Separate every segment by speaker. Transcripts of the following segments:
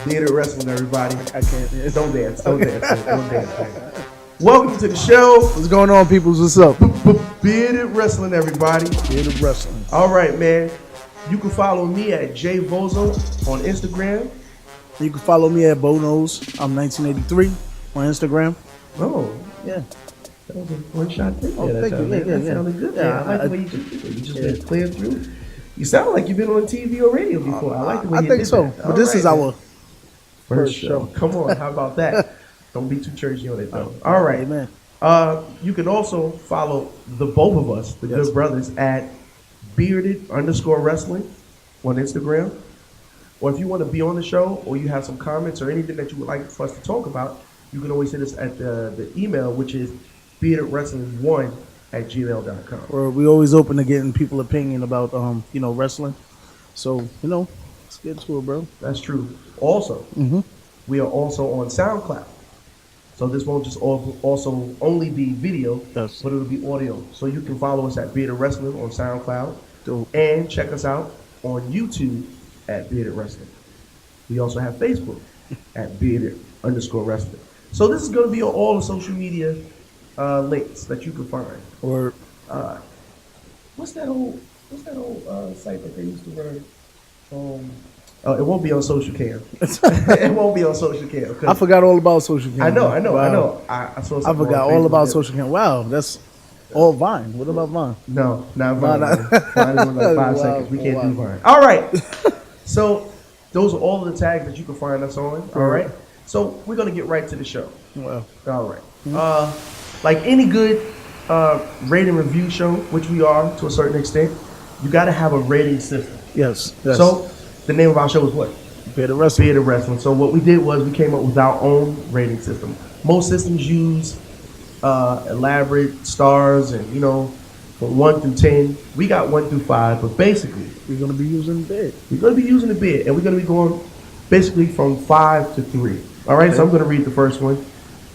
Speaker 1: Theater wrestling, everybody.
Speaker 2: I can't.
Speaker 1: Don't dance. Don't dance. Don't dance. Man. Welcome to the show.
Speaker 2: What's going on, peoples? What's up?
Speaker 1: Bearded wrestling, everybody.
Speaker 2: Bearded wrestling.
Speaker 1: All right, man. You can follow me at jvozo on Instagram.
Speaker 2: You can follow me at Bonos. I'm 1983 on Instagram.
Speaker 1: Oh,
Speaker 2: Yeah.
Speaker 1: that was a one-shot thing.
Speaker 2: Oh, thank you.
Speaker 1: That sounded good.
Speaker 2: Yeah,
Speaker 1: man. I like the way you just did it. You just been clear through. You sound like you've been on TV or radio before. I like the way you did
Speaker 2: think so.
Speaker 1: that.
Speaker 2: But this is our
Speaker 1: first show. Come on, how about that? Don't be too churchy on it, though. All right.
Speaker 2: Amen.
Speaker 1: You can also follow the both of us, the Good Brothers, at bearded_wrestling on Instagram. Or if you want to be on the show or you have some comments or anything that you would like for us to talk about, you can always hit us at the email, which is beardedwrestling1@gmail.com.
Speaker 2: Or we always open to getting people opinion about wrestling. So, let's get to it, bro.
Speaker 1: That's true. Also, we are also on SoundCloud. So this won't just also only be video,
Speaker 2: Yes.
Speaker 1: but it'll be audio. So you can follow us at Bearded Wrestling on SoundCloud.
Speaker 2: Dope.
Speaker 1: And check us out on YouTube at Bearded Wrestling. We also have Facebook at Bearded_wrestling. So this is going to be on all the social media links that you can find.
Speaker 2: Or
Speaker 1: What's that old site that they used to run? It won't be on Social Cam. It won't be on Social Cam.
Speaker 2: I forgot all about social cam.
Speaker 1: I know.
Speaker 2: Wow.
Speaker 1: I saw
Speaker 2: I
Speaker 1: something
Speaker 2: forgot
Speaker 1: on
Speaker 2: all about
Speaker 1: Facebook.
Speaker 2: social cam. Wow, that's all Vine. What about Vine?
Speaker 1: No, not Vine.
Speaker 2: No.
Speaker 1: Vine is in like 5 seconds. We can't do Vine. All right. So those are all of the tags that you can find us on. All right. So we're gonna get right to the show.
Speaker 2: Well,
Speaker 1: All right. Like any good rate and review show, which we are to a certain extent, you got to have a rating system.
Speaker 2: yes.
Speaker 1: So the name of our show is what?
Speaker 2: Bearded wrestling.
Speaker 1: Bearded Wrestling. So what we did was we came up with our own rating system. Most systems use elaborate stars and, from 1 through 10. We got 1 through 5, but basically
Speaker 2: We're gonna be using bid.
Speaker 1: we're going to be using the bid, and we're going to be going basically from 5 to 3. All right, so I'm going to read the first one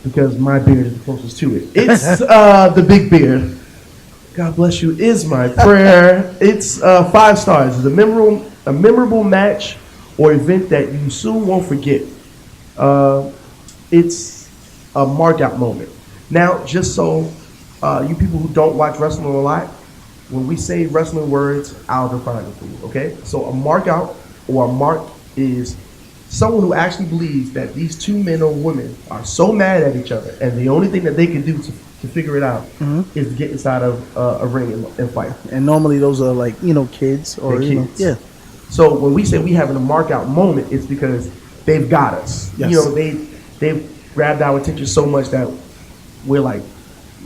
Speaker 1: because my beard is the closest to it. It's the big beard. God bless you is my prayer. It's 5 stars. It's a memorable match or event that you soon won't forget. It's a mark out moment. Now, just so you people who don't watch wrestling a lot, when we say wrestling words, I'll define it for you, okay? So a mark out or a mark is someone who actually believes that these two men or women are so mad at each other and the only thing that they can do to figure it out is to get inside of a ring and fight.
Speaker 2: And normally those are like kids or
Speaker 1: They're kids.
Speaker 2: yeah.
Speaker 1: So when we say we having a mark out moment, it's because they've got us.
Speaker 2: Yes.
Speaker 1: They've grabbed our attention so much that we're like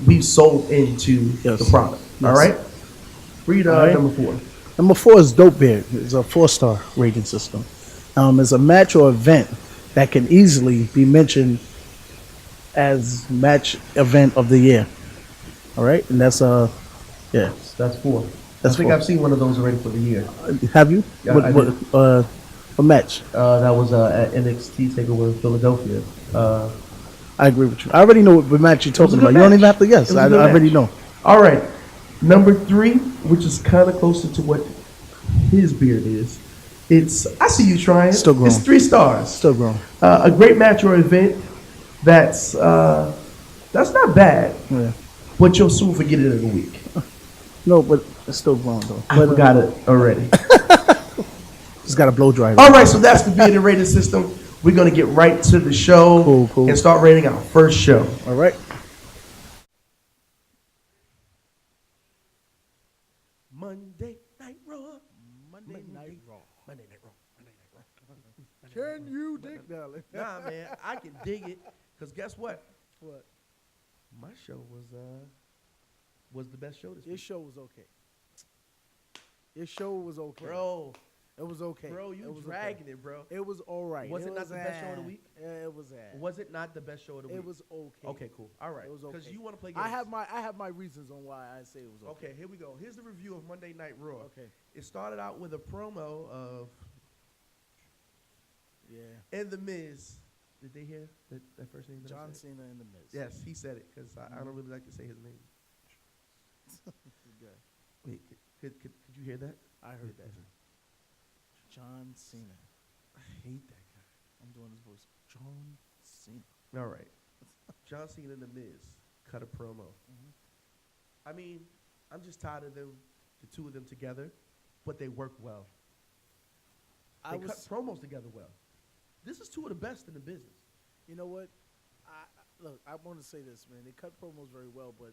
Speaker 1: we've sold into the product.
Speaker 2: Yes.
Speaker 1: All right. Read
Speaker 2: right.
Speaker 1: number 4.
Speaker 2: Number 4 is Dope Beard. It's a 4-star rating system. It's a match or event that can easily be mentioned as match event of the year. All right, and that's
Speaker 1: That's 4.
Speaker 2: That's
Speaker 1: I think
Speaker 2: 4.
Speaker 1: I've seen one of those already for the year.
Speaker 2: Have you?
Speaker 1: Yeah, I did.
Speaker 2: A match.
Speaker 1: That was at NXT Takeover in Philadelphia.
Speaker 2: I agree with you. I already know what match you're talking
Speaker 1: a good
Speaker 2: about. You don't
Speaker 1: match.
Speaker 2: even have to guess.
Speaker 1: It was a
Speaker 2: I
Speaker 1: good
Speaker 2: already
Speaker 1: match.
Speaker 2: know.
Speaker 1: All right, number 3, which is kind of closer to what his beard is. I see you trying.
Speaker 2: Still grown.
Speaker 1: It's 3 stars.
Speaker 2: Still grown.
Speaker 1: A great match or event that's not bad,
Speaker 2: Yeah.
Speaker 1: but you'll soon forget it in a week.
Speaker 2: No, but it's still grown though.
Speaker 1: I forgot it already.
Speaker 2: It's got a blow dryer.
Speaker 1: All right, so that's the bearded rating system. We're gonna get right to the show
Speaker 2: Cool.
Speaker 1: and start rating our first show.
Speaker 2: All right.
Speaker 1: Monday Night Raw.
Speaker 2: Monday Night Raw. Can you dig that?
Speaker 1: Nah, man, I can dig it. Cause guess what?
Speaker 2: What?
Speaker 1: My show was the best show this
Speaker 2: Your
Speaker 1: week.
Speaker 2: show was okay. Your show was okay.
Speaker 1: Bro,
Speaker 2: It was okay.
Speaker 1: you
Speaker 2: it was
Speaker 1: dragging
Speaker 2: okay.
Speaker 1: it, bro.
Speaker 2: It was all right.
Speaker 1: Was it not the best show of the week?
Speaker 2: Yeah, it was.
Speaker 1: Was it not the best show of the week?
Speaker 2: It was okay.
Speaker 1: Okay, cool. All right.
Speaker 2: It was okay.
Speaker 1: Because you want to play games.
Speaker 2: I have my reasons on why I say it was okay.
Speaker 1: Okay, here we go. Here's the review of Monday Night Raw.
Speaker 2: Okay.
Speaker 1: It started out with a promo of and The Miz. Did they hear that first name? That I
Speaker 2: John
Speaker 1: said?
Speaker 2: Cena and The Miz.
Speaker 1: Yes, he said it because I don't really like to say his name.
Speaker 2: Good.
Speaker 1: Wait, could you hear that?
Speaker 2: I heard that. John Cena.
Speaker 1: I hate that guy.
Speaker 2: I'm doing this voice. John Cena.
Speaker 1: All right. John Cena and The Miz cut a promo. I mean, I'm just tired of them, the two of them together, but they work well. They cut promos together well. This is two of the best in the business.
Speaker 2: You know what? Look, I want to say this, man. They cut promos very well, but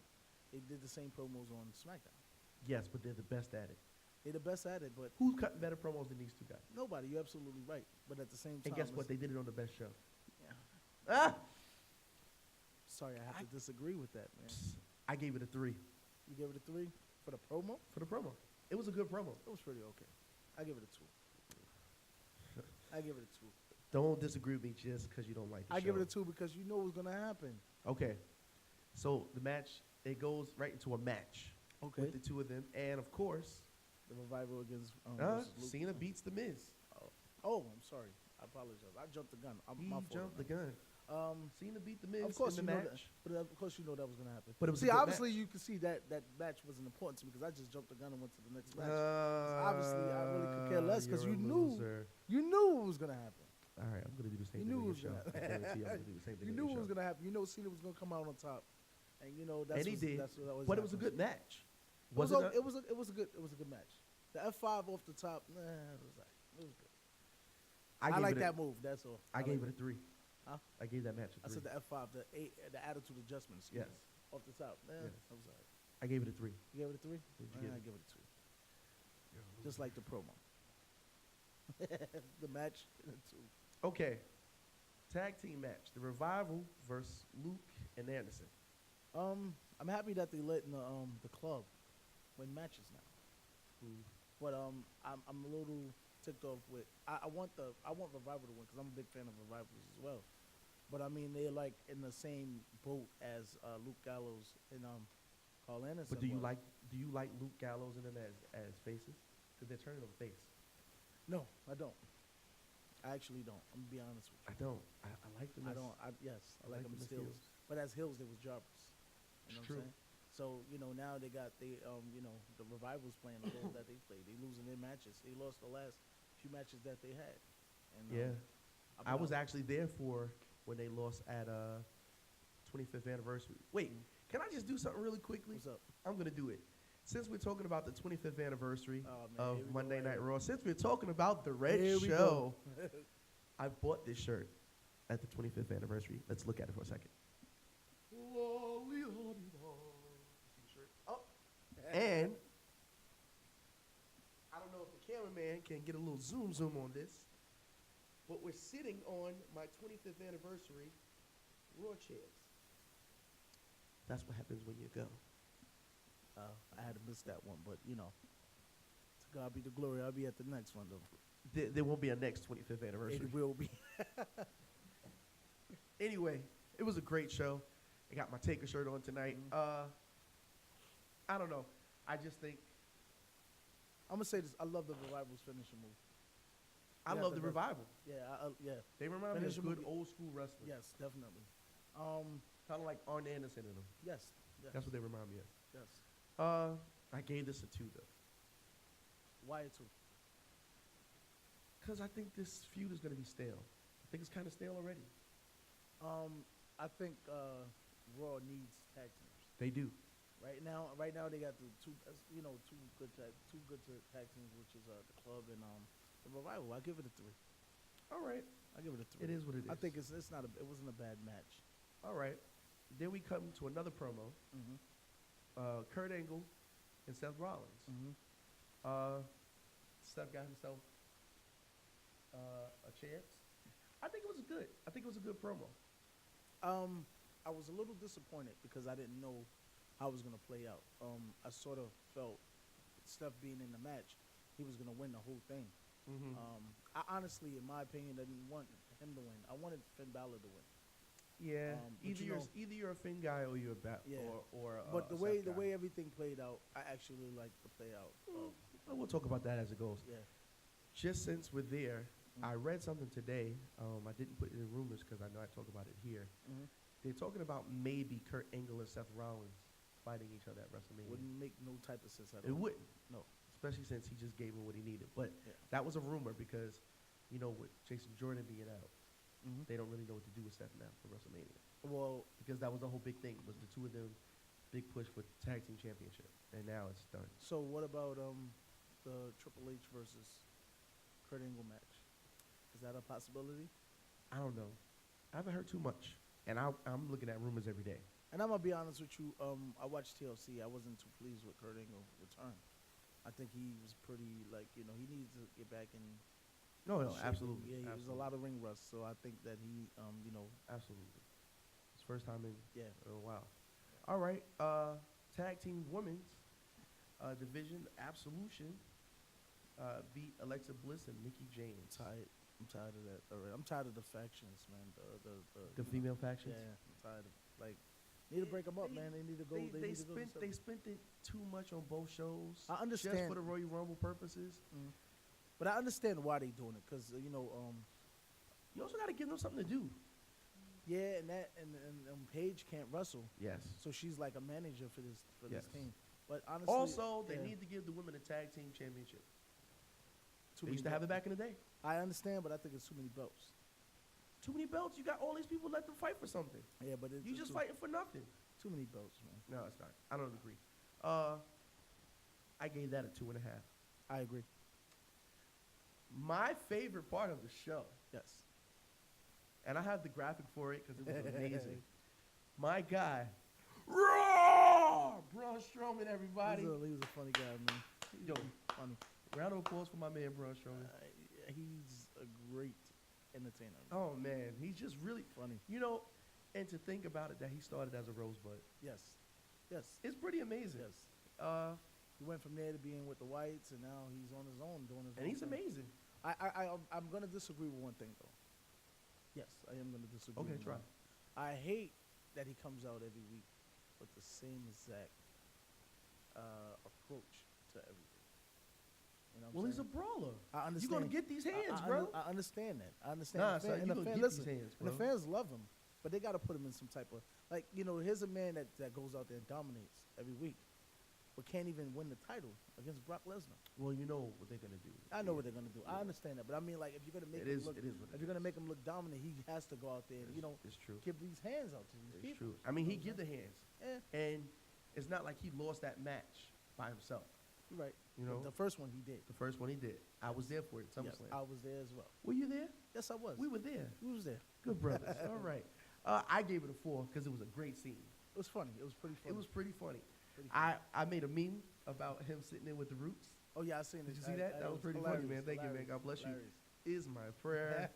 Speaker 2: they did the same promos on SmackDown.
Speaker 1: Yes, but they're the best at it.
Speaker 2: They're the best at it, but
Speaker 1: Who's cutting better promos than these two guys?
Speaker 2: nobody. You're absolutely right. But at the same time,
Speaker 1: And guess what? They did it on the best show.
Speaker 2: Yeah.
Speaker 1: Ah!
Speaker 2: Sorry, I have to disagree with that, man.
Speaker 1: I gave it a 3
Speaker 2: You gave it a 3 for the promo?
Speaker 1: for the promo. It was a good promo.
Speaker 2: It was pretty okay. I give it a 2. I give it a 2.
Speaker 1: Don't disagree with me just because you don't like the show.
Speaker 2: I give it a 2 because you know what's gonna happen.
Speaker 1: Okay. So the match, it goes right into a match
Speaker 2: Okay.
Speaker 1: with the two of them. And, of course,
Speaker 2: The Revival against versus Luke.
Speaker 1: Cena beats The Miz.
Speaker 2: Oh, I'm sorry. I apologize. I jumped the gun.
Speaker 1: He
Speaker 2: My fault.
Speaker 1: jumped the gun. Cena beat The Miz
Speaker 2: Of course,
Speaker 1: in
Speaker 2: you
Speaker 1: the
Speaker 2: know that.
Speaker 1: match.
Speaker 2: But of course, you know that was gonna happen.
Speaker 1: But it was a
Speaker 2: see,
Speaker 1: good
Speaker 2: obviously,
Speaker 1: match.
Speaker 2: you can see that match wasn't important to me because I just jumped the gun and went to the next match. Obviously, I really could care less because
Speaker 1: you're
Speaker 2: you
Speaker 1: a
Speaker 2: knew
Speaker 1: loser.
Speaker 2: what was gonna happen.
Speaker 1: All right, I'm going to do the same
Speaker 2: You
Speaker 1: thing
Speaker 2: knew
Speaker 1: on
Speaker 2: it
Speaker 1: your
Speaker 2: was
Speaker 1: show.
Speaker 2: gonna.
Speaker 1: I guarantee you I'm going to do the same thing
Speaker 2: You
Speaker 1: on
Speaker 2: knew
Speaker 1: your
Speaker 2: what was
Speaker 1: show.
Speaker 2: gonna happen. You know Cena was gonna come out on top, and you know that's
Speaker 1: And he did.
Speaker 2: That's what always
Speaker 1: But it was a
Speaker 2: happens.
Speaker 1: good match.
Speaker 2: It was,
Speaker 1: Was it?
Speaker 2: it was a good match. The F5 off the top, it was good. I
Speaker 1: gave
Speaker 2: like
Speaker 1: it a-
Speaker 2: that move. That's all.
Speaker 1: I gave it a 3.
Speaker 2: Huh?
Speaker 1: I gave that match a 3.
Speaker 2: I said the F5, the attitude adjustment. Excuse
Speaker 1: Yes.
Speaker 2: me, off the top.
Speaker 1: Yes.
Speaker 2: That was all right.
Speaker 1: I gave it a 3.
Speaker 2: You gave it a 3?
Speaker 1: What'd you give
Speaker 2: I
Speaker 1: it?
Speaker 2: give it a 2. Just like the promo. The match, a 2.
Speaker 1: Okay. Tag team match. The Revival versus Luke and Anderson.
Speaker 2: I'm happy that they letting the club win matches now. But I'm a little ticked off with. I want Revival to win because I'm a big fan of Revivals as well. But I mean they're like in the same boat as Luke Gallows and Carl Anderson.
Speaker 1: But do you
Speaker 2: was.
Speaker 1: like Luke Gallows and them as faces? Because they're turning them face.
Speaker 2: No, I don't. I actually don't. I'm gonna be honest with you.
Speaker 1: I don't. I like them.
Speaker 2: I
Speaker 1: as-
Speaker 2: don't. Yes, I like them as
Speaker 1: as
Speaker 2: heels.
Speaker 1: heels.
Speaker 2: But as heels, they was jobbers. You know
Speaker 1: It's
Speaker 2: what I'm
Speaker 1: true.
Speaker 2: saying? So now they got the Revivals playing the role that they played. They losing their matches. They lost the last few matches that they had. And
Speaker 1: Yeah. I was
Speaker 2: out.
Speaker 1: actually there for when they lost at 25th anniversary. Wait, can I just do something really quickly?
Speaker 2: What's up?
Speaker 1: I'm gonna do it. Since we're talking about the 25th anniversary
Speaker 2: Oh, man, here we
Speaker 1: of
Speaker 2: go
Speaker 1: Monday
Speaker 2: right
Speaker 1: Night
Speaker 2: here.
Speaker 1: Raw, since we're talking about the Red
Speaker 2: Here we
Speaker 1: Show,
Speaker 2: go.
Speaker 1: I bought this shirt at the 25th anniversary. Let's look at it for a second. Oh, and I don't know if the cameraman can get a little zoom on this, but we're sitting on my 25th anniversary Raw chairs. That's what happens when you go.
Speaker 2: I had to miss that one, but to God be the glory. I'll be at the next one though.
Speaker 1: There won't be a next 25th anniversary.
Speaker 2: It will be.
Speaker 1: Anyway, it was a great show. I got my Taker shirt on tonight. I don't know. I just think
Speaker 2: I'm gonna say this. I love the Revival's finishing move.
Speaker 1: I
Speaker 2: Yeah,
Speaker 1: love the
Speaker 2: the-
Speaker 1: Revival.
Speaker 2: Yeah, yeah.
Speaker 1: They remind me of
Speaker 2: Finishing
Speaker 1: good
Speaker 2: move-
Speaker 1: old school wrestling.
Speaker 2: Yes, definitely.
Speaker 1: Kind of like Arn Anderson in them.
Speaker 2: Yes.
Speaker 1: That's what they remind me of.
Speaker 2: Yes.
Speaker 1: I gave this a 2 though,
Speaker 2: Why a 2?
Speaker 1: because I think this feud is going to be stale. I think it's kind of stale already.
Speaker 2: I think Raw needs tag teams.
Speaker 1: They do.
Speaker 2: Right now they got the two good tag teams, which is the Club and the Revival. I give it a 3.
Speaker 1: All right.
Speaker 2: I give it a 3.
Speaker 1: It is what it
Speaker 2: I
Speaker 1: is.
Speaker 2: think it's not it wasn't a bad match.
Speaker 1: All right. Then we come to another promo.
Speaker 2: Mm-hmm.
Speaker 1: Kurt Angle and Seth Rollins.
Speaker 2: Mm-hmm.
Speaker 1: Seth got himself a chance. I think it was good. I think it was a good promo.
Speaker 2: I was a little disappointed because I didn't know how it was gonna play out. I sort of felt Steph being in the match, he was gonna win the whole thing. I honestly, in my opinion, didn't want him to win. I wanted Finn Balor to win.
Speaker 1: Yeah.
Speaker 2: But
Speaker 1: Either you're a Finn guy or you're a
Speaker 2: Yeah.
Speaker 1: or
Speaker 2: But the
Speaker 1: a
Speaker 2: way
Speaker 1: Seth
Speaker 2: the
Speaker 1: guy.
Speaker 2: way everything played out, I actually liked the play out.
Speaker 1: Well, we'll talk about that as it goes.
Speaker 2: Yeah.
Speaker 1: Just since we're there, I read something today. I didn't put it in rumors because I know I talk about it here.
Speaker 2: Mm-hmm.
Speaker 1: They're talking about maybe Kurt Angle and Seth Rollins fighting each other at WrestleMania.
Speaker 2: Wouldn't make no type of sense at all.
Speaker 1: It wouldn't,
Speaker 2: No.
Speaker 1: especially since he just gave him what he needed. But
Speaker 2: Yeah.
Speaker 1: that was a rumor because, with Jason Jordan being out, They don't really know what to do with Seth now for WrestleMania
Speaker 2: Well,
Speaker 1: because that was the whole big thing was the two of them, big push for tag team championship, and now it's done.
Speaker 2: so what about the Triple H versus Kurt Angle match? Is that a possibility?
Speaker 1: I don't know. I haven't heard too much, and I'm looking at rumors every day.
Speaker 2: And I'm gonna be honest with you. I watched TLC. I wasn't too pleased with Kurt Angle's return. I think he was pretty he needs to get back in.
Speaker 1: No,
Speaker 2: shape.
Speaker 1: absolutely.
Speaker 2: Yeah, there's a
Speaker 1: absolutely.
Speaker 2: lot of ring rust. So I think that he,
Speaker 1: Absolutely. It's first time in
Speaker 2: yeah.
Speaker 1: a while. All right. Tag team women's division, Absolution beat Alexa Bliss and Mickie James.
Speaker 2: I'm tired of that already. I'm tired of the factions, man.
Speaker 1: The female factions?
Speaker 2: Yeah, I'm tired of need to break them up, man. They need to go.
Speaker 1: They spent it too much on both shows.
Speaker 2: I understand.
Speaker 1: Just for the Royal Rumble purposes.
Speaker 2: But I understand why they doing it, because
Speaker 1: You also got to give them something to do.
Speaker 2: yeah, and Paige can't wrestle,
Speaker 1: Yes.
Speaker 2: so she's like a manager for this
Speaker 1: Yes.
Speaker 2: team. But honestly,
Speaker 1: Also, they
Speaker 2: yeah,
Speaker 1: need to give the women a tag team championship.
Speaker 2: too
Speaker 1: They
Speaker 2: many
Speaker 1: used to have it
Speaker 2: belts.
Speaker 1: back in the day.
Speaker 2: I understand, but I think it's too many belts.
Speaker 1: Too many belts. You got all these people. Let them fight for something.
Speaker 2: Yeah, but it's
Speaker 1: You just fighting for nothing.
Speaker 2: too many belts, man.
Speaker 1: No, it's not. I don't agree. I gave that a 2.5.
Speaker 2: I agree.
Speaker 1: My favorite part of the show,
Speaker 2: Yes.
Speaker 1: and I have the graphic for it because it was amazing. My guy, Raw! Braun Strowman, everybody.
Speaker 2: He was a funny guy, man.
Speaker 1: Yo,
Speaker 2: Funny.
Speaker 1: round of applause for my man, Braun Strowman.
Speaker 2: He's a great entertainer.
Speaker 1: Oh, man. He's just really
Speaker 2: Funny.
Speaker 1: And to think about it, that he started as a rosebud.
Speaker 2: Yes. Yes.
Speaker 1: It's pretty amazing.
Speaker 2: Yes. He went from there to being with the Whites, and now he's on his own doing his own
Speaker 1: And he's
Speaker 2: thing.
Speaker 1: amazing.
Speaker 2: I'm going to disagree with one thing, though. Yes, I am going to disagree.
Speaker 1: Okay,
Speaker 2: with
Speaker 1: try.
Speaker 2: one. I hate that he comes out every week with the same exact approach to everything. You know what I'm
Speaker 1: Well, he's a
Speaker 2: saying?
Speaker 1: brawler.
Speaker 2: I understand.
Speaker 1: You're going to get these hands,
Speaker 2: I
Speaker 1: bro.
Speaker 2: I understand that. I understand.
Speaker 1: Nah,
Speaker 2: The
Speaker 1: son,
Speaker 2: and
Speaker 1: you
Speaker 2: the
Speaker 1: gonna
Speaker 2: fan-
Speaker 1: get
Speaker 2: listen,
Speaker 1: these hands,
Speaker 2: and the
Speaker 1: bro.
Speaker 2: fans love him, but they got to put him in some type of here's a man that goes out there and dominates every week, but can't even win the title against Brock Lesnar.
Speaker 1: Well, you know what they're going to do.
Speaker 2: I know what they're gonna do. I understand that, but I mean, if you're gonna make
Speaker 1: It
Speaker 2: him
Speaker 1: is-
Speaker 2: look,
Speaker 1: it is what it
Speaker 2: if you're gonna
Speaker 1: is.
Speaker 2: make him look dominant, he has to go out there and
Speaker 1: It's true.
Speaker 2: give these hands out to these
Speaker 1: It's
Speaker 2: people.
Speaker 1: true. I mean, he
Speaker 2: You know
Speaker 1: give the
Speaker 2: what
Speaker 1: hands.
Speaker 2: I'm saying?
Speaker 1: And it's not like he lost that match by himself.
Speaker 2: You're right.
Speaker 1: You know?
Speaker 2: But the first one he did.
Speaker 1: The first one he did. I was there for it at
Speaker 2: Yes,
Speaker 1: SummerSlam.
Speaker 2: I was there as well.
Speaker 1: Were you there?
Speaker 2: Yes, I was.
Speaker 1: We were there.
Speaker 2: We was there.
Speaker 1: Good brothers. All right. I gave it a 4 because it was a great scene.
Speaker 2: It was funny. It was pretty funny.
Speaker 1: It was pretty funny.
Speaker 2: Pretty funny.
Speaker 1: I made a meme about him sitting there with the Roots.
Speaker 2: Oh yeah, I seen it.
Speaker 1: Did you see that? That was pretty funny, man. Thank you, man. God bless you. Is my prayer.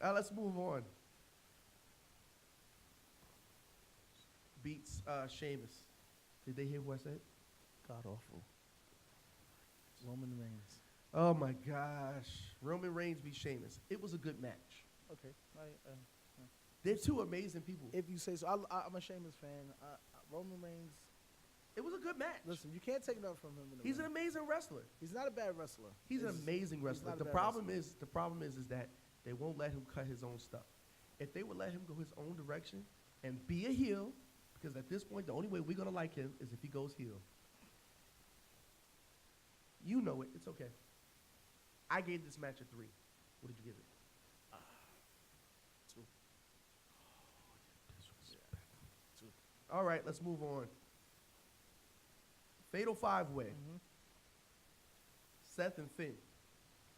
Speaker 1: Let's move on. Beats Sheamus. Did they hear what I said?
Speaker 2: God awful. Roman Reigns.
Speaker 1: Oh my gosh. Roman Reigns beat Sheamus. It was a good match.
Speaker 2: Okay.
Speaker 1: They're two amazing people.
Speaker 2: If you say so, I'm a Sheamus fan. Roman Reigns.
Speaker 1: It was a good match.
Speaker 2: Listen, you can't take nothing from him. In the
Speaker 1: He's an
Speaker 2: ring.
Speaker 1: amazing wrestler.
Speaker 2: He's not a bad wrestler.
Speaker 1: He's an
Speaker 2: He's-
Speaker 1: amazing
Speaker 2: he's
Speaker 1: wrestler.
Speaker 2: not a
Speaker 1: The
Speaker 2: bad
Speaker 1: problem
Speaker 2: wrestler.
Speaker 1: is that they won't let him cut his own stuff. If they would let him go his own direction and be a heel, because at this point the only way we're gonna like him is if he goes heel. You know it. It's okay. I gave this match a 3. What did you give it?
Speaker 2: 2. Two.
Speaker 1: All right, let's move on. Fatal 5-way. Seth and Finn.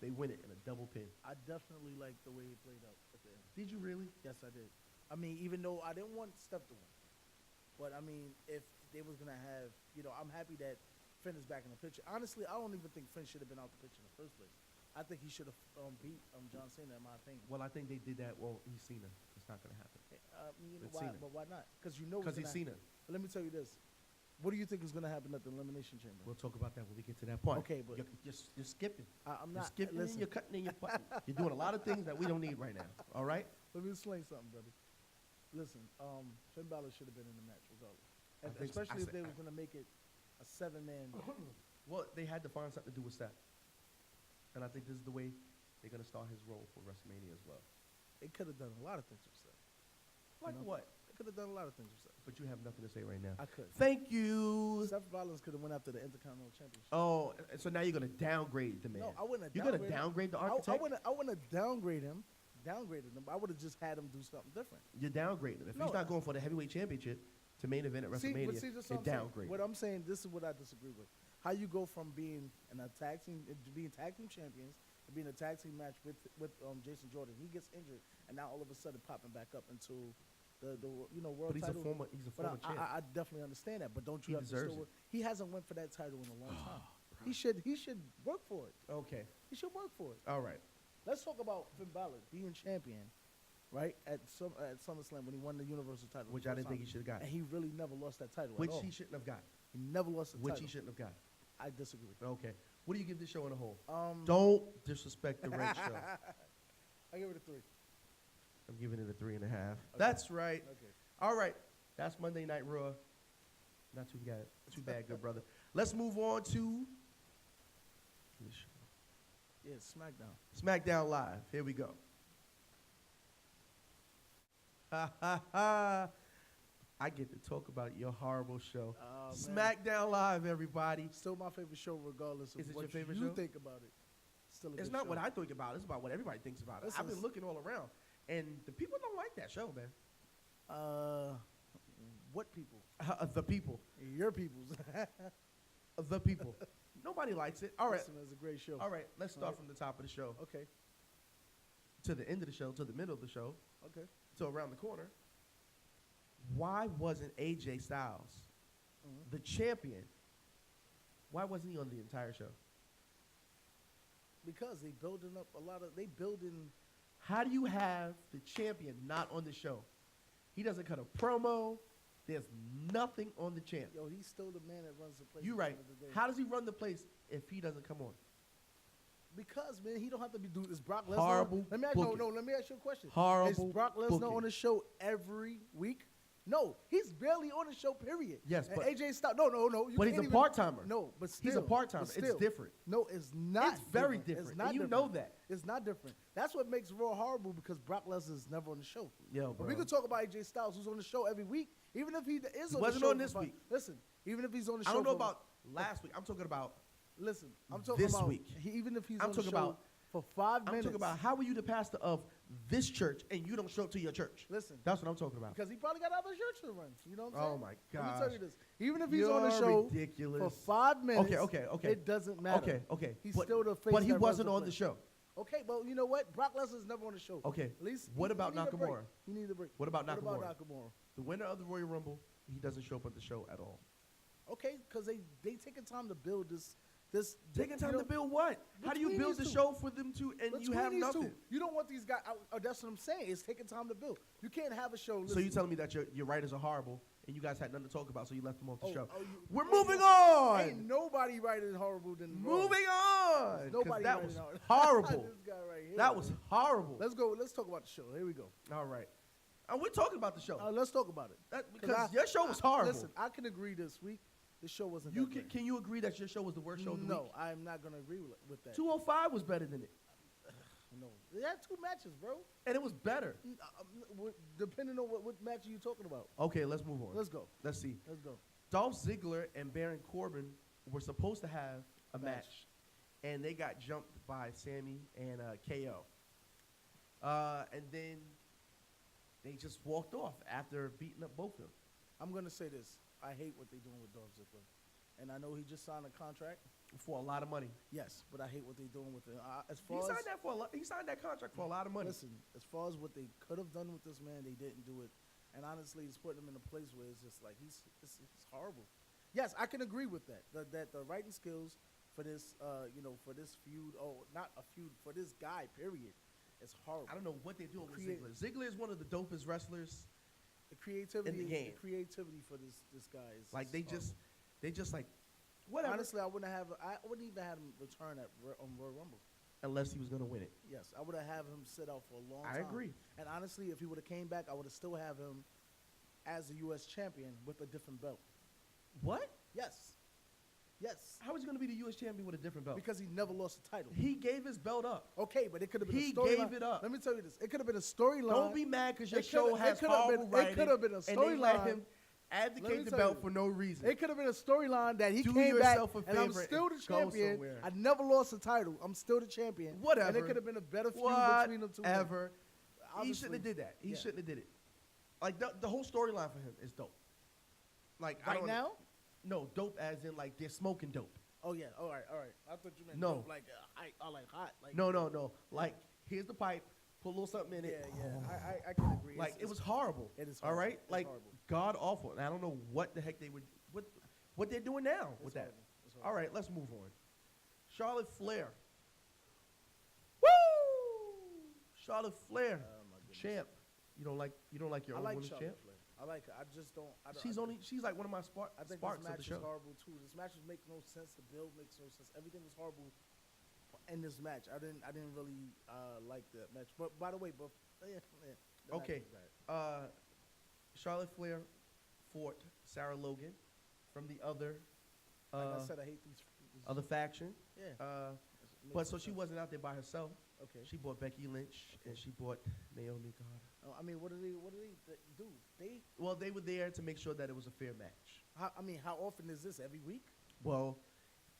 Speaker 1: They win it in a double pin.
Speaker 2: I definitely liked the way he played out at the end.
Speaker 1: Did you really?
Speaker 2: Yes, I did. I mean, even though I didn't want Steph to win, but I mean, if they was gonna have, I'm happy that Finn is back in the picture. Honestly, I don't even think Finn should have been out the picture in the first place. I think he should have beat John Cena, in my opinion.
Speaker 1: Well, I think they did that. Well, he's Cena. It's not going to happen. It's
Speaker 2: Why?
Speaker 1: Cena.
Speaker 2: But why not? Because
Speaker 1: Because he's Cena.
Speaker 2: But let me tell you this: what do you think is gonna happen at the Elimination Chamber?
Speaker 1: We'll talk about that when we get to that part.
Speaker 2: Okay, but-
Speaker 1: you're skipping.
Speaker 2: I'm
Speaker 1: You're
Speaker 2: not.
Speaker 1: skipping
Speaker 2: Listen,
Speaker 1: and you're cutting and you're putting. You're doing a lot of things that we don't need right now. All right?
Speaker 2: let me explain something, brother. Listen, Finn Balor should have been in the match regardless, and
Speaker 1: I think so.
Speaker 2: especially if they was gonna make it a 7-man.
Speaker 1: Well, they had to find something to do with Seth. And I think this is the way they're going to start his role for WrestleMania as well.
Speaker 2: They could have done a lot of things with Seth.
Speaker 1: Like what?
Speaker 2: They could have done a lot of things with Seth.
Speaker 1: But you have nothing to say right now.
Speaker 2: I could.
Speaker 1: Thank you.
Speaker 2: Seth Rollins could have went after the Intercontinental Championship.
Speaker 1: Oh, so now you're going to downgrade the man.
Speaker 2: No, I wouldn't have
Speaker 1: You're going to
Speaker 2: downgraded him.
Speaker 1: downgrade the
Speaker 2: I
Speaker 1: architect?
Speaker 2: wouldn't downgrade him, downgraded him. I would have just had him do something different.
Speaker 1: You're downgrading him. If
Speaker 2: No,
Speaker 1: he's not going for the heavyweight championship to main event at WrestleMania,
Speaker 2: this is
Speaker 1: you're
Speaker 2: what I'm saying.
Speaker 1: downgrading.
Speaker 2: What I'm saying, this is what I disagree with. How you go from being a tag team, being tag team champions, to being a tag team match with Jason Jordan. He gets injured, and now all of a sudden popping back up into the world
Speaker 1: But he's
Speaker 2: title.
Speaker 1: he's a former champ.
Speaker 2: I definitely understand that, but don't you
Speaker 1: He
Speaker 2: have to
Speaker 1: deserves
Speaker 2: still?
Speaker 1: it.
Speaker 2: He hasn't went for that title in a long time. He should work for it.
Speaker 1: Okay.
Speaker 2: He should work for it.
Speaker 1: All right.
Speaker 2: Let's talk about Finn Balor being champion, right, at SummerSlam when he won the Universal title.
Speaker 1: Which
Speaker 2: the
Speaker 1: I
Speaker 2: first
Speaker 1: didn't think
Speaker 2: time.
Speaker 1: he should have got.
Speaker 2: And he really never lost that title
Speaker 1: Which
Speaker 2: at all.
Speaker 1: he shouldn't have got.
Speaker 2: He never lost the
Speaker 1: Which
Speaker 2: title.
Speaker 1: he shouldn't have got.
Speaker 2: I disagree.
Speaker 1: Okay. What do you give this show in a whole?
Speaker 2: Um,
Speaker 1: Don't disrespect the Red Show.
Speaker 2: I give it a 3.
Speaker 1: I'm giving it a 3.5. That's right.
Speaker 2: Okay.
Speaker 1: All right. That's Monday Night Raw. Not too bad, good brother. Let's move on to this show.
Speaker 2: Yeah, SmackDown.
Speaker 1: SmackDown Live. Here we go. Ha ha ha. I get to talk about your horrible show.
Speaker 2: Oh, man.
Speaker 1: SmackDown Live, everybody.
Speaker 2: Still my favorite show, regardless of
Speaker 1: Is it
Speaker 2: what
Speaker 1: your favorite
Speaker 2: you
Speaker 1: show?
Speaker 2: think about it. Still a
Speaker 1: It's
Speaker 2: good
Speaker 1: not
Speaker 2: show.
Speaker 1: what I think about it. It's about what everybody thinks about it.
Speaker 2: Listen,
Speaker 1: I've been looking all around, and the people don't like that show, man.
Speaker 2: What people?
Speaker 1: The people.
Speaker 2: Your people's.
Speaker 1: The people. Nobody likes it. All right.
Speaker 2: Listen, it's a great show.
Speaker 1: All right. Let's start from the top of the show
Speaker 2: Okay.
Speaker 1: to the end of the show, to the middle of the show,
Speaker 2: Okay.
Speaker 1: to around the corner. Why wasn't AJ Styles, the champion, why wasn't he on the entire show?
Speaker 2: Because they building up a lot of. They building.
Speaker 1: How do you have the champion not on the show? He doesn't cut a promo. There's nothing on the champ.
Speaker 2: Yo, he's still the man that runs the place.
Speaker 1: You're
Speaker 2: at the
Speaker 1: right.
Speaker 2: end of the day.
Speaker 1: How does he run the place if he doesn't come on?
Speaker 2: Because man, he don't have to be doing. Is Brock Lesnar?
Speaker 1: Horrible
Speaker 2: Let me ask,
Speaker 1: booking.
Speaker 2: Let me ask you a question.
Speaker 1: Horrible
Speaker 2: Is Brock Lesnar
Speaker 1: booking.
Speaker 2: on the show every week? No, he's barely on the show. Period.
Speaker 1: Yes,
Speaker 2: and
Speaker 1: but-
Speaker 2: AJ Styles. No. You
Speaker 1: But he's
Speaker 2: can't
Speaker 1: a
Speaker 2: even-
Speaker 1: part-timer.
Speaker 2: No, but still,
Speaker 1: He's a part-timer.
Speaker 2: but
Speaker 1: It's
Speaker 2: still.
Speaker 1: different.
Speaker 2: No, it's not.
Speaker 1: It's very
Speaker 2: It's
Speaker 1: different,
Speaker 2: not
Speaker 1: and you
Speaker 2: different.
Speaker 1: know that.
Speaker 2: It's not different. That's what makes Raw horrible because Brock Lesnar is never on the show.
Speaker 1: Yo,
Speaker 2: But
Speaker 1: bro.
Speaker 2: we could talk about AJ Styles, who's on the show every week, even if he is on
Speaker 1: wasn't
Speaker 2: the show.
Speaker 1: on this
Speaker 2: for-
Speaker 1: week.
Speaker 2: Listen, even if he's on the show.
Speaker 1: I don't know
Speaker 2: for-
Speaker 1: about last week. I'm talking about
Speaker 2: Listen, I'm talking
Speaker 1: this
Speaker 2: about
Speaker 1: week.
Speaker 2: Even if he's
Speaker 1: I'm
Speaker 2: on the
Speaker 1: talking
Speaker 2: show
Speaker 1: about-
Speaker 2: for 5
Speaker 1: I'm
Speaker 2: minutes.
Speaker 1: talking about how are you the pastor of this church and you don't show up to your church?
Speaker 2: Listen.
Speaker 1: That's what I'm talking about.
Speaker 2: Because he probably got other shirts to run. You know what I'm saying?
Speaker 1: Oh, my
Speaker 2: Let me
Speaker 1: gosh.
Speaker 2: tell you this. Even if he's
Speaker 1: You're
Speaker 2: on the show
Speaker 1: ridiculous.
Speaker 2: for 5 minutes,
Speaker 1: Okay.
Speaker 2: it doesn't matter.
Speaker 1: Okay.
Speaker 2: He's
Speaker 1: But-
Speaker 2: still the face.
Speaker 1: But he
Speaker 2: that runs
Speaker 1: wasn't on the
Speaker 2: place.
Speaker 1: show.
Speaker 2: Okay, but you know what? Brock Lesnar's never on the show.
Speaker 1: Okay.
Speaker 2: At least
Speaker 1: What about
Speaker 2: he need a break.
Speaker 1: Nakamura?
Speaker 2: He needs a break.
Speaker 1: What about
Speaker 2: What
Speaker 1: Nakamura?
Speaker 2: about Nakamura?
Speaker 1: The winner of the Royal Rumble, he doesn't show up at the show at all.
Speaker 2: Okay, because they taking time to build this.
Speaker 1: Taking time to build what? How do you
Speaker 2: between
Speaker 1: build the
Speaker 2: these two.
Speaker 1: show for them to and
Speaker 2: Between
Speaker 1: you have
Speaker 2: these
Speaker 1: nothing?
Speaker 2: two. You don't want these guys. That's what I'm saying. It's taking time to build. You can't have a show.
Speaker 1: So you're telling me that your writers are horrible and you guys had nothing to talk about, so you left them off the show. We're moving
Speaker 2: Ain't
Speaker 1: on.
Speaker 2: nobody writing horrible than
Speaker 1: Moving on. 'Cause
Speaker 2: Nobody
Speaker 1: that
Speaker 2: writing
Speaker 1: was
Speaker 2: horrible.
Speaker 1: horrible.
Speaker 2: This guy right here.
Speaker 1: That was horrible.
Speaker 2: Let's go. Let's talk about the show. Here we go.
Speaker 1: All right. And we're talking about the show.
Speaker 2: Let's talk about it.
Speaker 1: Because your show was horrible.
Speaker 2: Listen, I can agree this week. The show wasn't.
Speaker 1: You
Speaker 2: that
Speaker 1: can,
Speaker 2: great.
Speaker 1: can you agree that your show was the worst show of the
Speaker 2: No,
Speaker 1: week?
Speaker 2: I'm not gonna agree with that.
Speaker 1: 205 was better than it.
Speaker 2: No, they had 2 matches, bro.
Speaker 1: And it was better.
Speaker 2: Depending on what match are you talking about.
Speaker 1: Okay, let's move on.
Speaker 2: Let's go.
Speaker 1: Let's see.
Speaker 2: Let's go.
Speaker 1: Dolph Ziggler and Baron Corbin were supposed to have a match. And they got jumped by Sammy and KO. And then they just walked off after beating up both of them.
Speaker 2: I'm gonna say this. I hate what they're doing with Dolph Ziggler, and I know he just signed a contract.
Speaker 1: For a lot of money.
Speaker 2: Yes, but I hate what they're doing with it. As
Speaker 1: He
Speaker 2: far
Speaker 1: signed
Speaker 2: as
Speaker 1: that for a lot. He signed that contract for a lot of money.
Speaker 2: listen, as far as what they could have done with this man, they didn't do it. And honestly, it's putting him in a place where it's just like it's horrible. Yes, I can agree with that. That the writing skills for this, for this feud, not a feud, for this guy, period, is horrible.
Speaker 1: I don't know what they're doing with
Speaker 2: Create-
Speaker 1: Ziggler. Ziggler is one of the dopest wrestlers.
Speaker 2: The creativity,
Speaker 1: in the game.
Speaker 2: The creativity for this guy is
Speaker 1: Like they
Speaker 2: horrible.
Speaker 1: just like whatever.
Speaker 2: Honestly, I wouldn't even have him return at Royal Rumble.
Speaker 1: Unless he was gonna win it.
Speaker 2: Yes, I would have had him sit out for a long time.
Speaker 1: I agree.
Speaker 2: And honestly, if he would have came back, I would have still have him as a U.S. champion with a different belt.
Speaker 1: What?
Speaker 2: Yes. Yes.
Speaker 1: How is he gonna be the U.S. champion with a different belt?
Speaker 2: Because he never lost the title.
Speaker 1: He gave his belt up.
Speaker 2: Okay, but it could have been
Speaker 1: He
Speaker 2: a storyline.
Speaker 1: gave it up.
Speaker 2: Let me tell you this. It could have been a storyline.
Speaker 1: Don't be mad because your
Speaker 2: It
Speaker 1: show
Speaker 2: coulda-
Speaker 1: has
Speaker 2: it coulda
Speaker 1: horrible
Speaker 2: been-
Speaker 1: writing.
Speaker 2: it coulda been a
Speaker 1: And they let
Speaker 2: storyline.
Speaker 1: him
Speaker 2: Let me
Speaker 1: abdicate the
Speaker 2: tell
Speaker 1: belt
Speaker 2: you.
Speaker 1: for no reason.
Speaker 2: It could have been a storyline that he
Speaker 1: Do
Speaker 2: came back
Speaker 1: yourself a
Speaker 2: and I'm
Speaker 1: favor
Speaker 2: still the
Speaker 1: and go
Speaker 2: champion.
Speaker 1: somewhere.
Speaker 2: I never lost the title. I'm still the champion.
Speaker 1: Whatever.
Speaker 2: And it could have been a better feud between them two.
Speaker 1: Whatever. he shouldn't have did that. He shouldn't have did it. Like the whole storyline for him is dope. Like
Speaker 2: Right now?
Speaker 1: No, dope as in like they're smoking dope.
Speaker 2: Oh yeah. All right. I thought you meant
Speaker 1: No.
Speaker 2: dope, like like hot. Like
Speaker 1: No. Like here's the pipe. Put a little something in it.
Speaker 2: Yeah. I can agree.
Speaker 1: Like it was horrible.
Speaker 2: It is
Speaker 1: all
Speaker 2: horrible.
Speaker 1: right.
Speaker 2: It's
Speaker 1: Like
Speaker 2: horrible.
Speaker 1: god awful. And I don't know what the heck they would what they're doing now with that.
Speaker 2: horrible. It's horrible.
Speaker 1: All right, let's move on. Charlotte Flair. Woo! Charlotte Flair,
Speaker 2: my goodness.
Speaker 1: champ. You don't like your
Speaker 2: I
Speaker 1: own
Speaker 2: like
Speaker 1: women's
Speaker 2: Charlotte
Speaker 1: champ?
Speaker 2: Flair. I like her. I just don't.
Speaker 1: She's like one of my
Speaker 2: I think
Speaker 1: sparks
Speaker 2: this
Speaker 1: of
Speaker 2: match
Speaker 1: the
Speaker 2: is
Speaker 1: show.
Speaker 2: horrible too. This match makes no sense. The build makes no sense. Everything was horrible in this match. I didn't really like that match. But by the way, the match
Speaker 1: Okay,
Speaker 2: was bad.
Speaker 1: Charlotte Flair fought Sarah Logan from the other
Speaker 2: Like I said, I hate these.
Speaker 1: other faction.
Speaker 2: Yeah. Makes
Speaker 1: But so
Speaker 2: no
Speaker 1: she
Speaker 2: sense.
Speaker 1: wasn't out there by herself.
Speaker 2: Okay.
Speaker 1: She bought Becky Lynch and she bought Naomi Carter.
Speaker 2: I mean, what do they do?
Speaker 1: Well, they were there to make sure that it was a fair match.
Speaker 2: How often is this? Every week?
Speaker 1: Well,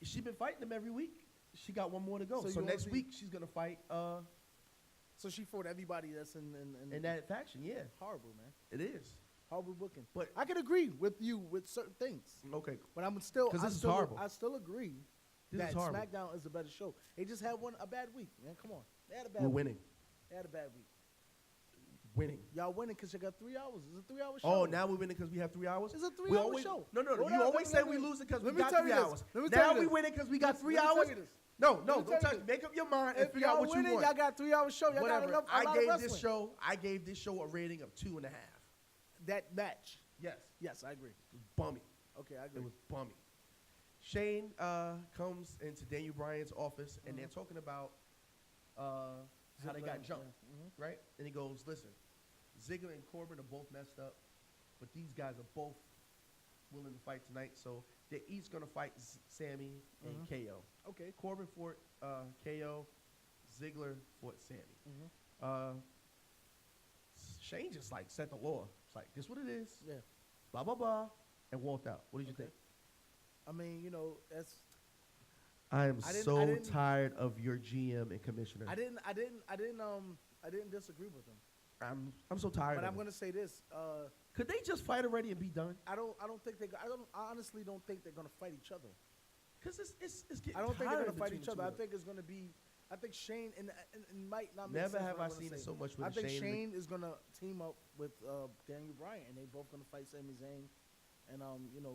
Speaker 1: she's been fighting them every week. She got one more to go.
Speaker 2: So
Speaker 1: So
Speaker 2: you
Speaker 1: next
Speaker 2: only-
Speaker 1: week she's gonna fight
Speaker 2: So she fought everybody that's in
Speaker 1: that faction. Yeah,
Speaker 2: horrible, man.
Speaker 1: it is.
Speaker 2: Horrible booking.
Speaker 1: But-
Speaker 2: I can agree with you with certain things.
Speaker 1: Okay,
Speaker 2: But I'm still
Speaker 1: 'Cause
Speaker 2: I
Speaker 1: this is
Speaker 2: still,
Speaker 1: horrible.
Speaker 2: I still agree
Speaker 1: This
Speaker 2: that
Speaker 1: is horrible.
Speaker 2: SmackDown is a better show. They just had a bad week, man. Come on. They had a bad
Speaker 1: we're
Speaker 2: week.
Speaker 1: winning.
Speaker 2: They had a bad week.
Speaker 1: Winning.
Speaker 2: Y'all winning because you got 3 hours. It's a 3-hour show.
Speaker 1: Oh, now we're winning because we have 3 hours.
Speaker 2: It's a
Speaker 1: We
Speaker 2: 3-hour
Speaker 1: always-
Speaker 2: show.
Speaker 1: No.
Speaker 2: Hold
Speaker 1: You
Speaker 2: on,
Speaker 1: always
Speaker 2: let
Speaker 1: say
Speaker 2: me-
Speaker 1: we losing because
Speaker 2: let
Speaker 1: we
Speaker 2: me
Speaker 1: got
Speaker 2: tell you
Speaker 1: 3
Speaker 2: this.
Speaker 1: hours.
Speaker 2: Let me tell
Speaker 1: Now
Speaker 2: you
Speaker 1: we
Speaker 2: this.
Speaker 1: winning because we got 3
Speaker 2: Let me tell
Speaker 1: hours.
Speaker 2: you this.
Speaker 1: No,
Speaker 2: Let me
Speaker 1: don't
Speaker 2: tell
Speaker 1: touch.
Speaker 2: you this.
Speaker 1: Make up your mind and
Speaker 2: If
Speaker 1: figure out
Speaker 2: y'all
Speaker 1: what you
Speaker 2: winning,
Speaker 1: want.
Speaker 2: y'all got 3-hour show. Y'all
Speaker 1: Whatever.
Speaker 2: got enough.
Speaker 1: I
Speaker 2: a lot of
Speaker 1: gave
Speaker 2: wrestling.
Speaker 1: this show a rating of 2.5.
Speaker 2: That match.
Speaker 1: Yes.
Speaker 2: Yes, I agree.
Speaker 1: It was bummy.
Speaker 2: Okay, I
Speaker 1: It
Speaker 2: agree.
Speaker 1: was bummy. Shane comes into Daniel Bryan's office and they're talking about how they got
Speaker 2: Ziggler,
Speaker 1: jumped,
Speaker 2: yeah.
Speaker 1: right? And he goes, "Listen, Ziggler and Corbin are both messed up, but these guys are both willing to fight tonight. So they're each gonna fight Sammy and KO.
Speaker 2: Okay.
Speaker 1: Corbin fought KO, Ziggler fought Sammy. Shane just like set the law. It's like this, what it is.
Speaker 2: Yeah.
Speaker 1: Blah blah blah, and walked out. What did you
Speaker 2: Okay.
Speaker 1: think?
Speaker 2: I mean, that's.
Speaker 1: I am
Speaker 2: I
Speaker 1: so
Speaker 2: didn't-
Speaker 1: tired of your GM and commissioner.
Speaker 2: I didn't disagree with them.
Speaker 1: I'm so tired.
Speaker 2: But
Speaker 1: of
Speaker 2: I'm
Speaker 1: it.
Speaker 2: gonna say this.
Speaker 1: Could they just fight already and be done?
Speaker 2: I honestly don't think they're gonna fight each other.
Speaker 1: Because it's getting
Speaker 2: I don't think they're
Speaker 1: tired
Speaker 2: gonna fight
Speaker 1: between
Speaker 2: each
Speaker 1: the
Speaker 2: other.
Speaker 1: two
Speaker 2: I
Speaker 1: of them.
Speaker 2: think it's gonna be. I think Shane and might not. Make
Speaker 1: Never
Speaker 2: sense
Speaker 1: have
Speaker 2: what
Speaker 1: I
Speaker 2: I'm gonna
Speaker 1: seen it
Speaker 2: say.
Speaker 1: so much with
Speaker 2: I think
Speaker 1: Shane
Speaker 2: Shane is gonna team up with Daniel Bryan, and they both gonna fight Sami Zayn and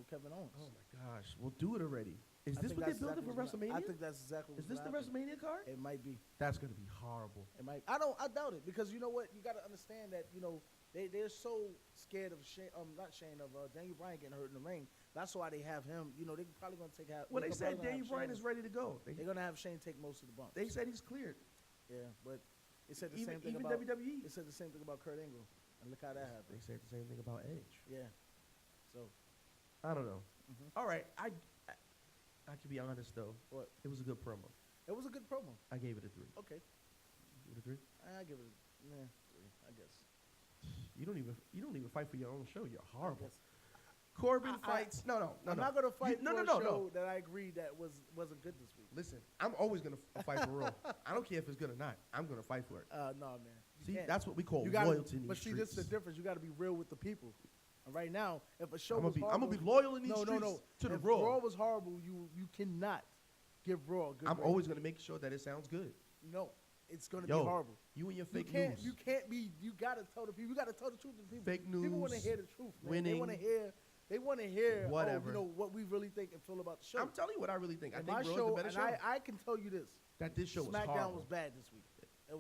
Speaker 2: Kevin Owens.
Speaker 1: Oh my gosh, we'll do it already. Is
Speaker 2: I
Speaker 1: this
Speaker 2: think
Speaker 1: what they're
Speaker 2: that's
Speaker 1: building
Speaker 2: exactly
Speaker 1: for
Speaker 2: what's gonna-
Speaker 1: WrestleMania?
Speaker 2: I think that's exactly.
Speaker 1: Is
Speaker 2: what's
Speaker 1: this the
Speaker 2: gonna happen.
Speaker 1: WrestleMania card?
Speaker 2: It might be.
Speaker 1: That's gonna be horrible.
Speaker 2: It might. I doubt it because you know what? You got to understand that they're so scared of Shane. Not Shane of Daniel Bryan getting hurt in the ring. That's why they have him. They're probably gonna take out.
Speaker 1: Well, they
Speaker 2: they're
Speaker 1: said
Speaker 2: probably gonna
Speaker 1: Daniel
Speaker 2: have
Speaker 1: Bryan
Speaker 2: Shane-
Speaker 1: is ready to go.
Speaker 2: They're gonna have Shane take most of the bumps.
Speaker 1: They said he's cleared.
Speaker 2: Yeah, but they said the
Speaker 1: Even-
Speaker 2: same thing
Speaker 1: even
Speaker 2: about
Speaker 1: WWE.
Speaker 2: They said the same thing about Kurt Angle, and look how that
Speaker 1: They
Speaker 2: happened.
Speaker 1: said the same thing about Edge.
Speaker 2: Yeah. So
Speaker 1: I don't know. All right, I can be honest though.
Speaker 2: what?
Speaker 1: It was a good promo.
Speaker 2: It was a good promo.
Speaker 1: I gave it a 3.
Speaker 2: Okay,
Speaker 1: Give it a 3.
Speaker 2: I give it 3, I guess.
Speaker 1: You don't even fight for your own show. You're horrible.
Speaker 2: Yes.
Speaker 1: Corbin
Speaker 2: I-
Speaker 1: fights. No.
Speaker 2: I'm not gonna fight
Speaker 1: No,
Speaker 2: for
Speaker 1: no,
Speaker 2: a
Speaker 1: no,
Speaker 2: show
Speaker 1: no.
Speaker 2: that I agree that wasn't good this week.
Speaker 1: Listen, I'm always gonna fight for real. I don't care if it's good or not. I'm gonna fight for it.
Speaker 2: No, man. You
Speaker 1: See,
Speaker 2: can't.
Speaker 1: that's what we call
Speaker 2: You gotta,
Speaker 1: loyalty in these
Speaker 2: But see,
Speaker 1: streets.
Speaker 2: this is the difference. You got to be real with the people. And right now, if a show
Speaker 1: I'm
Speaker 2: was
Speaker 1: gonna
Speaker 2: horrible,
Speaker 1: be loyal in these
Speaker 2: no,
Speaker 1: streets to the
Speaker 2: if
Speaker 1: Raw.
Speaker 2: Raw was horrible, you cannot give Raw a good.
Speaker 1: I'm
Speaker 2: rating.
Speaker 1: always gonna make sure that it sounds good.
Speaker 2: No, it's gonna
Speaker 1: Yo,
Speaker 2: be horrible.
Speaker 1: you and your fake
Speaker 2: You
Speaker 1: news.
Speaker 2: can't be. You gotta tell the people. You gotta tell the truth to the people.
Speaker 1: Fake
Speaker 2: People
Speaker 1: news,
Speaker 2: want to hear the truth. Man.
Speaker 1: winning.
Speaker 2: They want to hear. They want to hear.
Speaker 1: Whatever.
Speaker 2: What we really think and feel about the show.
Speaker 1: I'm telling you what I really think. I
Speaker 2: And
Speaker 1: think
Speaker 2: my
Speaker 1: Raw is
Speaker 2: show,
Speaker 1: the better
Speaker 2: and
Speaker 1: show.
Speaker 2: I can tell you this.
Speaker 1: That this show was
Speaker 2: SmackDown
Speaker 1: horrible.
Speaker 2: was bad this week.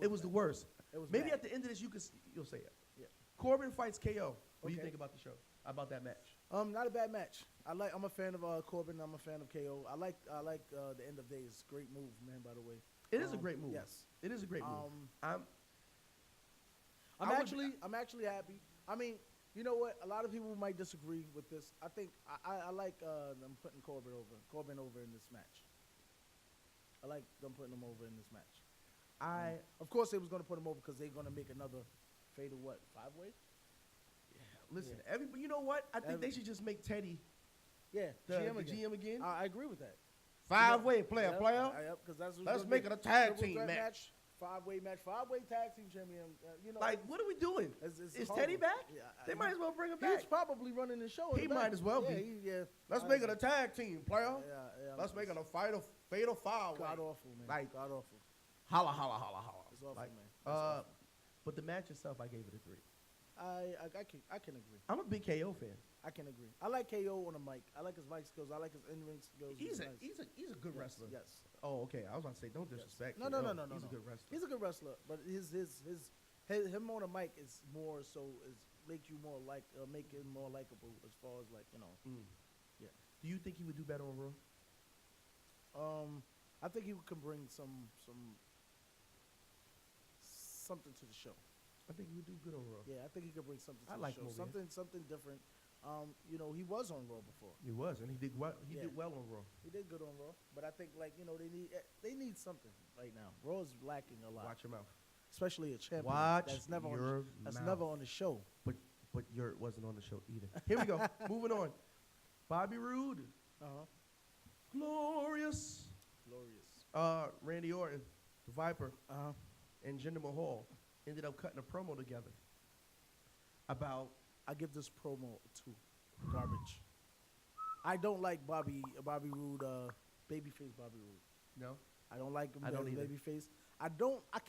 Speaker 1: It was the
Speaker 2: bad.
Speaker 1: worst.
Speaker 2: It was
Speaker 1: Maybe
Speaker 2: bad.
Speaker 1: at the end of this, you'll say it.
Speaker 2: Yeah.
Speaker 1: Corbin fights KO. What do you
Speaker 2: Okay.
Speaker 1: think about the show? About that match?
Speaker 2: Not a bad match. I'm a fan of Corbin. I'm a fan of KO. I like the end of days. Great move, man. By the way,
Speaker 1: It is a great move.
Speaker 2: Yes,
Speaker 1: It is a great move.
Speaker 2: I'm
Speaker 1: I would-
Speaker 2: actually happy. I mean, you know what? A lot of people might disagree with this. I think I like them putting Corbin over in this match. I like them putting him over in this match. Of course, they was going to put him over because they're going to make another fatal 5-way.
Speaker 1: Listen,
Speaker 2: Yeah.
Speaker 1: everybody. You know what? I think they should just make Teddy
Speaker 2: Yeah,
Speaker 1: the GM again.
Speaker 2: I agree with that.
Speaker 1: 5-way player.
Speaker 2: Yep, because that's
Speaker 1: Let's make it a tag team match.
Speaker 2: 5-way match, 5-way tag team champion.
Speaker 1: Like, what are we doing?
Speaker 2: It's
Speaker 1: Is
Speaker 2: horrible.
Speaker 1: Teddy back?
Speaker 2: Yeah,
Speaker 1: They might as well bring him
Speaker 2: He's
Speaker 1: back.
Speaker 2: probably running the show. in
Speaker 1: He
Speaker 2: the back.
Speaker 1: might as well
Speaker 2: yeah,
Speaker 1: be.
Speaker 2: Yeah,
Speaker 1: Let's make it a tag team, player.
Speaker 2: Yeah.
Speaker 1: Let's make it a fatal foul.
Speaker 2: God awful, man.
Speaker 1: Like,
Speaker 2: God awful.
Speaker 1: holla, holla, holla, holla.
Speaker 2: It's awful,
Speaker 1: Like,
Speaker 2: man. It's awful.
Speaker 1: But the match itself, I gave it a 3.
Speaker 2: I can agree.
Speaker 1: I'm a big KO fan.
Speaker 2: I can agree. I like KO on the mic. I like his mic skills. I like his in-ring skills.
Speaker 1: He's
Speaker 2: nice.
Speaker 1: a good wrestler.
Speaker 2: Yes.
Speaker 1: Oh, okay. I was about to say, don't disrespect.
Speaker 2: No.
Speaker 1: He's a good wrestler.
Speaker 2: He's a good wrestler, but him on the mic is more so make you more make him more likable as far as Yeah.
Speaker 1: Do you think he would do better on Raw?
Speaker 2: I think he can bring something to the show.
Speaker 1: I think he would do good on Raw.
Speaker 2: Yeah, I think he could bring something to
Speaker 1: I
Speaker 2: the
Speaker 1: like
Speaker 2: show.
Speaker 1: him over here.
Speaker 2: Something different. He was on Raw before.
Speaker 1: He was, and he did well. He
Speaker 2: Yeah.
Speaker 1: did well on Raw.
Speaker 2: He did good on Raw, but I think they need something right now. Raw is lacking a lot.
Speaker 1: Watch your mouth.
Speaker 2: Especially a champion
Speaker 1: Watch
Speaker 2: that's never
Speaker 1: your
Speaker 2: that's
Speaker 1: mouth.
Speaker 2: never on the show.
Speaker 1: But Yurt wasn't on the show either. Here we go. Moving on. Bobby Roode, glorious. Randy Orton, the Viper, and Jinder Mahal ended up cutting a promo together about.
Speaker 2: I give this promo a 2. Garbage. I don't like Bobby Roode, babyface Bobby Roode.
Speaker 1: No,
Speaker 2: I don't like him
Speaker 1: I don't
Speaker 2: as
Speaker 1: either.
Speaker 2: babyface. I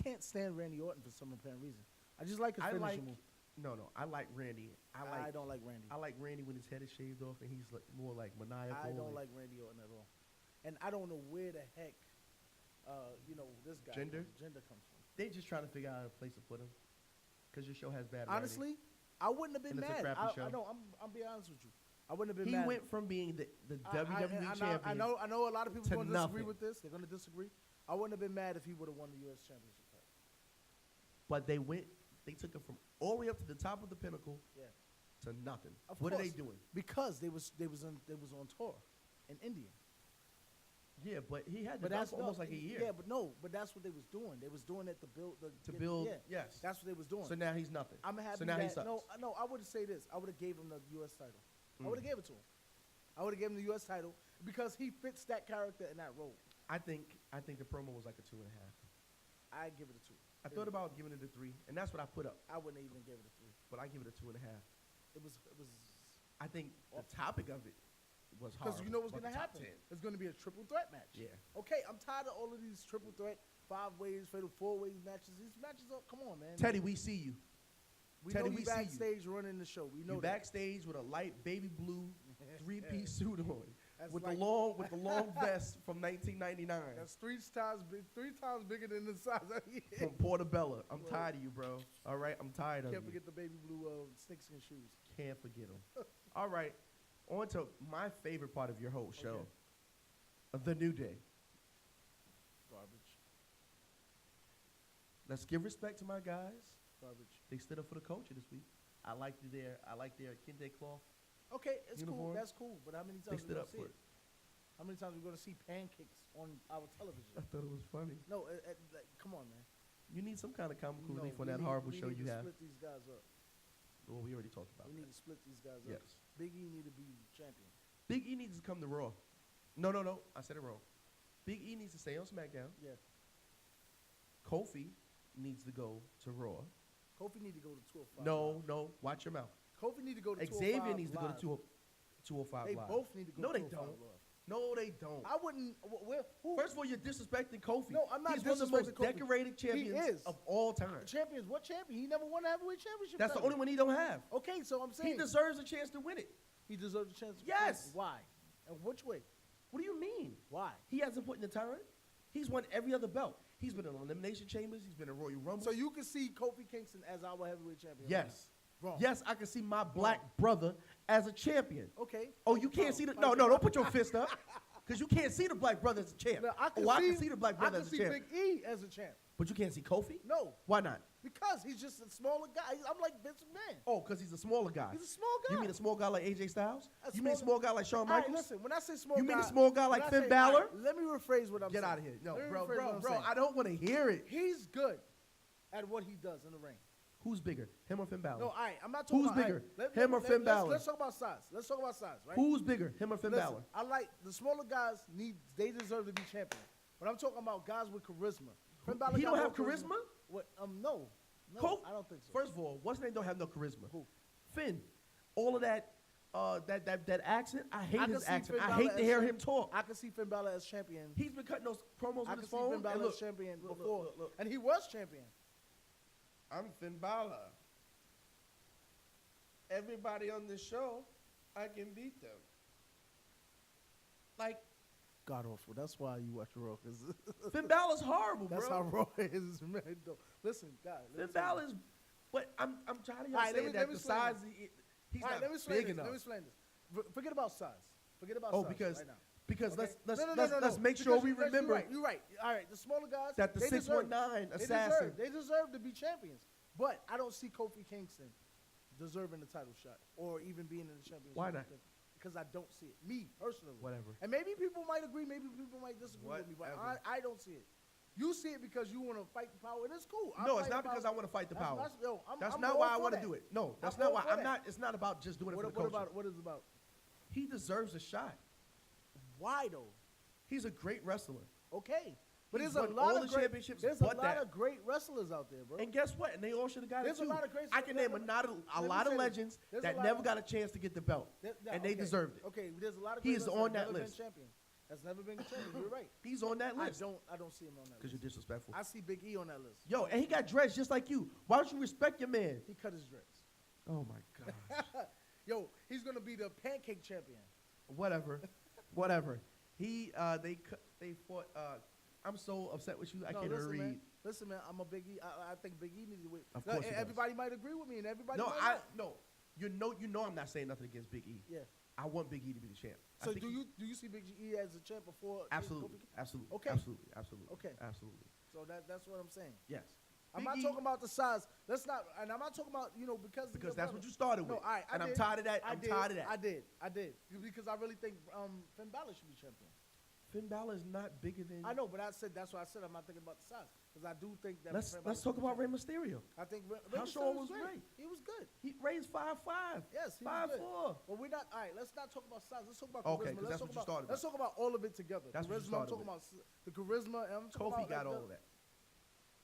Speaker 2: can't stand Randy Orton for some apparent reason. I just like his finishing move.
Speaker 1: No. I like Randy.
Speaker 2: I don't like Randy.
Speaker 1: I like Randy when his head is shaved off and he's more like maniacal.
Speaker 2: I don't like Randy Orton at all. And I don't know where the heck, this guy
Speaker 1: Jinder
Speaker 2: comes from.
Speaker 1: They just trying to figure out a place to put him because your show has bad.
Speaker 2: Honestly, I wouldn't have been
Speaker 1: And it's a
Speaker 2: mad.
Speaker 1: crappy show.
Speaker 2: I know. I'm be honest with you. I wouldn't have been
Speaker 1: He
Speaker 2: mad.
Speaker 1: went from being the WWE champion.
Speaker 2: I know a lot of people
Speaker 1: to
Speaker 2: are going to disagree
Speaker 1: nothing.
Speaker 2: with this. They're going to disagree. I wouldn't have been mad if he would have won the U.S. Championship title.
Speaker 1: But they took him from all the way up to the top of the pinnacle
Speaker 2: Yeah.
Speaker 1: to nothing.
Speaker 2: Of
Speaker 1: What are
Speaker 2: course,
Speaker 1: they doing?
Speaker 2: Because they was on tour in India.
Speaker 1: Yeah, but he had the belt for almost like a year.
Speaker 2: Yeah, but that's what they was doing. They was doing it to build. Yeah,
Speaker 1: yes.
Speaker 2: That's what they was doing.
Speaker 1: So now he's nothing.
Speaker 2: I'm happy.
Speaker 1: So now he
Speaker 2: that,
Speaker 1: sucks.
Speaker 2: no. I would say this. I would have gave him the U.S. title. I would have gave it to him. I would have given him the U.S. title because he fits that character in that role.
Speaker 1: I think the promo was like a 2.5.
Speaker 2: I give it a 2.
Speaker 1: I thought about giving it a 3, and that's what I put up.
Speaker 2: I wouldn't even give it a 3.
Speaker 1: But I give it a 2.5.
Speaker 2: It was.
Speaker 1: I think the topic of it was horrible.
Speaker 2: Because you know what's
Speaker 1: but
Speaker 2: going to
Speaker 1: the top
Speaker 2: happen.
Speaker 1: 10.
Speaker 2: It's going to be a triple threat match.
Speaker 1: Yeah.
Speaker 2: Okay, I'm tired of all of these triple threat, 5-ways, fatal 4-ways matches. These matches are, come on, man.
Speaker 1: Teddy, we see you.
Speaker 2: we
Speaker 1: Teddy,
Speaker 2: know
Speaker 1: we
Speaker 2: you
Speaker 1: see you.
Speaker 2: backstage running the show. We know
Speaker 1: You
Speaker 2: that.
Speaker 1: backstage with a light baby blue 3-piece suit on,
Speaker 2: That's
Speaker 1: with
Speaker 2: like-
Speaker 1: the long vest from 1999
Speaker 2: That's three times bigger than the size of you.
Speaker 1: from Portobello. I'm tired of you, bro. All right, I'm tired of
Speaker 2: Can't
Speaker 1: you.
Speaker 2: forget the baby blue snakeskin shoes.
Speaker 1: Can't forget them. All right, on to my favorite part of your whole show, The New Day.
Speaker 2: Garbage.
Speaker 1: Let's give respect to my guys.
Speaker 2: Garbage.
Speaker 1: They stood up for the culture this week. I like their kente cloth.
Speaker 2: Okay, it's cool.
Speaker 1: Uniforms.
Speaker 2: That's cool. But how many
Speaker 1: They
Speaker 2: times we
Speaker 1: stood
Speaker 2: gonna
Speaker 1: up
Speaker 2: see
Speaker 1: for
Speaker 2: it?
Speaker 1: it.
Speaker 2: How many times are we going to see pancakes on our
Speaker 1: I
Speaker 2: television?
Speaker 1: thought it was funny.
Speaker 2: No, like, come on, man.
Speaker 1: You need some kind of comical
Speaker 2: No,
Speaker 1: relief on
Speaker 2: we
Speaker 1: that
Speaker 2: need-
Speaker 1: horrible
Speaker 2: we
Speaker 1: show
Speaker 2: need
Speaker 1: you
Speaker 2: to
Speaker 1: have.
Speaker 2: split these guys up.
Speaker 1: Well, we already talked about
Speaker 2: We
Speaker 1: that.
Speaker 2: need to split these guys up.
Speaker 1: Yes.
Speaker 2: Big E need to be champion.
Speaker 1: Big E needs to come to Raw. No. I said it wrong. Big E needs to stay on SmackDown.
Speaker 2: Yeah.
Speaker 1: Kofi needs to go to Raw.
Speaker 2: Kofi need to go to 205.
Speaker 1: No. Watch your mouth.
Speaker 2: Kofi need to go to 205
Speaker 1: Xavier needs to go
Speaker 2: live.
Speaker 1: to 205
Speaker 2: They
Speaker 1: Live.
Speaker 2: both need to go
Speaker 1: No,
Speaker 2: to
Speaker 1: they
Speaker 2: 205
Speaker 1: don't.
Speaker 2: live.
Speaker 1: No, they don't.
Speaker 2: I wouldn't. Who?
Speaker 1: First of all, you're disrespecting Kofi.
Speaker 2: No, I'm not
Speaker 1: He's one of the
Speaker 2: disrespecting
Speaker 1: most
Speaker 2: Kofi.
Speaker 1: decorated champions
Speaker 2: He is.
Speaker 1: of all time.
Speaker 2: Champions? What champion? He never won a heavyweight championship.
Speaker 1: That's the
Speaker 2: title.
Speaker 1: only one he don't have.
Speaker 2: Okay, so I'm saying
Speaker 1: He deserves a chance to win it.
Speaker 2: he deserves a chance.
Speaker 1: Yes.
Speaker 2: Why? And which way?
Speaker 1: What do you mean?
Speaker 2: Why?
Speaker 1: He hasn't put in the time. He's won every other belt. He's been in Elimination Chambers. He's been in Royal Rumble.
Speaker 2: So you can see Kofi Kingston as our heavyweight champion.
Speaker 1: Yes.
Speaker 2: Wrong.
Speaker 1: Yes, I can see my black brother as a champion.
Speaker 2: Okay.
Speaker 1: Oh, you can't see the no. Don't put your fist up, because you can't see the black brother as a champ.
Speaker 2: Now, I can
Speaker 1: see the black brother as a champ,
Speaker 2: I can see Big E as a champ.
Speaker 1: but you can't see Kofi.
Speaker 2: No,
Speaker 1: Why not?
Speaker 2: because he's just a smaller guy. I'm like Vince McMahon.
Speaker 1: Oh, because he's a smaller guy.
Speaker 2: He's a small guy.
Speaker 1: You mean a small guy like AJ Styles?
Speaker 2: A
Speaker 1: You mean a small guy like Shawn
Speaker 2: All right,
Speaker 1: Michaels?
Speaker 2: listen, when I say small
Speaker 1: You
Speaker 2: guy,
Speaker 1: mean a small guy like
Speaker 2: when I
Speaker 1: Finn
Speaker 2: say-
Speaker 1: Balor?
Speaker 2: all right, let me rephrase what I'm
Speaker 1: Get
Speaker 2: saying.
Speaker 1: out of here. No,
Speaker 2: Let me
Speaker 1: bro,
Speaker 2: rephrase what I'm saying.
Speaker 1: I don't want to hear it.
Speaker 2: He's good at what he does in the ring.
Speaker 1: Who's bigger, him or Finn Balor?
Speaker 2: No, all right, I'm not talking
Speaker 1: Who's
Speaker 2: about
Speaker 1: bigger,
Speaker 2: all right,
Speaker 1: him or Finn Balor?
Speaker 2: Let's talk about size. Let's talk about size, right?
Speaker 1: Who's bigger, him or Finn
Speaker 2: Listen,
Speaker 1: Balor?
Speaker 2: I like the smaller guys. They deserve to be champion. But I'm talking about guys with charisma. Finn Balor
Speaker 1: He
Speaker 2: got
Speaker 1: don't have
Speaker 2: more
Speaker 1: charisma?
Speaker 2: What? No,
Speaker 1: Kofi,
Speaker 2: I don't think so.
Speaker 1: First of all, what's his name don't have no charisma?
Speaker 2: Who?
Speaker 1: Finn. All of that, that accent. I hate
Speaker 2: I can
Speaker 1: his
Speaker 2: see
Speaker 1: accent.
Speaker 2: Finn
Speaker 1: I
Speaker 2: Balor
Speaker 1: hate to
Speaker 2: as
Speaker 1: hear
Speaker 2: champ-
Speaker 1: him talk.
Speaker 2: I can see Finn Balor as champion.
Speaker 1: He's been cutting those promos
Speaker 2: I
Speaker 1: with
Speaker 2: can
Speaker 1: his
Speaker 2: see
Speaker 1: phone.
Speaker 2: Finn Balor
Speaker 1: and
Speaker 2: as
Speaker 1: look,
Speaker 2: champion
Speaker 1: look,
Speaker 2: before,
Speaker 1: look.
Speaker 2: and he was champion.
Speaker 1: I'm Finn Balor. Everybody on this show, I can beat them. Like,
Speaker 2: God awful. That's why you watch Raw. Cause
Speaker 1: Finn Balor's horrible,
Speaker 2: that's
Speaker 1: bro.
Speaker 2: how Raw is, man. Though. Listen, God.
Speaker 1: Finn Balor's, but I'm tired of y'all
Speaker 2: All right,
Speaker 1: saying that the
Speaker 2: explain
Speaker 1: size,
Speaker 2: this.
Speaker 1: he's
Speaker 2: All right,
Speaker 1: not
Speaker 2: let me explain
Speaker 1: big
Speaker 2: this.
Speaker 1: enough.
Speaker 2: Let me explain this. Forget about size. Forget about
Speaker 1: Oh,
Speaker 2: size
Speaker 1: because
Speaker 2: right now.
Speaker 1: because
Speaker 2: Okay?
Speaker 1: let's make sure we remember
Speaker 2: You're right. All right, the smaller guys
Speaker 1: that the
Speaker 2: they deserve-
Speaker 1: 619 assassin.
Speaker 2: They deserve to be champions. But I don't see Kofi Kingston deserving the title shot or even being in the championship.
Speaker 1: Why not?
Speaker 2: Because I don't see it. Me personally.
Speaker 1: Whatever.
Speaker 2: And maybe people might agree. Maybe people might disagree with me. But
Speaker 1: Whatever.
Speaker 2: I don't see it. You see it because you want to fight the power, and it's cool.
Speaker 1: No, it's not because I want to fight the power. That's
Speaker 2: I'm
Speaker 1: not
Speaker 2: all
Speaker 1: why I
Speaker 2: for
Speaker 1: want to
Speaker 2: that.
Speaker 1: do it. No, that's
Speaker 2: I'm
Speaker 1: not
Speaker 2: all
Speaker 1: why.
Speaker 2: for
Speaker 1: I'm
Speaker 2: that.
Speaker 1: not. It's not about just doing it for the
Speaker 2: What
Speaker 1: culture.
Speaker 2: about what is it about?
Speaker 1: He deserves a shot.
Speaker 2: Why though?
Speaker 1: He's a great wrestler.
Speaker 2: Okay. But
Speaker 1: He's
Speaker 2: there's a
Speaker 1: won
Speaker 2: lot
Speaker 1: all
Speaker 2: of
Speaker 1: the
Speaker 2: great
Speaker 1: championships
Speaker 2: There's a
Speaker 1: but
Speaker 2: lot
Speaker 1: that.
Speaker 2: of great wrestlers out there, bro.
Speaker 1: And guess what? And they all should have got
Speaker 2: There's
Speaker 1: it too.
Speaker 2: a lot of great-
Speaker 1: I can name a
Speaker 2: let
Speaker 1: lot
Speaker 2: me
Speaker 1: of
Speaker 2: say this.
Speaker 1: legends
Speaker 2: There's
Speaker 1: that
Speaker 2: a lot
Speaker 1: never
Speaker 2: of-
Speaker 1: got a chance to get the belt, and they deserved it.
Speaker 2: Okay, there's a lot of
Speaker 1: He
Speaker 2: great
Speaker 1: is
Speaker 2: wrestlers
Speaker 1: on that
Speaker 2: never
Speaker 1: list.
Speaker 2: Been champion. That's never been a champion. You're right.
Speaker 1: He's on that list.
Speaker 2: I don't see him on that
Speaker 1: Because you're
Speaker 2: list.
Speaker 1: disrespectful.
Speaker 2: I see Big E on that list.
Speaker 1: Yo, and he got dressed just like you. Why don't you respect your man?
Speaker 2: He cut his dreads.
Speaker 1: Oh my God.
Speaker 2: Yo, he's gonna be the pancake champion.
Speaker 1: Whatever. They fought. I'm so upset with you. I can't even read.
Speaker 2: Man. Listen, man. I'm a Big E. I think Big E needs to win.
Speaker 1: Of course he does.
Speaker 2: Everybody might agree with me, and everybody.
Speaker 1: No,
Speaker 2: might not.
Speaker 1: no. You know I'm not saying nothing against Big E.
Speaker 2: Yeah.
Speaker 1: I want Big E to be the champ. I
Speaker 2: So
Speaker 1: think
Speaker 2: do you see Big E as a champ before?
Speaker 1: Absolutely.
Speaker 2: Kofi?
Speaker 1: Absolutely.
Speaker 2: Okay.
Speaker 1: Absolutely.
Speaker 2: Okay.
Speaker 1: Absolutely.
Speaker 2: So that's what I'm saying.
Speaker 1: Yes.
Speaker 2: I'm
Speaker 1: Big
Speaker 2: not
Speaker 1: E,
Speaker 2: talking about the size. Let's not, and I'm not talking about because
Speaker 1: Because
Speaker 2: your
Speaker 1: that's
Speaker 2: brother.
Speaker 1: what you started with.
Speaker 2: No, all right,
Speaker 1: And I'm
Speaker 2: did.
Speaker 1: tired of that.
Speaker 2: I
Speaker 1: I'm
Speaker 2: did.
Speaker 1: tired of that.
Speaker 2: I did because I really think Finn Balor should be champion.
Speaker 1: Finn Balor is not bigger than.
Speaker 2: I know, but that's why I said I'm not thinking about the size because I do think that.
Speaker 1: Let's
Speaker 2: Finn Balor
Speaker 1: talk
Speaker 2: should be
Speaker 1: about Rey
Speaker 2: champion.
Speaker 1: Mysterio.
Speaker 2: I think Rey
Speaker 1: How
Speaker 2: Mysterio
Speaker 1: Shawn was great.
Speaker 2: He was good.
Speaker 1: He raised 5'5".
Speaker 2: Yes, he was good.
Speaker 1: 5'4".
Speaker 2: But we're not. All right, let's not talk about size. Let's talk about
Speaker 1: Okay,
Speaker 2: charisma.
Speaker 1: 'cause that's what you started
Speaker 2: Let's
Speaker 1: with.
Speaker 2: talk about all of it together.
Speaker 1: That's what you
Speaker 2: charisma. I'm
Speaker 1: started
Speaker 2: talking
Speaker 1: with.
Speaker 2: about the charisma. And I'm talking
Speaker 1: Kofi
Speaker 2: about
Speaker 1: got all of that.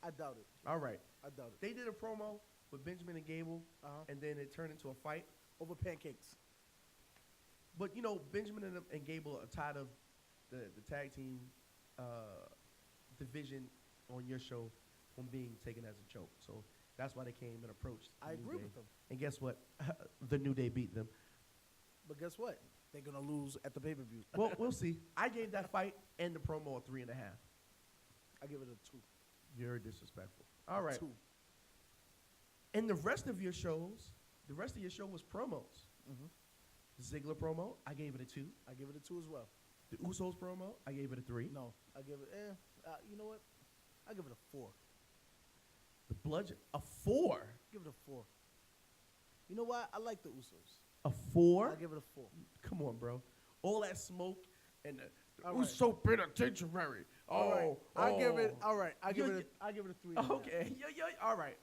Speaker 2: I doubt it.
Speaker 1: All right.
Speaker 2: I doubt it.
Speaker 1: They did a promo with Benjamin and Gable,
Speaker 2: Uh-huh.
Speaker 1: and then it turned into a fight.
Speaker 2: Over pancakes.
Speaker 1: But Benjamin and Gable are tired of the tag team division on your show from being taken as a joke. So that's why they came and approached.
Speaker 2: I
Speaker 1: the New
Speaker 2: agree
Speaker 1: Day.
Speaker 2: with them.
Speaker 1: And guess what? The New Day beat them.
Speaker 2: But guess what? They're gonna lose at the pay-per-view.
Speaker 1: Well, we'll see. I gave that fight and the promo a 3.5.
Speaker 2: I give it a 2.
Speaker 1: You're disrespectful. All right.
Speaker 2: 2.
Speaker 1: And the rest of your show was promos.
Speaker 2: Mm-hmm.
Speaker 1: The Ziggler promo, I gave it a 2.
Speaker 2: I give it a 2 as well.
Speaker 1: The Usos promo, I gave it a 3.
Speaker 2: No, I give it. You know what? I give it a 4.
Speaker 1: The Bludgeon, a 4.
Speaker 2: Give it a 4. You know why? I like the Usos.
Speaker 1: A 4?
Speaker 2: I give it a 4.
Speaker 1: Come on, bro. All that smoke and the
Speaker 2: All right.
Speaker 1: Uso penitentiary.
Speaker 2: I give it. All right. I give
Speaker 1: You-
Speaker 2: it. I give it a 3.
Speaker 1: Okay. Yeah. All right.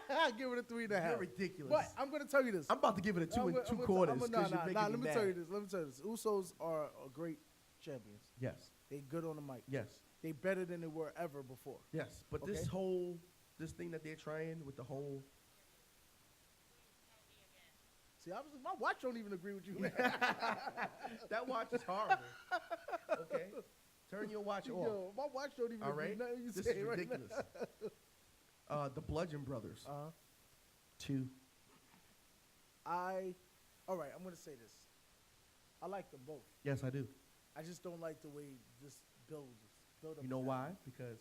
Speaker 2: I give it a 3.5.
Speaker 1: You're ridiculous.
Speaker 2: But I'm gonna tell you this.
Speaker 1: I'm about to give it a 2 and 2 quarters because you're making
Speaker 2: Let
Speaker 1: me
Speaker 2: me
Speaker 1: mad.
Speaker 2: tell you this. Usos are great champions.
Speaker 1: Yes.
Speaker 2: They good on the mic.
Speaker 1: Yes.
Speaker 2: They better than they were ever before.
Speaker 1: Yes. But
Speaker 2: Okay.
Speaker 1: this thing that they're trying with the whole.
Speaker 2: See, my watch don't even agree with you.
Speaker 1: That watch is horrible. Okay. Turn your watch off.
Speaker 2: Yo, my watch don't even
Speaker 1: All
Speaker 2: agree
Speaker 1: right.
Speaker 2: with nothing you
Speaker 1: This
Speaker 2: say
Speaker 1: is
Speaker 2: right
Speaker 1: ridiculous. The Bludgeon Brothers.
Speaker 2: now.
Speaker 1: 2.
Speaker 2: All right, I'm gonna say this. I like them both.
Speaker 1: Yes, I do.
Speaker 2: I just don't like the way this build up.
Speaker 1: You know why? Because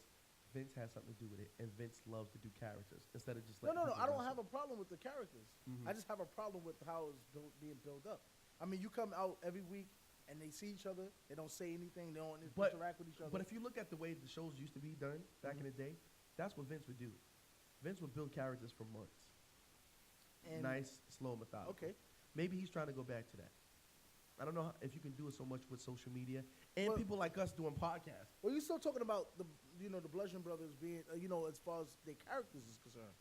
Speaker 1: Vince has something to do with it, and Vince loves to do characters instead of just
Speaker 2: No.
Speaker 1: letting people
Speaker 2: I don't
Speaker 1: wrestle.
Speaker 2: have a problem with the characters.
Speaker 1: Mm-hmm.
Speaker 2: I just have a problem with how it's being built up. I mean, you come out every week and they see each other. They don't say anything. They don't interact with each other.
Speaker 1: But if you look at the way the shows used to be done back in the day, that's what Vince would do. Vince would build characters for months.
Speaker 2: And-
Speaker 1: Nice, slow, methodical.
Speaker 2: Okay.
Speaker 1: Maybe he's trying to go back to that. I don't know if you can do it so much with social media and
Speaker 2: Well-
Speaker 1: people like us doing podcasts.
Speaker 2: Well, you're still talking about the Bludgeon Brothers being, as far as their characters is concerned.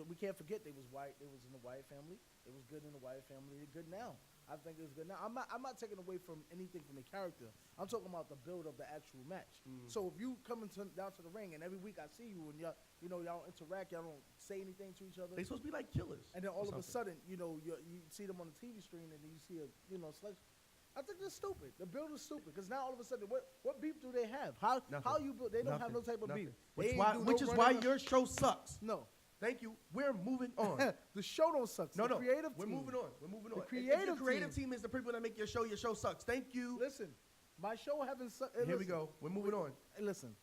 Speaker 2: We can't forget they was white. They was in the Wyatt family. They was good in the Wyatt family. They're good now. I think it's good. Now, I'm not taking away from anything from the character. I'm talking about the build of the actual match. So if you come down to the ring and every week I see you and y'all don't interact, y'all don't say anything to each other,
Speaker 1: They supposed to be like killers.
Speaker 2: and then all
Speaker 1: or
Speaker 2: of a
Speaker 1: something.
Speaker 2: sudden, you see them on the TV screen and then you see selection. I think that's stupid. The build is stupid because now all of a sudden, what beef do they have? How
Speaker 1: Nothing.
Speaker 2: you build? They don't have no type of
Speaker 1: Nothing.
Speaker 2: beef.
Speaker 1: Which
Speaker 2: They
Speaker 1: why,
Speaker 2: ain't do
Speaker 1: which
Speaker 2: no
Speaker 1: is why
Speaker 2: running-
Speaker 1: your show sucks.
Speaker 2: no.
Speaker 1: Thank you. We're moving on.
Speaker 2: The show don't suck.
Speaker 1: No,
Speaker 2: The
Speaker 1: no.
Speaker 2: creative
Speaker 1: We're
Speaker 2: team.
Speaker 1: moving on. We're moving on.
Speaker 2: The
Speaker 1: If your
Speaker 2: creative
Speaker 1: creative
Speaker 2: team.
Speaker 1: team is the people that make your show sucks. Thank you.
Speaker 2: Listen, my show haven't sucked.
Speaker 1: Here we go. We're moving on.
Speaker 2: Listen,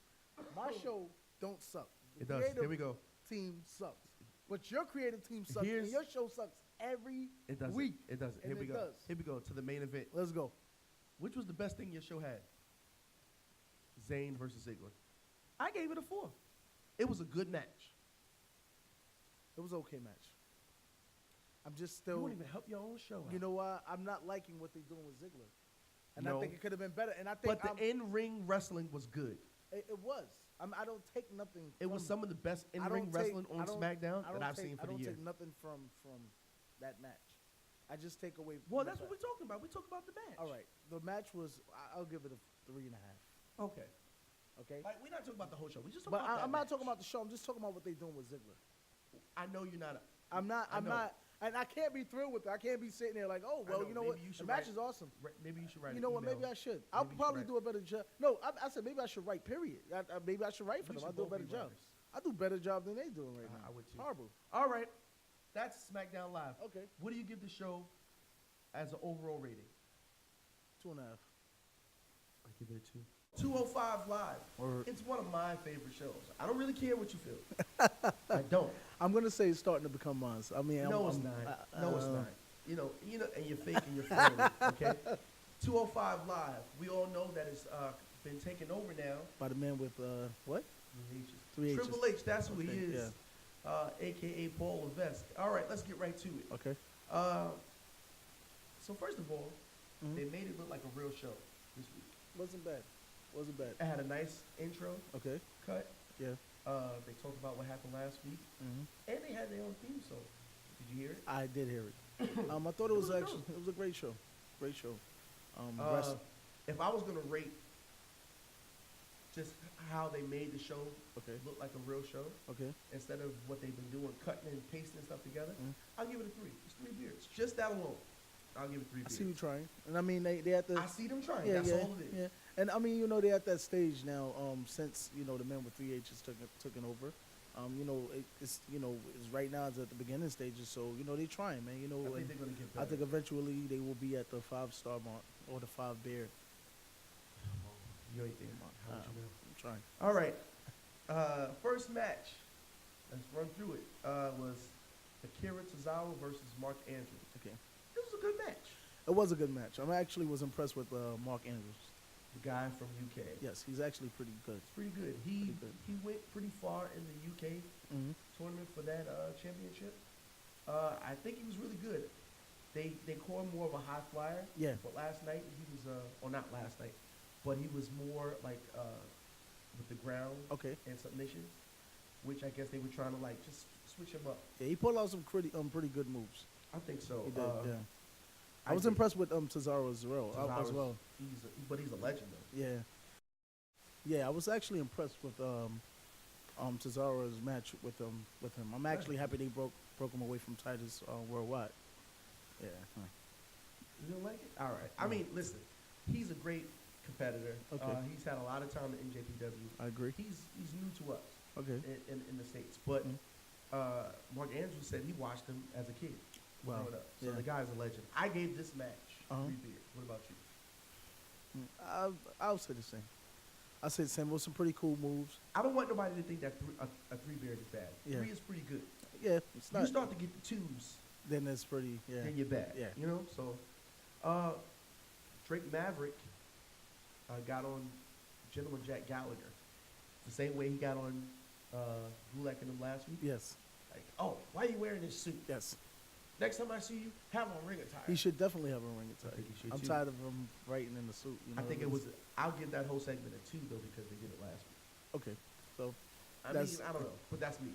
Speaker 2: my show don't suck. The
Speaker 1: It does.
Speaker 2: creative
Speaker 1: Here we go.
Speaker 2: Team sucks. But your creative team sucks.
Speaker 1: Here's-
Speaker 2: And your show sucks every
Speaker 1: It doesn't.
Speaker 2: week.
Speaker 1: It doesn't.
Speaker 2: And
Speaker 1: Here we
Speaker 2: it
Speaker 1: go.
Speaker 2: does.
Speaker 1: Here we go to the main event.
Speaker 2: Let's go.
Speaker 1: Which was the best thing your show had? Zayn versus Ziggler. I gave it a 4. It was a good match.
Speaker 2: It was an okay match. I'm just
Speaker 1: You
Speaker 2: still.
Speaker 1: won't even help your own show out.
Speaker 2: You know what? I'm not liking what they're doing with Ziggler, and
Speaker 1: No.
Speaker 2: I think it could have been better. And I think
Speaker 1: But the in-ring wrestling was good.
Speaker 2: it was. I don't take nothing.
Speaker 1: It was
Speaker 2: from-
Speaker 1: some of the best
Speaker 2: I don't
Speaker 1: in-ring
Speaker 2: take-
Speaker 1: wrestling
Speaker 2: I
Speaker 1: on
Speaker 2: don't-
Speaker 1: SmackDown
Speaker 2: I don't
Speaker 1: that I've
Speaker 2: take-
Speaker 1: seen for
Speaker 2: I
Speaker 1: the
Speaker 2: don't
Speaker 1: year.
Speaker 2: take nothing from that match. I just take away.
Speaker 1: Well,
Speaker 2: from
Speaker 1: that's
Speaker 2: the
Speaker 1: what we're
Speaker 2: fact.
Speaker 1: talking about. We talk about the match.
Speaker 2: All right, the match was. I'll give it a 3.5.
Speaker 1: Okay.
Speaker 2: Okay.
Speaker 1: Like, we're not talking about the whole show. We just talking
Speaker 2: But
Speaker 1: about that
Speaker 2: I'm not
Speaker 1: match.
Speaker 2: talking about the show. I'm just talking about what they're doing with Ziggler.
Speaker 1: I know you're not.
Speaker 2: I'm not.
Speaker 1: I
Speaker 2: I'm
Speaker 1: know.
Speaker 2: not. And I can't be thrilled with it. I can't be sitting there like, oh, well,
Speaker 1: know.
Speaker 2: you know
Speaker 1: Maybe
Speaker 2: what?
Speaker 1: you
Speaker 2: The
Speaker 1: should
Speaker 2: match
Speaker 1: write-
Speaker 2: is awesome.
Speaker 1: Maybe you should write.
Speaker 2: You
Speaker 1: an
Speaker 2: know what?
Speaker 1: email.
Speaker 2: Maybe I should. I'll
Speaker 1: Maybe you
Speaker 2: probably
Speaker 1: should
Speaker 2: do a better job. No, I said maybe I should write. Period. Maybe I should write for
Speaker 1: We
Speaker 2: them. I'll
Speaker 1: should
Speaker 2: do a
Speaker 1: both
Speaker 2: better
Speaker 1: be
Speaker 2: job.
Speaker 1: writers.
Speaker 2: I do a better job than they doing right now.
Speaker 1: I would too.
Speaker 2: Horrible.
Speaker 1: All right. That's SmackDown Live.
Speaker 2: Okay.
Speaker 1: What do you give the show as an overall rating?
Speaker 2: 2.5.
Speaker 1: I give it a 2. 205 Live.
Speaker 2: Word.
Speaker 1: It's one of my favorite shows. I don't really care what you feel. I don't.
Speaker 2: I'm gonna say it's starting to become mine. I mean,
Speaker 1: No, it's not. No, it's not. You know, and you're fake and you're phony, okay? 205 Live. We all know that it's been taken over now.
Speaker 2: By the man with what? 3 H's.
Speaker 1: Triple H, that's who he
Speaker 2: Okay,
Speaker 1: is. AKA Paul Levesque. All right, let's get right to it.
Speaker 2: Okay.
Speaker 1: So first of all,
Speaker 2: Mhm.
Speaker 1: they made it look like a real show this week.
Speaker 2: Wasn't bad. Wasn't bad.
Speaker 1: It had a nice intro
Speaker 2: Okay.
Speaker 1: cut.
Speaker 2: Yeah.
Speaker 1: They talked about what happened last week,
Speaker 2: hmm
Speaker 1: and they had their own theme song. Did you hear it?
Speaker 2: I did hear it. I thought it was
Speaker 1: It was
Speaker 2: actually
Speaker 1: dope.
Speaker 2: it was a great show. Great show.
Speaker 1: Uh, if I was gonna rate just how they made the show
Speaker 2: Okay.
Speaker 1: look like a real show
Speaker 2: Okay.
Speaker 1: instead of what they've been doing, cutting and pasting stuff together,
Speaker 2: Mhm.
Speaker 1: I'll give it a 3. It's 3 beers. Just that alone, I'll give it 3
Speaker 2: I
Speaker 1: beers.
Speaker 2: see you trying, and I mean they had to.
Speaker 1: I see them trying.
Speaker 2: Yeah,
Speaker 1: That's
Speaker 2: yeah,
Speaker 1: all it is.
Speaker 2: yeah. And I mean, they're at that stage now. Since the man with 3 H's taken over. It's right now it's at the beginning stages. So they're trying, man.
Speaker 1: I think
Speaker 2: and
Speaker 1: they're gonna get
Speaker 2: I
Speaker 1: better.
Speaker 2: think eventually they will be at the 5-star mark or the 5 bear.
Speaker 1: You ain't thinking about how would you know?
Speaker 2: I'm trying.
Speaker 1: All right. First match. Let's run through it. Was Akira Tozawa versus Mark Andrews.
Speaker 2: Okay.
Speaker 1: It was a good match.
Speaker 2: It was a good match. I actually was impressed with Mark Andrews.
Speaker 1: The guy from UK.
Speaker 2: Yes, he's actually pretty good.
Speaker 1: It's pretty good. He
Speaker 2: Pretty good.
Speaker 1: he went pretty far in the UK
Speaker 2: Mm-hmm.
Speaker 1: tournament for that championship. I think he was really good. They call him more of a high flyer.
Speaker 2: Yeah.
Speaker 1: But last night he was or not last night, but he was more like with the ground
Speaker 2: Okay.
Speaker 1: and submissions, which I guess they were trying to like just switch him up.
Speaker 2: Yeah, he pulled out some pretty good moves.
Speaker 1: I think so.
Speaker 2: He did. Yeah. I
Speaker 1: I
Speaker 2: was
Speaker 1: did.
Speaker 2: impressed with Cesaro as well. As
Speaker 1: Cesaro's-
Speaker 2: well.
Speaker 1: But he's a legend though.
Speaker 2: Yeah. Yeah, I was actually impressed with Cesaro's match with him. I'm actually happy they broke him away from Titus Worldwide. Yeah. Huh.
Speaker 1: You don't like it? All right. I mean, listen, he's a great competitor.
Speaker 2: Okay.
Speaker 1: He's had a lot of time in NJPW.
Speaker 2: I agree.
Speaker 1: He's new to us
Speaker 2: Okay.
Speaker 1: in the States. But
Speaker 2: Mhm.
Speaker 1: Mark Andrews said he watched him as a kid.
Speaker 2: Wow.
Speaker 1: Growing up. So
Speaker 2: Yeah.
Speaker 1: the guy's a legend. I gave this match
Speaker 2: Uh-huh.
Speaker 1: 3 beers. What about you?
Speaker 2: I'll say the same. I say the same. With some pretty cool moves.
Speaker 1: I don't want nobody to think that a 3 beers is bad.
Speaker 2: Yeah.
Speaker 1: 3 is pretty good.
Speaker 2: Yeah, it's
Speaker 1: You
Speaker 2: not.
Speaker 1: start to get the 2s,
Speaker 2: Then it's pretty. Yeah.
Speaker 1: then you're bad.
Speaker 2: Yeah.
Speaker 1: You know? So Drake Maverick got on Gentleman Jack Gallagher. The same way he got on Gulak and them last week.
Speaker 2: Yes.
Speaker 1: Like, oh, why are you wearing this suit?
Speaker 2: Yes.
Speaker 1: Next time I see you, have on ring attire.
Speaker 2: He should definitely have a ring attire.
Speaker 1: think he should,
Speaker 2: I'm
Speaker 1: too.
Speaker 2: tired of him writing in the suit.
Speaker 1: I think it was. I'll give that whole segment a 2 though because they did it last week.
Speaker 2: Okay. So
Speaker 1: I
Speaker 2: That's-
Speaker 1: mean, I don't know, but that's me.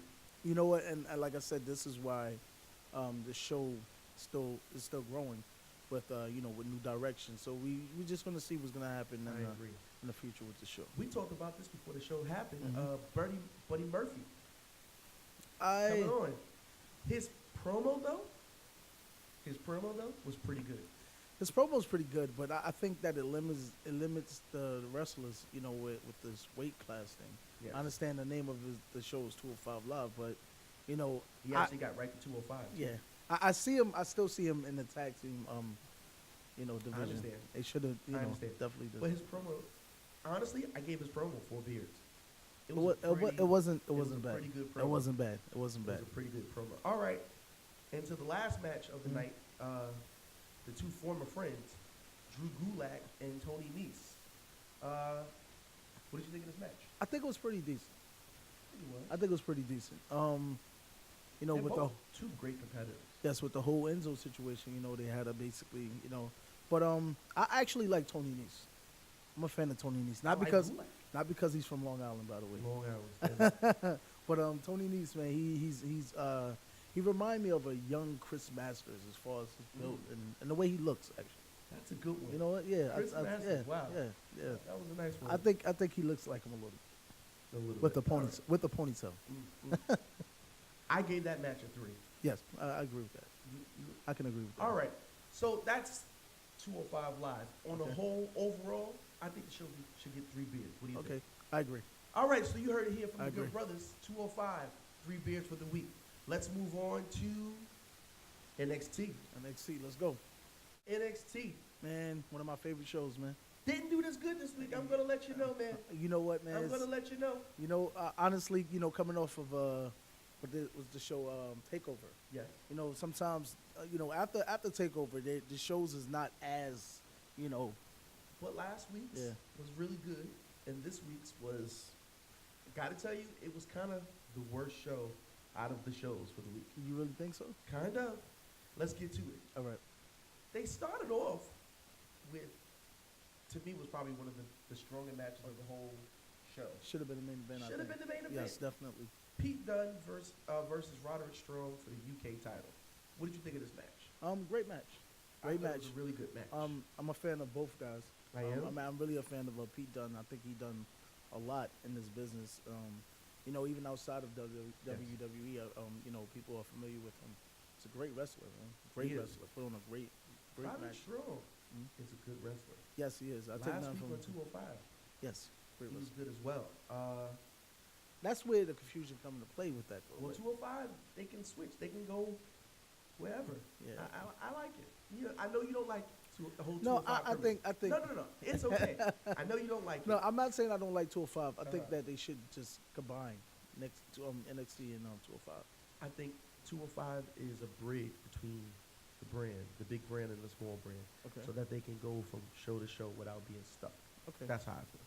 Speaker 2: you know what? And like I said, this is why the show is still growing with with new direction. So we just gonna see what's gonna happen
Speaker 1: I agree.
Speaker 2: in the future with the show.
Speaker 1: We talked about this before the show happened.
Speaker 2: Mm-hmm.
Speaker 1: Buddy Murphy coming
Speaker 2: I
Speaker 1: on. His promo though, was pretty good.
Speaker 2: His promo's pretty good, but I think that it limits the wrestlers, with this weight class thing.
Speaker 1: Yes.
Speaker 2: I understand the name of the show is 205 Live, but
Speaker 1: He actually got right to 205. too.
Speaker 2: yeah, I see him. I still see him in the tag team, division.
Speaker 1: I understand.
Speaker 2: They should have,
Speaker 1: I understand.
Speaker 2: definitely did.
Speaker 1: But his promo, honestly, I gave his promo 4 beers.
Speaker 2: It wasn't bad.
Speaker 1: Pretty good promo.
Speaker 2: It wasn't bad. It wasn't
Speaker 1: It
Speaker 2: bad.
Speaker 1: was a pretty good promo. All right, and to the last match of the night, the 2 former friends, Drew Gulak and Tony Nese. What did you think of this match?
Speaker 2: I think it was pretty decent.
Speaker 1: It
Speaker 2: I think it was pretty decent.
Speaker 1: They're
Speaker 2: with the
Speaker 1: both 2 great competitors.
Speaker 2: Yes, with the whole Enzo situation, they had to basically, But I actually like Tony Nese. I'm a fan of Tony Nese,
Speaker 1: I like Gulak.
Speaker 2: not because he's from Long Island, by the way.
Speaker 1: Long hours. Yeah.
Speaker 2: But Tony Nese, man, he remind me of a young Chris Masters as far as his build and the way he looks. Actually,
Speaker 1: That's a good one.
Speaker 2: you know what? Yeah,
Speaker 1: Chris Masters, wow.
Speaker 2: yeah.
Speaker 1: That was a nice one.
Speaker 2: I think he looks like him a little with the
Speaker 1: bit. All
Speaker 2: ponytail. With the ponytail.
Speaker 1: right. I gave that match a 3.
Speaker 2: Yes, I agree with that. I can agree with that.
Speaker 1: All right. So that's 205 Live. On the
Speaker 2: Okay.
Speaker 1: whole, overall, I think the show should get 3 beers. What do you
Speaker 2: Okay,
Speaker 1: think?
Speaker 2: I agree.
Speaker 1: All right, so you heard it here from
Speaker 2: I
Speaker 1: the Good
Speaker 2: agree.
Speaker 1: Brothers. 205, 3 beers for the week. Let's move on to NXT.
Speaker 2: NXT, let's go,
Speaker 1: NXT
Speaker 2: man. One of my favorite shows, man.
Speaker 1: didn't do this good this week. I'm going to let you know, man.
Speaker 2: You know what, man?
Speaker 1: I'm going to let you know.
Speaker 2: Honestly, coming off of what was the show Takeover.
Speaker 1: Yeah.
Speaker 2: Sometimes after Takeover, the shows is not as
Speaker 1: But last week's
Speaker 2: Yeah.
Speaker 1: was really good, and this week's was, got to tell you, it was kind of the worst show out of the shows for the week.
Speaker 2: You really think so?
Speaker 1: Kind of. Let's get to it.
Speaker 2: All right.
Speaker 1: They started off with, to me, was probably one of the stronger matches of the whole show.
Speaker 2: Should have been the main event. I
Speaker 1: Should have
Speaker 2: think.
Speaker 1: been the main event.
Speaker 2: Yes, definitely.
Speaker 1: Pete Dunne versus Roderick Strong for the UK title. What did you think of this match?
Speaker 2: Great match.
Speaker 1: I
Speaker 2: Great
Speaker 1: thought
Speaker 2: match.
Speaker 1: It was a really good match.
Speaker 2: I'm a fan of both guys.
Speaker 1: I am?
Speaker 2: I'm really a fan of Pete Dunne. I think he done a lot in this business. Even outside of WWE, people are familiar with him. He's a great wrestler, man. Great
Speaker 1: He is.
Speaker 2: wrestler. Put on a great
Speaker 1: Roderick
Speaker 2: match.
Speaker 1: Strong is a good wrestler.
Speaker 2: Yes, he is. I take
Speaker 1: Last
Speaker 2: none
Speaker 1: week
Speaker 2: from
Speaker 1: on 205,
Speaker 2: Yes, great
Speaker 1: he was
Speaker 2: wrestler.
Speaker 1: good as well.
Speaker 2: That's where the confusion come into play with that, though.
Speaker 1: Well, 205, they can switch. They can go wherever.
Speaker 2: Yeah.
Speaker 1: I like it. I know you don't like the whole 205.
Speaker 2: No, I think.
Speaker 1: No. It's okay. I know you don't like
Speaker 2: No,
Speaker 1: it.
Speaker 2: I'm not saying I don't like 205. I think
Speaker 1: Uh-huh.
Speaker 2: that they should just combine next to NXT and 205.
Speaker 1: I think 205 is a bridge between the brand, the big brand and the small brand,
Speaker 2: Okay.
Speaker 1: so that they can go from show to show without being stuck.
Speaker 2: Okay.
Speaker 1: That's how I feel.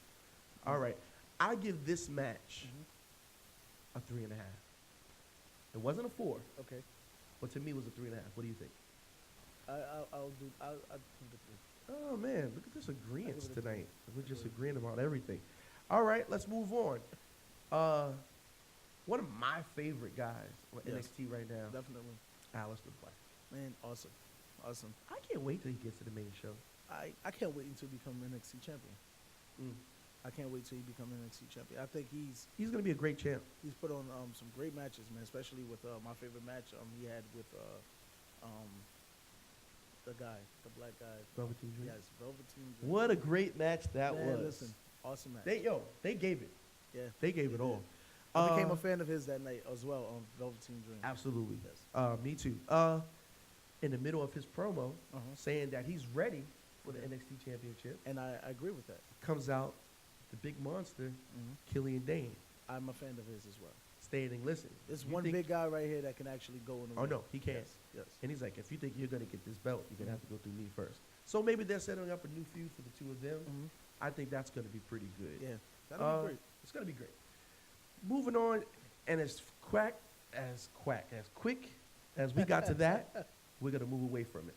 Speaker 1: All right. I give this match a 3.5. It wasn't a 4,
Speaker 2: Okay.
Speaker 1: but to me it was a 3.5. What do you think?
Speaker 2: I'll do the 3.
Speaker 1: Oh man, look at this agreement
Speaker 2: I give it a
Speaker 1: tonight. We're just
Speaker 2: agree.
Speaker 1: agreeing about everything. All right, let's move on. One of my favorite guys on
Speaker 2: Yes.
Speaker 1: NXT right now,
Speaker 2: Definitely.
Speaker 1: Aleister Black.
Speaker 2: Man, awesome.
Speaker 1: I can't wait till he gets to the main show.
Speaker 2: I can't wait until he become NXT champion. I can't wait till he become NXT champion. I think he's
Speaker 1: He's gonna be a great champ.
Speaker 2: put on some great matches, man. Especially with my favorite match he had with the black guy.
Speaker 1: Velveteen Dream.
Speaker 2: Yes, Velveteen Dream.
Speaker 1: What a great match that
Speaker 2: Man,
Speaker 1: was.
Speaker 2: listen, awesome match.
Speaker 1: They gave it.
Speaker 2: Yeah,
Speaker 1: They gave it
Speaker 2: did.
Speaker 1: all.
Speaker 2: I became a fan of his that night as well on Velveteen Dream.
Speaker 1: Absolutely.
Speaker 2: Yes.
Speaker 1: Me too. In the middle of his promo, saying that he's ready for the NXT Championship,
Speaker 2: And I agree with that.
Speaker 1: comes out the big monster, Killian Dane,
Speaker 2: I'm a fan of his as well.
Speaker 1: stating, "Listen,
Speaker 2: There's
Speaker 1: you
Speaker 2: one
Speaker 1: think-
Speaker 2: big guy right here that can actually go in the
Speaker 1: Oh
Speaker 2: ring.
Speaker 1: no, he can.
Speaker 2: Yes.
Speaker 1: And he's like, if you think you're gonna get this belt, you're gonna have to go through me first. So maybe they're setting up a new feud for the two of them. I think that's gonna be pretty good.
Speaker 2: Yeah, that'll be great.
Speaker 1: It's gonna be great. Moving on, and as quick as we got to that, we're gonna move away from it.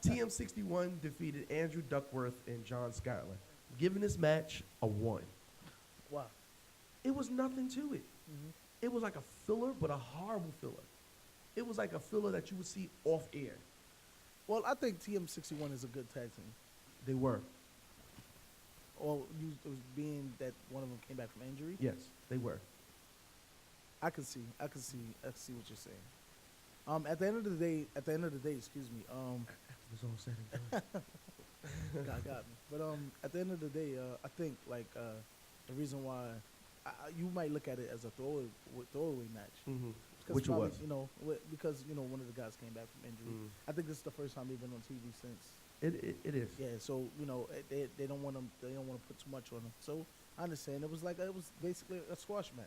Speaker 1: TM61 defeated Andrew Duckworth and John Scotland, giving this match a 1.
Speaker 2: Wow.
Speaker 1: It was nothing to it. It was like a filler, but a horrible filler. It was like a filler that you would see off air.
Speaker 2: Well, I think TM61 is a good tag team.
Speaker 1: They were.
Speaker 2: Or you it was being that one of them came back from injury.
Speaker 1: Yes, they were.
Speaker 2: I can see what you're saying. At the end of the day, excuse me.
Speaker 1: It was all said and done.
Speaker 2: God got me. But at the end of the day, I think like the reason why you might look at it as a throwaway match.
Speaker 1: Mm-hmm.
Speaker 2: Because
Speaker 1: Which it
Speaker 2: probably,
Speaker 1: was.
Speaker 2: because one of the guys came back from injury.
Speaker 1: Mm.
Speaker 2: I think this is the first time they've been on TV since.
Speaker 1: It is.
Speaker 2: Yeah, so they don't want them. They don't want to put too much on them. So I understand. It was basically a squash match.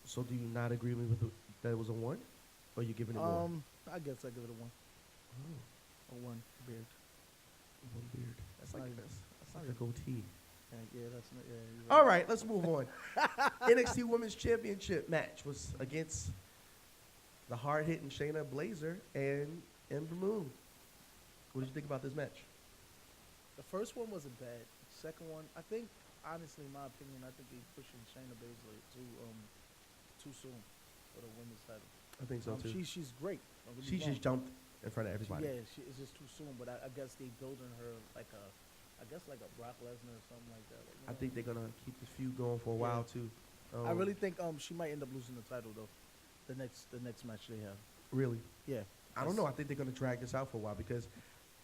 Speaker 1: So do you not agree with that it was a 1? Or you giving it more?
Speaker 2: I guess I give it a 1.
Speaker 1: Oh,
Speaker 2: A 1 beard.
Speaker 1: 1 beard.
Speaker 2: That's
Speaker 1: like
Speaker 2: not even.
Speaker 1: that's
Speaker 2: That's not
Speaker 1: like a
Speaker 2: even.
Speaker 1: goatee.
Speaker 2: Yeah, that's not. Yeah. You're right.
Speaker 1: All right, let's move on. NXT Women's Championship match was against the hard-hitting Shayna Baszler and Ember Moon. What did you think about this match?
Speaker 2: The first one wasn't bad. The second one, I think, honestly, in my opinion, I think they pushing Shayna Baszler too soon for the women's title.
Speaker 1: I think so too.
Speaker 2: She's great. Don't get me
Speaker 1: She
Speaker 2: wrong.
Speaker 1: just jumped in front of everybody.
Speaker 2: Yeah, it's just too soon. But I guess they building her like a Brock Lesnar or something like that. Like,
Speaker 1: I think they're gonna keep this feud going for a while too.
Speaker 2: I really think she might end up losing the title though. The next match they have.
Speaker 1: really.
Speaker 2: Yeah.
Speaker 1: I don't know. I think they're gonna drag this out for a while because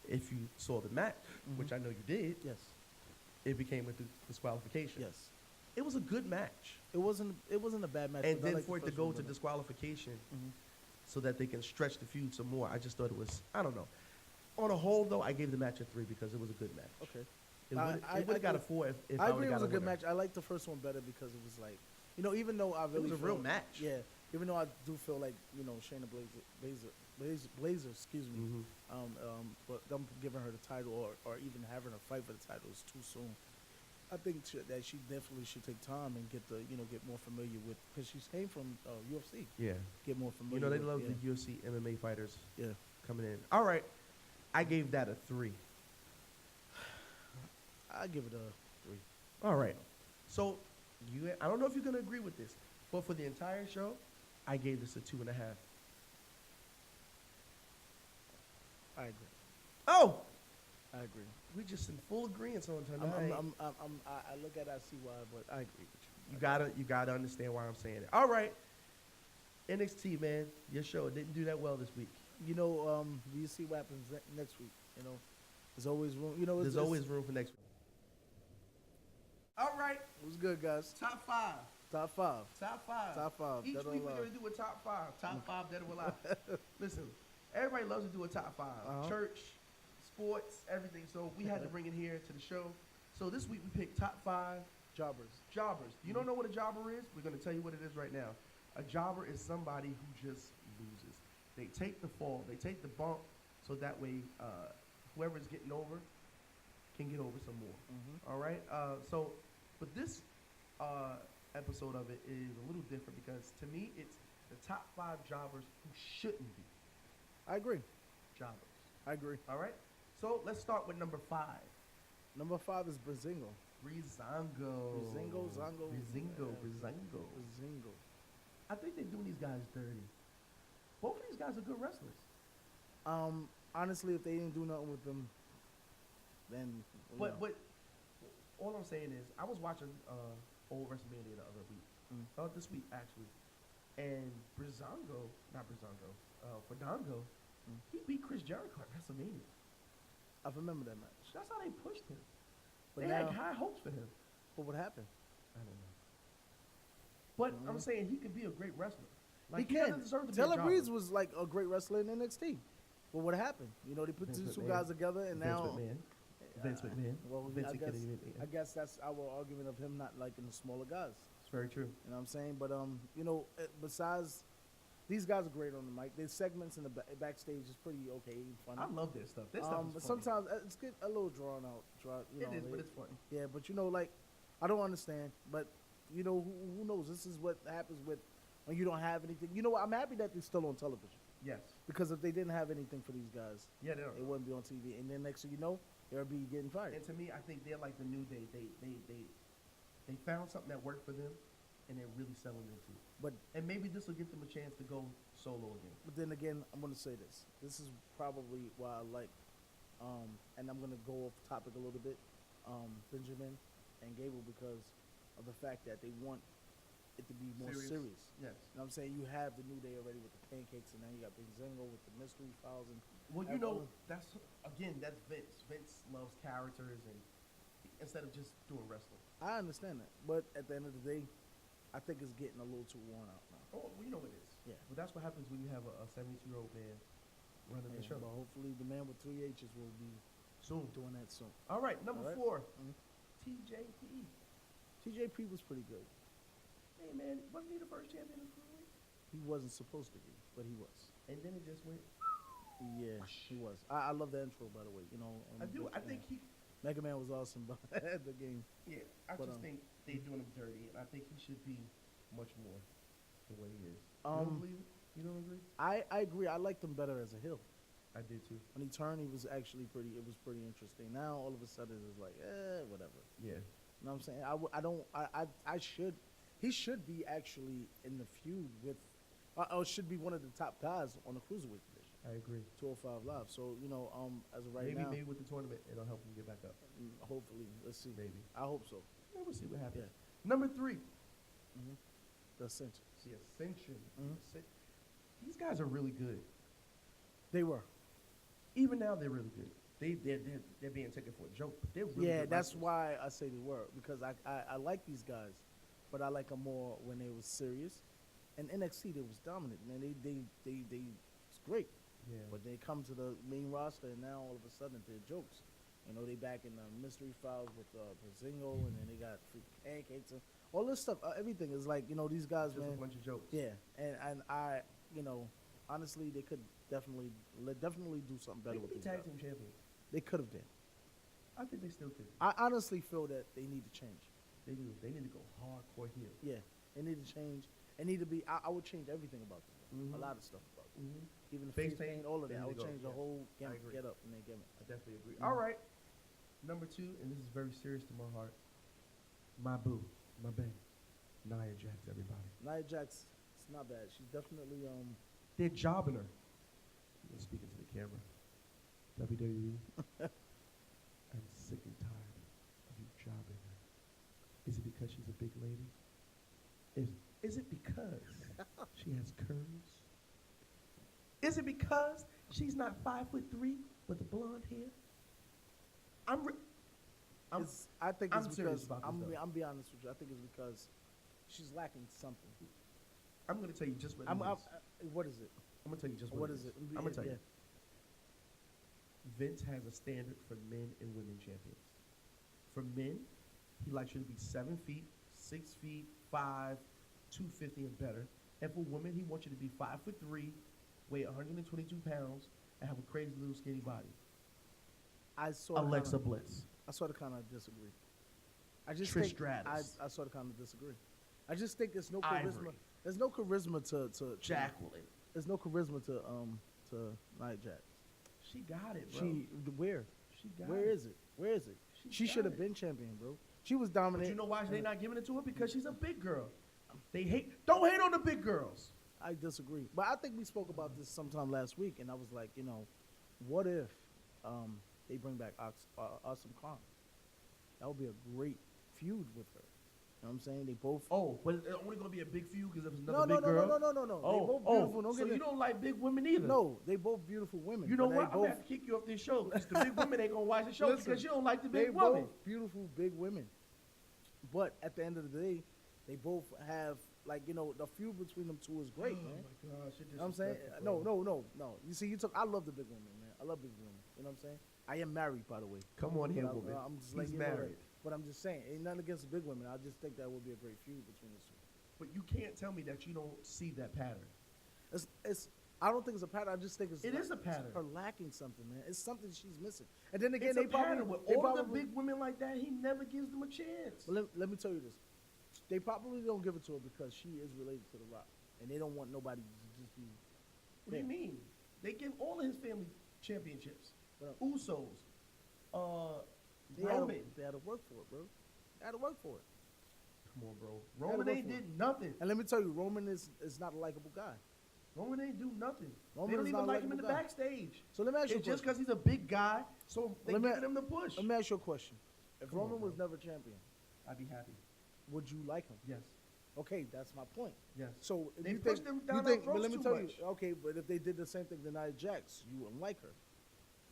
Speaker 1: if you saw the match, which I know you did,
Speaker 2: Yes.
Speaker 1: it became a disqualification.
Speaker 2: Yes.
Speaker 1: It was a good match,
Speaker 2: It wasn't a bad match.
Speaker 1: and
Speaker 2: but I
Speaker 1: then
Speaker 2: like
Speaker 1: for it
Speaker 2: the
Speaker 1: to
Speaker 2: first
Speaker 1: go
Speaker 2: one
Speaker 1: to
Speaker 2: better.
Speaker 1: disqualification,
Speaker 2: Mhm.
Speaker 1: so that they can stretch the feud some more. I just thought it was. I don't know. On a whole, though, I gave the match a 3 because it was a good match.
Speaker 2: Okay.
Speaker 1: It would have got a 4 if
Speaker 2: I
Speaker 1: I
Speaker 2: agree
Speaker 1: would
Speaker 2: it
Speaker 1: have
Speaker 2: was
Speaker 1: got
Speaker 2: a good
Speaker 1: winner.
Speaker 2: match. I liked the first one better because it was like, even though I really
Speaker 1: was a real
Speaker 2: feel-
Speaker 1: match.
Speaker 2: Yeah, even though I do feel like Shayna Blazer, excuse me,
Speaker 1: Mhm.
Speaker 2: but them giving her the title or even having her fight for the title is too soon. I think that she definitely should take time and get more familiar with because she came from UFC.
Speaker 1: Yeah.
Speaker 2: Get more familiar.
Speaker 1: You know, they
Speaker 2: with,
Speaker 1: love
Speaker 2: yeah.
Speaker 1: the UFC MMA fighters
Speaker 2: Yeah.
Speaker 1: coming in. All right. I gave that a 3.
Speaker 2: I give it a 3.
Speaker 1: All right. So, I don't know if you're going to agree with this, but for the entire show, I gave this a 2.5.
Speaker 2: I agree.
Speaker 1: Oh!
Speaker 2: I agree.
Speaker 1: We just in full agreement on tonight.
Speaker 2: I look at it, I see why, but I agree with you.
Speaker 1: You gotta understand why I'm saying it. All right. NXT, man. Your show didn't do that well this week.
Speaker 2: You see what happens next week. There's always room.
Speaker 1: There's always room for next week. All right.
Speaker 2: It was good, guys.
Speaker 1: Top 5.
Speaker 2: Top 5.
Speaker 1: Top 5.
Speaker 2: Top 5.
Speaker 1: Each
Speaker 2: Dead or
Speaker 1: week we're
Speaker 2: alive.
Speaker 1: going to do a top 5. Top 5 dead or alive. Listen, everybody loves to do a top 5.
Speaker 2: Uh-huh.
Speaker 1: Church, sports, everything. So we had to bring it here to the show. So this week we picked top 5
Speaker 2: Jobbers.
Speaker 1: jobbers. You don't know what a jobber is? We're going to tell you what it is right now. A jobber is somebody who just loses. They take the fall. They take the bump so that way whoever's getting over can get over some more. All right? But this episode of it is a little different because to me it's the top 5 jobbers who shouldn't be
Speaker 2: I agree.
Speaker 1: jobbers.
Speaker 2: I agree.
Speaker 1: All right? So let's start with number 5.
Speaker 2: Number 5 is Breezango.
Speaker 1: Breezango.
Speaker 2: Breezango.
Speaker 1: I think they're doing these guys dirty. Both of these guys are good wrestlers.
Speaker 2: Honestly, if they didn't do nothing with them, then.
Speaker 1: But all I'm saying is, I was watching old WrestleMania the other week. This week, actually. And Fandango, he beat Chris Jericho at WrestleMania.
Speaker 2: I remember that match.
Speaker 1: That's how they pushed him.
Speaker 2: But
Speaker 1: They
Speaker 2: now,
Speaker 1: had high hopes for him.
Speaker 2: but what happened?
Speaker 1: I don't know. But I'm saying he could be a great wrestler. Like,
Speaker 2: he
Speaker 1: doesn't
Speaker 2: can.
Speaker 1: deserve to be a
Speaker 2: Taylor
Speaker 1: jobber.
Speaker 2: Breeze was like a great wrestler in NXT. But what happened? They put
Speaker 1: Vince
Speaker 2: these two
Speaker 1: McMahon.
Speaker 2: guys together, and now.
Speaker 1: Vince McMahon.
Speaker 2: Well,
Speaker 1: Vince
Speaker 2: I
Speaker 1: couldn't
Speaker 2: guess,
Speaker 1: even.
Speaker 2: I guess that's our argument of him not liking the smaller guys.
Speaker 1: It's very true.
Speaker 2: You know what I'm saying? But besides, these guys are great on the mic. Their segments in the backstage is pretty okay and funny.
Speaker 1: I love this stuff. This stuff is
Speaker 2: But
Speaker 1: funny.
Speaker 2: sometimes it's get a little drawn out.
Speaker 1: It is, but it's funny.
Speaker 2: Yeah, but I don't understand. But who knows? This is what happens when you don't have anything. You know what? I'm happy that they're still on television
Speaker 1: Yes.
Speaker 2: because if they didn't have anything for these guys,
Speaker 1: Yeah, they don't.
Speaker 2: they wouldn't be on TV. And then next thing you know, they'll be getting fired.
Speaker 1: And to me, I think they're like the new day. They found something that worked for them, and they're really selling into it.
Speaker 2: But
Speaker 1: And maybe this will give them a chance to go solo again.
Speaker 2: but then again, I'm gonna say this. This is probably why I like, and I'm gonna go off topic a little bit, Benjamin and Gable, because of the fact that they want it to be more serious.
Speaker 1: Yes.
Speaker 2: You know what I'm saying? You have the New Day already with the pancakes, and now you got Big Zingo with the mystery files. And
Speaker 1: Well, you know, that's Vince. Vince loves characters, and instead of just doing wrestling.
Speaker 2: I understand that, but at the end of the day, I think it's getting a little too worn out now.
Speaker 1: Oh, well, you know it is.
Speaker 2: Yeah.
Speaker 1: But that's what happens when you have a 72-year-old man running the
Speaker 2: Yeah,
Speaker 1: show.
Speaker 2: but hopefully, the man with 3 H's will be
Speaker 1: Soon.
Speaker 2: doing that soon.
Speaker 1: All right, number
Speaker 2: All right.
Speaker 1: 4,
Speaker 2: Mhm.
Speaker 1: TJP.
Speaker 2: TJP was pretty good.
Speaker 1: Hey, man, wasn't he the first champion of Cruiserweight?
Speaker 2: He wasn't supposed to be, but he was.
Speaker 1: And then it just went.
Speaker 2: Yeah, he was. I love the intro, by the way. You know,
Speaker 1: I do. I think
Speaker 2: Mega Man was awesome, but the game.
Speaker 1: Yeah, I
Speaker 2: But,
Speaker 1: just think they're doing him dirty, and I think he should be much more the way he is. You
Speaker 2: Um,
Speaker 1: don't believe it? You don't agree?
Speaker 2: I agree. I liked him better as a heel.
Speaker 1: I did too.
Speaker 2: When he turned, he was actually pretty. It was pretty interesting. Now all of a sudden it's like, whatever.
Speaker 1: Yeah.
Speaker 2: You know what I'm saying? I don't. I should. He should be actually in the feud with. Or should be one of the top guys on the cruiserweight division.
Speaker 1: I agree.
Speaker 2: 205 Live. So you know, as of right
Speaker 1: maybe
Speaker 2: now,
Speaker 1: maybe with the tournament, it'll help him get back up.
Speaker 2: hopefully, let's see.
Speaker 1: Maybe.
Speaker 2: I hope so.
Speaker 1: Yeah, we'll see what happens.
Speaker 2: Yeah.
Speaker 1: Number 3,
Speaker 2: The Ascension.
Speaker 1: the Ascension.
Speaker 2: Mhm.
Speaker 1: These guys are really good.
Speaker 2: They were.
Speaker 1: Even now, they're really good. They're being taken for a joke. But they're really
Speaker 2: Yeah,
Speaker 1: good
Speaker 2: that's
Speaker 1: wrestlers.
Speaker 2: why I say they were, because I like these guys, but I like them more when they was serious. And NXT, they was dominant, man. They it's great.
Speaker 1: Yeah.
Speaker 2: But they come to the main roster, and now all of a sudden they're jokes. You know, they back in the mystery files with Brazzingo, and then they got free pancakes and all this stuff. Everything is like, you know, these guys,
Speaker 1: Just
Speaker 2: man.
Speaker 1: a bunch of jokes.
Speaker 2: Yeah, and I, you know, honestly, they could definitely do something
Speaker 1: They
Speaker 2: better
Speaker 1: could
Speaker 2: with
Speaker 1: be
Speaker 2: these
Speaker 1: tag
Speaker 2: guys.
Speaker 1: team champions.
Speaker 2: They could have been.
Speaker 1: I think they still could.
Speaker 2: I honestly feel that they need to change.
Speaker 1: They do. They need to go hardcore heel.
Speaker 2: Yeah, they need to change. They need to be. I would change everything about them.
Speaker 1: Mhm.
Speaker 2: A lot of stuff about them.
Speaker 1: Mm-hmm.
Speaker 2: Even the
Speaker 1: Face
Speaker 2: face
Speaker 1: paint,
Speaker 2: paint, all of
Speaker 1: they
Speaker 2: that. I
Speaker 1: need
Speaker 2: would
Speaker 1: to go,
Speaker 2: change the
Speaker 1: yeah.
Speaker 2: whole
Speaker 1: I agree.
Speaker 2: get up and they gimmick.
Speaker 1: I definitely agree.
Speaker 2: Mhm.
Speaker 1: All right. Number 2, and this is very serious to my heart. My boo, my bae, Nia Jax. Everybody,
Speaker 2: Nia Jax, it's not bad. She's definitely
Speaker 1: they're jobbing her. I'm speaking to the camera. WWE, I'm sick and tired of you jobbing her. Is it because she's a big lady? Is it because she has curves? Is it because she's not 5'3" with the blonde hair?
Speaker 2: I think
Speaker 1: I'm
Speaker 2: it's
Speaker 1: serious
Speaker 2: because
Speaker 1: about this, though.
Speaker 2: I'm be honest with you. I think it's because she's lacking something.
Speaker 1: I'm going to tell you just what it is.
Speaker 2: What is it?
Speaker 1: I'm going to tell you just
Speaker 2: What
Speaker 1: what
Speaker 2: is
Speaker 1: it
Speaker 2: it?
Speaker 1: is. I'm going to tell
Speaker 2: Yeah.
Speaker 1: you. Vince has a standard for men and women champions. For men, he likes you to be 7 feet, 6 feet, 5, 250 and better. And for women, he wants you to be 5'3", weigh 122 pounds, and have a crazy little skinny body.
Speaker 2: I sort of
Speaker 1: Alexa Bliss.
Speaker 2: I sort of kind of disagree. I just
Speaker 1: Trish
Speaker 2: think
Speaker 1: Stratus.
Speaker 2: I sort of kind of disagree. I just think there's no
Speaker 1: Ivory.
Speaker 2: charisma. There's no charisma to
Speaker 1: Jacqueline.
Speaker 2: There's no charisma to Nia Jax.
Speaker 1: She got it, bro.
Speaker 2: Where?
Speaker 1: She got
Speaker 2: Where
Speaker 1: it.
Speaker 2: is it? Where is it? She
Speaker 1: got
Speaker 2: should have
Speaker 1: it.
Speaker 2: been champion, bro. She was
Speaker 1: But
Speaker 2: dominant.
Speaker 1: you know why they not giving it to her? Because she's a big girl. They hate. Don't hate on the big girls.
Speaker 2: I disagree, but I think we spoke about this sometime last week, and I was like, you know, what if they bring back Awesome Kong? That would be a great feud with her. You know what I'm saying? They both.
Speaker 1: Oh, but it's only gonna be a big feud because there's
Speaker 2: No,
Speaker 1: another
Speaker 2: no,
Speaker 1: big
Speaker 2: no,
Speaker 1: girl.
Speaker 2: no, no, no, no.
Speaker 1: Oh,
Speaker 2: They both beautiful. Don't
Speaker 1: so
Speaker 2: get
Speaker 1: you
Speaker 2: it.
Speaker 1: don't like big women either?
Speaker 2: No, they both beautiful women.
Speaker 1: You know
Speaker 2: but
Speaker 1: what?
Speaker 2: they
Speaker 1: I'm gonna have
Speaker 2: both-
Speaker 1: to kick you off this show because the big women ain't gonna watch the show
Speaker 2: Listen,
Speaker 1: because you don't like the
Speaker 2: They
Speaker 1: big woman.
Speaker 2: both beautiful big women, but at the end of the day, they both have like you know the feud between them two is great, man.
Speaker 1: Oh my gosh,
Speaker 2: You know what I'm saying? No. You see, I love the big women, man. I love big women. You know what I'm saying? I am married, by the way.
Speaker 1: Come on here,
Speaker 2: But
Speaker 1: woman.
Speaker 2: I'm just
Speaker 1: He's
Speaker 2: letting you know
Speaker 1: married.
Speaker 2: that. But I'm just saying, ain't nothing against the big women. I just think that would be a great feud between the two.
Speaker 1: But you can't tell me that you don't see that pattern.
Speaker 2: It's. I don't think it's a pattern. I just think
Speaker 1: It is a pattern.
Speaker 2: It's her lacking something, man. It's something she's missing. And then again,
Speaker 1: It's
Speaker 2: they
Speaker 1: a pattern
Speaker 2: probably
Speaker 1: with
Speaker 2: they
Speaker 1: all the
Speaker 2: probably-
Speaker 1: big women like that. He never gives them a chance.
Speaker 2: Well, let me tell you this. They probably don't give it to her because she is related to The Rock, and they don't want nobody to just be.
Speaker 1: What do you mean? They give all of his family championships.
Speaker 2: What up?
Speaker 1: Usos.
Speaker 2: They
Speaker 1: Roman.
Speaker 2: had to work for it, bro. They had to work for it.
Speaker 1: Come on, bro.
Speaker 2: Had to
Speaker 1: Roman
Speaker 2: work
Speaker 1: ain't
Speaker 2: for it.
Speaker 1: did nothing.
Speaker 2: And let me tell you, Roman is not a likable guy.
Speaker 1: Roman ain't do nothing.
Speaker 2: Roman
Speaker 1: They don't
Speaker 2: is
Speaker 1: even
Speaker 2: not a
Speaker 1: like him in the
Speaker 2: likable guy.
Speaker 1: backstage.
Speaker 2: So let me ask you a
Speaker 1: It's just
Speaker 2: question.
Speaker 1: because he's a big guy, so they
Speaker 2: Let me-
Speaker 1: giving him the push.
Speaker 2: Let me ask you a question. If
Speaker 1: Come on,
Speaker 2: Roman was
Speaker 1: bro.
Speaker 2: never champion,
Speaker 1: I'd be happy.
Speaker 2: would you like him?
Speaker 1: Yes.
Speaker 2: Okay, that's my point.
Speaker 1: Yes.
Speaker 2: So if
Speaker 1: They
Speaker 2: you
Speaker 1: pushed
Speaker 2: think,
Speaker 1: him down
Speaker 2: you think,
Speaker 1: our
Speaker 2: but let
Speaker 1: throats
Speaker 2: me
Speaker 1: too
Speaker 2: tell
Speaker 1: much.
Speaker 2: you, okay, but if they did the same thing to Nia Jax, you wouldn't like her.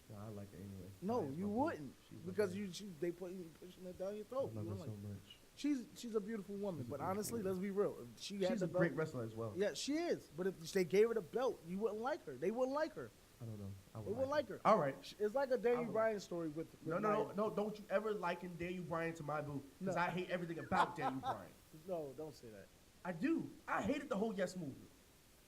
Speaker 1: No, I like it anyway.
Speaker 2: No,
Speaker 1: Nia's
Speaker 2: you
Speaker 1: my boo.
Speaker 2: wouldn't,
Speaker 1: She's my
Speaker 2: because
Speaker 1: boo.
Speaker 2: they pushing it down your
Speaker 1: I
Speaker 2: throat.
Speaker 1: love
Speaker 2: You
Speaker 1: her
Speaker 2: don't
Speaker 1: so
Speaker 2: like-
Speaker 1: much.
Speaker 2: She's a beautiful woman,
Speaker 1: She's a
Speaker 2: but
Speaker 1: beautiful
Speaker 2: honestly,
Speaker 1: woman.
Speaker 2: let's be real. If she had
Speaker 1: She's
Speaker 2: the
Speaker 1: a great
Speaker 2: belt-
Speaker 1: wrestler as well.
Speaker 2: Yeah, she is. But if they gave her the belt, you wouldn't like her. They wouldn't like her.
Speaker 1: I don't know. I
Speaker 2: They wouldn't like her.
Speaker 1: All right.
Speaker 2: It's like a
Speaker 1: I
Speaker 2: Daniel
Speaker 1: would-
Speaker 2: Bryan story with
Speaker 1: No.
Speaker 2: Nia.
Speaker 1: Don't you ever liken Daniel Bryan to my boo. Because
Speaker 2: No.
Speaker 1: I hate everything about Daniel Bryan.
Speaker 2: No, don't say that.
Speaker 1: I do. I hated the whole Yes movement.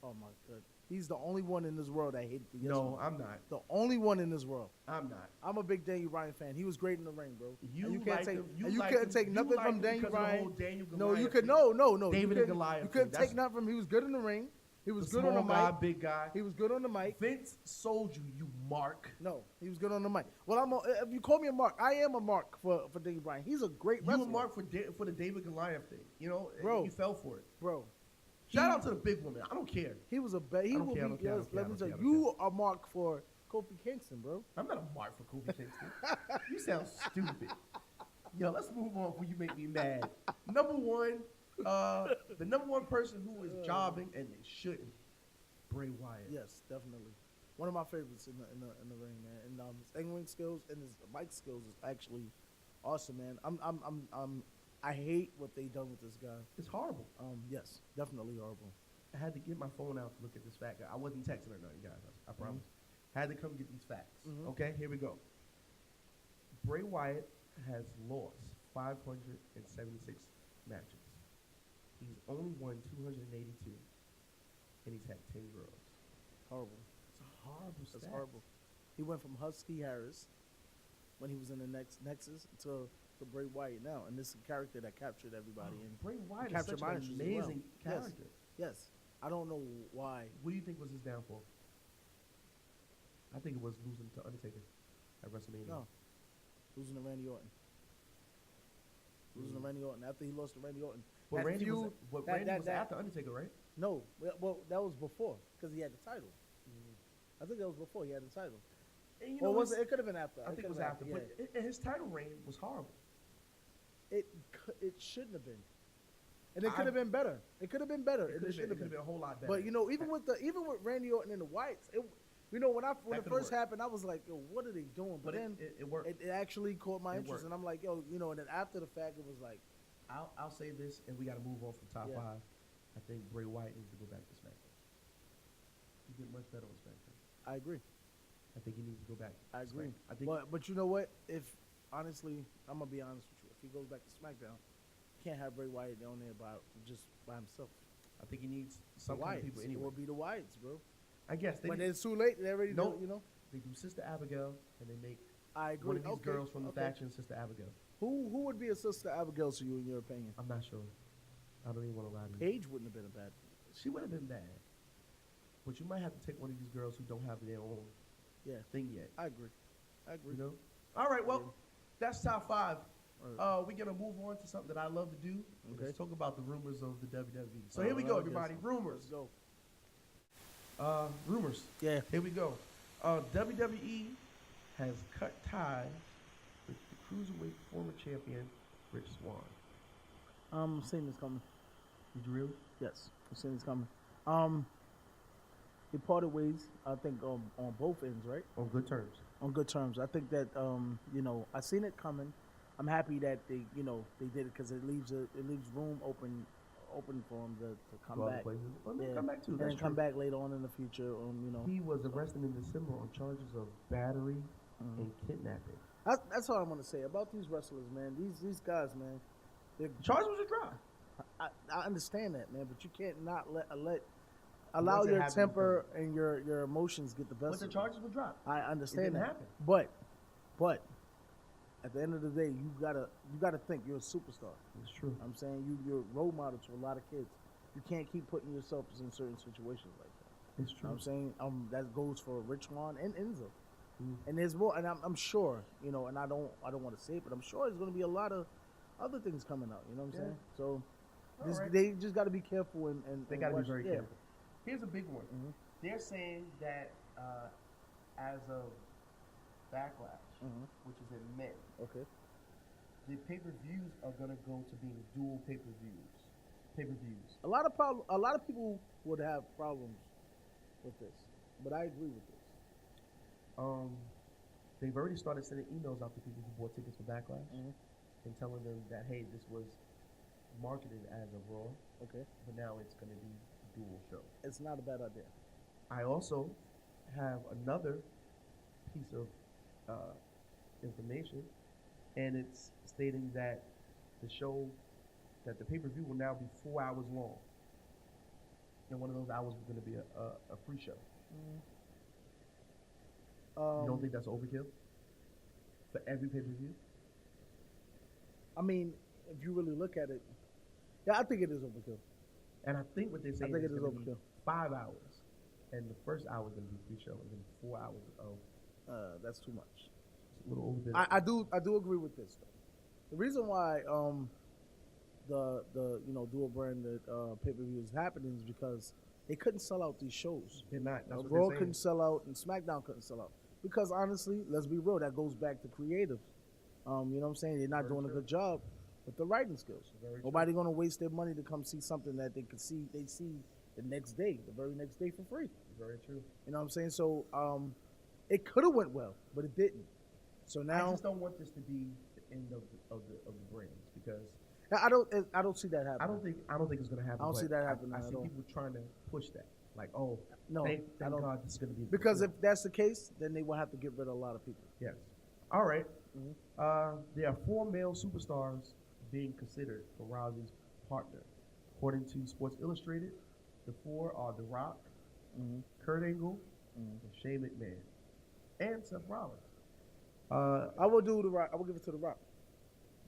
Speaker 2: Oh my god, he's the only one in this world that hated the Yes
Speaker 1: No,
Speaker 2: movement.
Speaker 1: I'm not.
Speaker 2: The only one in this world.
Speaker 1: I'm not.
Speaker 2: I'm a big Daniel Bryan fan. He was great in the ring, bro.
Speaker 1: You
Speaker 2: And
Speaker 1: liked
Speaker 2: take,
Speaker 1: him- you
Speaker 2: and you
Speaker 1: liked
Speaker 2: couldn't
Speaker 1: him-
Speaker 2: take
Speaker 1: you
Speaker 2: nothing
Speaker 1: liked
Speaker 2: from
Speaker 1: him
Speaker 2: Daniel
Speaker 1: because of the
Speaker 2: Bryan.
Speaker 1: whole Daniel
Speaker 2: No, you
Speaker 1: Goliath
Speaker 2: could
Speaker 1: thing.
Speaker 2: no.
Speaker 1: David
Speaker 2: you
Speaker 1: and
Speaker 2: couldn't-
Speaker 1: Goliath
Speaker 2: You couldn't
Speaker 1: thing.
Speaker 2: take
Speaker 1: That's-
Speaker 2: nothing from him. He was good in the ring. He was
Speaker 1: The
Speaker 2: good on the
Speaker 1: small guy,
Speaker 2: mic.
Speaker 1: big guy.
Speaker 2: He was good on the mic.
Speaker 1: Vince sold you, you mark.
Speaker 2: No, he was good on the mic. Well, if you call me a mark, I am a mark for Daniel Bryan. He's a great
Speaker 1: You
Speaker 2: wrestler.
Speaker 1: a mark for the David Goliath thing. You know,
Speaker 2: Bro.
Speaker 1: you fell for it.
Speaker 2: Bro.
Speaker 1: Shout out to the big woman. I don't care.
Speaker 2: He was a bet. He
Speaker 1: I don't
Speaker 2: will
Speaker 1: care, I
Speaker 2: be.
Speaker 1: don't care, I
Speaker 2: Yes,
Speaker 1: don't
Speaker 2: let
Speaker 1: care,
Speaker 2: me
Speaker 1: I
Speaker 2: tell
Speaker 1: don't
Speaker 2: you,
Speaker 1: care, I
Speaker 2: you are mark for Kofi Kingston, bro.
Speaker 1: I'm not a mark for Kobe Kingston. You sound stupid. Yo, let's move on before you make me mad. Number one, the number one person who is jobbing and they shouldn't, Bray Wyatt.
Speaker 2: Yes, definitely. One of my favorites in the ring, man. And his in-ring skills and his mic skills is actually awesome, man. I hate what they done with this guy.
Speaker 1: It's horrible.
Speaker 2: Yes, definitely horrible.
Speaker 1: I had to get my phone out to look at this fact. I wasn't texting or nothing, guys. I promise. Had to come get these facts.
Speaker 2: Mhm.
Speaker 1: Okay, here we go. Bray Wyatt has lost 576 matches. He's only won 282, and he's had 10 girls.
Speaker 2: Horrible.
Speaker 1: It's a horrible
Speaker 2: That's
Speaker 1: stat.
Speaker 2: horrible. He went from Husky Harris when he was in the Nexus to Bray Wyatt now, and this is a character that captured everybody. And
Speaker 1: Bray Wyatt is
Speaker 2: captured
Speaker 1: such
Speaker 2: my
Speaker 1: an
Speaker 2: interest as well.
Speaker 1: amazing character.
Speaker 2: Yes. I don't know why.
Speaker 1: What do you think was his downfall? I think it was losing to Undertaker at WrestleMania.
Speaker 2: No. Losing to Randy Orton. Losing to Randy Orton after he lost to Randy Orton.
Speaker 1: But
Speaker 2: That
Speaker 1: Randy was,
Speaker 2: feud,
Speaker 1: but
Speaker 2: that-
Speaker 1: Randy
Speaker 2: that-
Speaker 1: was
Speaker 2: that-
Speaker 1: after Undertaker, right?
Speaker 2: No, well, that was before because he had the title. I think that was before he had the title.
Speaker 1: And,
Speaker 2: Or was it? It could have been after.
Speaker 1: I think it was after.
Speaker 2: Yeah.
Speaker 1: But his title reign was horrible.
Speaker 2: It shouldn't have been, and it could have been better. It could have been better.
Speaker 1: It
Speaker 2: and
Speaker 1: could
Speaker 2: it should
Speaker 1: have
Speaker 2: have
Speaker 1: been a whole lot better.
Speaker 2: But even with Randy Orton and the Whites, when it
Speaker 1: could've
Speaker 2: first
Speaker 1: worked.
Speaker 2: happened, I was like, yo, what are they doing? But
Speaker 1: But
Speaker 2: then
Speaker 1: it worked.
Speaker 2: It actually caught my
Speaker 1: It
Speaker 2: interest,
Speaker 1: worked.
Speaker 2: and I'm like, yo, and then after the fact, it was like,
Speaker 1: I'll say this, and we got to move on from top
Speaker 2: Yeah.
Speaker 1: 5. I think Bray Wyatt needs to go back to SmackDown. He did much better on SmackDown.
Speaker 2: I agree.
Speaker 1: I think he needs to go back.
Speaker 2: I
Speaker 1: to
Speaker 2: agree.
Speaker 1: SmackDown. I think
Speaker 2: But you know what? If honestly, I'm gonna be honest with you. If he goes back to SmackDown, you can't have Bray Wyatt down there just by himself.
Speaker 1: I think he needs some
Speaker 2: The
Speaker 1: kind
Speaker 2: Wyatts.
Speaker 1: of people
Speaker 2: It
Speaker 1: anyway.
Speaker 2: will be the Wyatts, bro.
Speaker 1: I guess they
Speaker 2: When
Speaker 1: need-
Speaker 2: it's too late, they already
Speaker 1: Nope.
Speaker 2: know.
Speaker 1: They do Sister Abigail, and they make
Speaker 2: I agree.
Speaker 1: one of these
Speaker 2: Okay,
Speaker 1: girls from the
Speaker 2: okay.
Speaker 1: faction Sister Abigail.
Speaker 2: Who would be a Sister Abigail to you in your opinion?
Speaker 1: I'm not sure. I don't even want to lie to you.
Speaker 2: Paige wouldn't have been a bad.
Speaker 1: She would have been bad. But you might have to take one of these girls who don't have their own
Speaker 2: Yeah,
Speaker 1: thing yet.
Speaker 2: I agree. I agree.
Speaker 1: You know? All right, well, that's top 5.
Speaker 2: All right.
Speaker 1: We're going to move on to something that I love to do.
Speaker 2: Okay.
Speaker 1: Let's talk about the rumors of the WWE. So here we
Speaker 2: Oh,
Speaker 1: go,
Speaker 2: yes.
Speaker 1: everybody.
Speaker 2: Let's
Speaker 1: Rumors.
Speaker 2: go.
Speaker 1: Rumors.
Speaker 2: Yeah.
Speaker 1: Here we go. WWE has cut ties with the Cruiserweight former champion, Rich Swann.
Speaker 2: I'm seeing this coming.
Speaker 1: Did you really?
Speaker 2: Yes, I'm seeing this coming. They parted ways. I think on both ends, right?
Speaker 1: On good terms.
Speaker 2: On good terms. I think that I seen it coming. I'm happy that they did it because it leaves room open for him to come
Speaker 1: Go other
Speaker 2: back.
Speaker 1: places. Well, they'll come back too.
Speaker 2: And
Speaker 1: That's
Speaker 2: then come
Speaker 1: true.
Speaker 2: back later on in the future.
Speaker 1: He was arrested in December on charges of battery
Speaker 2: Mm-hmm.
Speaker 1: and kidnapping.
Speaker 2: That's all I'm gonna say about these wrestlers, man. These guys, man.
Speaker 1: The charge was a drop.
Speaker 2: I understand that, man, but you can't not allow
Speaker 1: Once it
Speaker 2: your
Speaker 1: happens,
Speaker 2: temper and your emotions get the best.
Speaker 1: But the
Speaker 2: of you.
Speaker 1: charges were dropped.
Speaker 2: I understand
Speaker 1: It didn't
Speaker 2: that,
Speaker 1: happen.
Speaker 2: but at the end of the day, you gotta think you're a superstar.
Speaker 1: It's true.
Speaker 2: I'm saying you're a role model to a lot of kids. You can't keep putting yourself in certain situations like that.
Speaker 1: It's
Speaker 2: You know
Speaker 1: true.
Speaker 2: what I'm saying that goes for Rich Swann and Enzo.
Speaker 1: Mm.
Speaker 2: And there's more, and I'm sure, and I don't want to say it, but I'm sure there's going to be a lot of other things coming out. You know what I'm
Speaker 1: Yeah.
Speaker 2: saying? So
Speaker 1: All right.
Speaker 2: they just got to be careful and
Speaker 1: They got to be
Speaker 2: watch.
Speaker 1: very
Speaker 2: Yeah.
Speaker 1: careful. Here's a big one.
Speaker 2: Mm-hmm.
Speaker 1: They're saying that as of Backlash,
Speaker 2: Mm-hmm.
Speaker 1: which is in May,
Speaker 2: Okay.
Speaker 1: the pay-per-views are going to go to being dual pay-per-views. Pay-per-views.
Speaker 2: A lot of people would have problems with this, but I agree with this.
Speaker 1: Um, they've already started sending emails out to people who bought tickets for Backlash
Speaker 2: Mm-hmm.
Speaker 1: and telling them that, hey, this was marketed as a Raw,
Speaker 2: Okay.
Speaker 1: but now it's going to be dual show.
Speaker 2: It's not a bad idea.
Speaker 1: I also have another piece of uh, information, and it's stating that the show, that the pay-per-view will now be 4 hours long, and one of those hours is going to be a free show. You don't
Speaker 2: Um,
Speaker 1: think that's overkill for every pay-per-view?
Speaker 2: I mean, if you really look at it, yeah, I think it is overkill.
Speaker 1: And I think what they're saying
Speaker 2: think
Speaker 1: is
Speaker 2: it is
Speaker 1: going to be
Speaker 2: overkill.
Speaker 1: 5 hours, and the first hour is going to be free show, and then 4 hours of
Speaker 2: That's too much.
Speaker 1: a little overbill.
Speaker 2: I do agree with this though. The reason why the dual brand pay per view is happening is because they couldn't sell out these shows.
Speaker 1: They're not. That's what
Speaker 2: Raw
Speaker 1: they're
Speaker 2: couldn't
Speaker 1: saying.
Speaker 2: sell out and SmackDown couldn't sell out because honestly, let's be real, that goes back to creative. You know what I'm saying? They're not
Speaker 1: Very
Speaker 2: doing
Speaker 1: true.
Speaker 2: a good job with the writing skills.
Speaker 1: Very true.
Speaker 2: Nobody gonna waste their money to come see something that they see the next day, the very next day for free.
Speaker 1: Very true.
Speaker 2: You know what I'm saying? So it could have went well, but it didn't. So
Speaker 1: I
Speaker 2: now
Speaker 1: just don't want this to be the end of the brands because
Speaker 2: I don't see that happening.
Speaker 1: I don't think it's going to happen.
Speaker 2: I don't see
Speaker 1: but
Speaker 2: that happening
Speaker 1: I
Speaker 2: at
Speaker 1: see
Speaker 2: all.
Speaker 1: people trying to push that, like, oh,
Speaker 2: No,
Speaker 1: thank
Speaker 2: I don't-
Speaker 1: God this is going to be
Speaker 2: Because if that's the case, then they will have to get rid of a lot of people.
Speaker 1: yes, all right.
Speaker 2: Mm-hmm.
Speaker 1: There are 4 male superstars being considered for Rousey's partner, according to Sports Illustrated. The 4 are The Rock,
Speaker 2: Mm-hmm.
Speaker 1: Kurt Angle, and Shane McMahon, and Seth Rollins.
Speaker 2: I will do the Rock. I will give it to the Rock.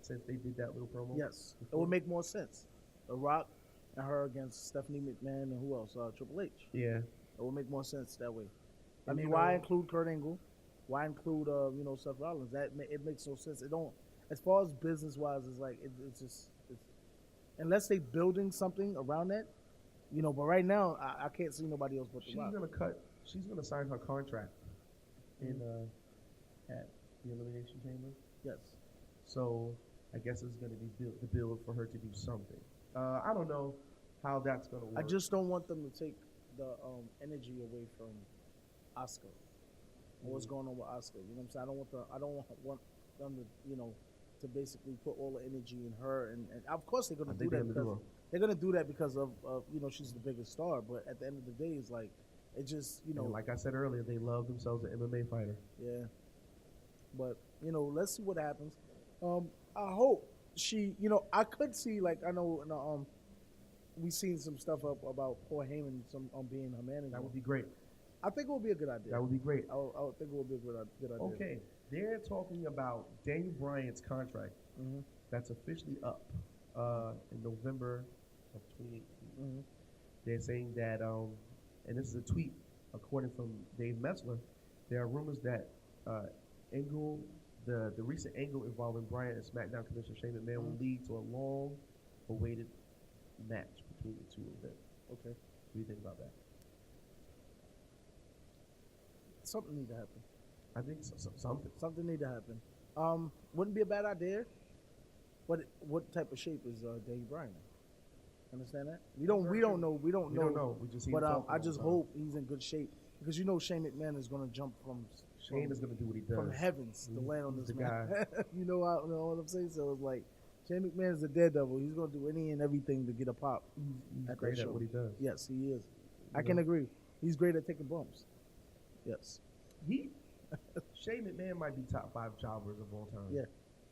Speaker 1: Since they did that little promo,
Speaker 2: Yes, it
Speaker 1: before.
Speaker 2: would make more sense. The Rock and her against Stephanie McMahon and who else? Triple H.
Speaker 1: Yeah,
Speaker 2: It would make more sense that way. I
Speaker 1: And
Speaker 2: mean,
Speaker 1: you
Speaker 2: why
Speaker 1: know-
Speaker 2: include Kurt Angle? Why include Seth Rollins? It makes no sense. It don't. As far as business wise, it's like it's just unless they building something around that, But right now, I can't see nobody else but the
Speaker 1: she's
Speaker 2: Rock.
Speaker 1: gonna cut. She's gonna sign her contract in at the Elimination Chamber.
Speaker 2: Yes.
Speaker 1: So I guess it's going to be the build for her to do something. I don't know how that's going to work.
Speaker 2: I just don't want them to take the energy away from Oscar. What's going on with Oscar? You know what I'm saying? I don't want them to basically put all the energy in her, and of course they're
Speaker 1: I
Speaker 2: gonna do
Speaker 1: think
Speaker 2: that
Speaker 1: they're gonna
Speaker 2: because
Speaker 1: do
Speaker 2: they're gonna do that because of she's the biggest star. But at the end of the day, it's like it just
Speaker 1: And like I said earlier, they love themselves an MMA fighter.
Speaker 2: yeah. But let's see what happens. I hope she. I could see I know we seen some stuff up about Paul Heyman being her manager.
Speaker 1: That would be great.
Speaker 2: I think it would be a good idea.
Speaker 1: That would be great.
Speaker 2: I would think it would be a good idea.
Speaker 1: Okay, they're talking about Daniel Bryan's contract
Speaker 2: Mm-hmm.
Speaker 1: that's officially up in November of 2018.
Speaker 2: Mm-hmm.
Speaker 1: They're saying that, and this is a tweet according from Dave Metzler, there are rumors that Angle, the recent angle involving Bryan and SmackDown Commissioner Shane McMahon will lead to a long-awaited match between the two of them.
Speaker 2: Okay.
Speaker 1: What do you think about that?
Speaker 2: Something need to happen.
Speaker 1: I think something.
Speaker 2: Something need to happen. Wouldn't be a bad idea. But what type of shape is Dave Bryan in? Understand that? We don't know. We don't know.
Speaker 1: We just see
Speaker 2: But
Speaker 1: him talking
Speaker 2: I
Speaker 1: all
Speaker 2: just
Speaker 1: the time.
Speaker 2: hope he's in good shape because Shane McMahon is going to jump from
Speaker 1: Shane is going to do what he does.
Speaker 2: from heavens to land on
Speaker 1: He's
Speaker 2: this
Speaker 1: the
Speaker 2: man.
Speaker 1: guy.
Speaker 2: you know what I'm saying? So it's like Shane McMahon is a daredevil. He's going to do any and everything to get a pop.
Speaker 1: He's
Speaker 2: at
Speaker 1: great
Speaker 2: that
Speaker 1: at
Speaker 2: show.
Speaker 1: what he does.
Speaker 2: Yes, he is. I
Speaker 1: know?
Speaker 2: can agree. He's great at taking bumps. Yes.
Speaker 1: Shane McMahon might be top 5 jobbers of all time.
Speaker 2: Yeah.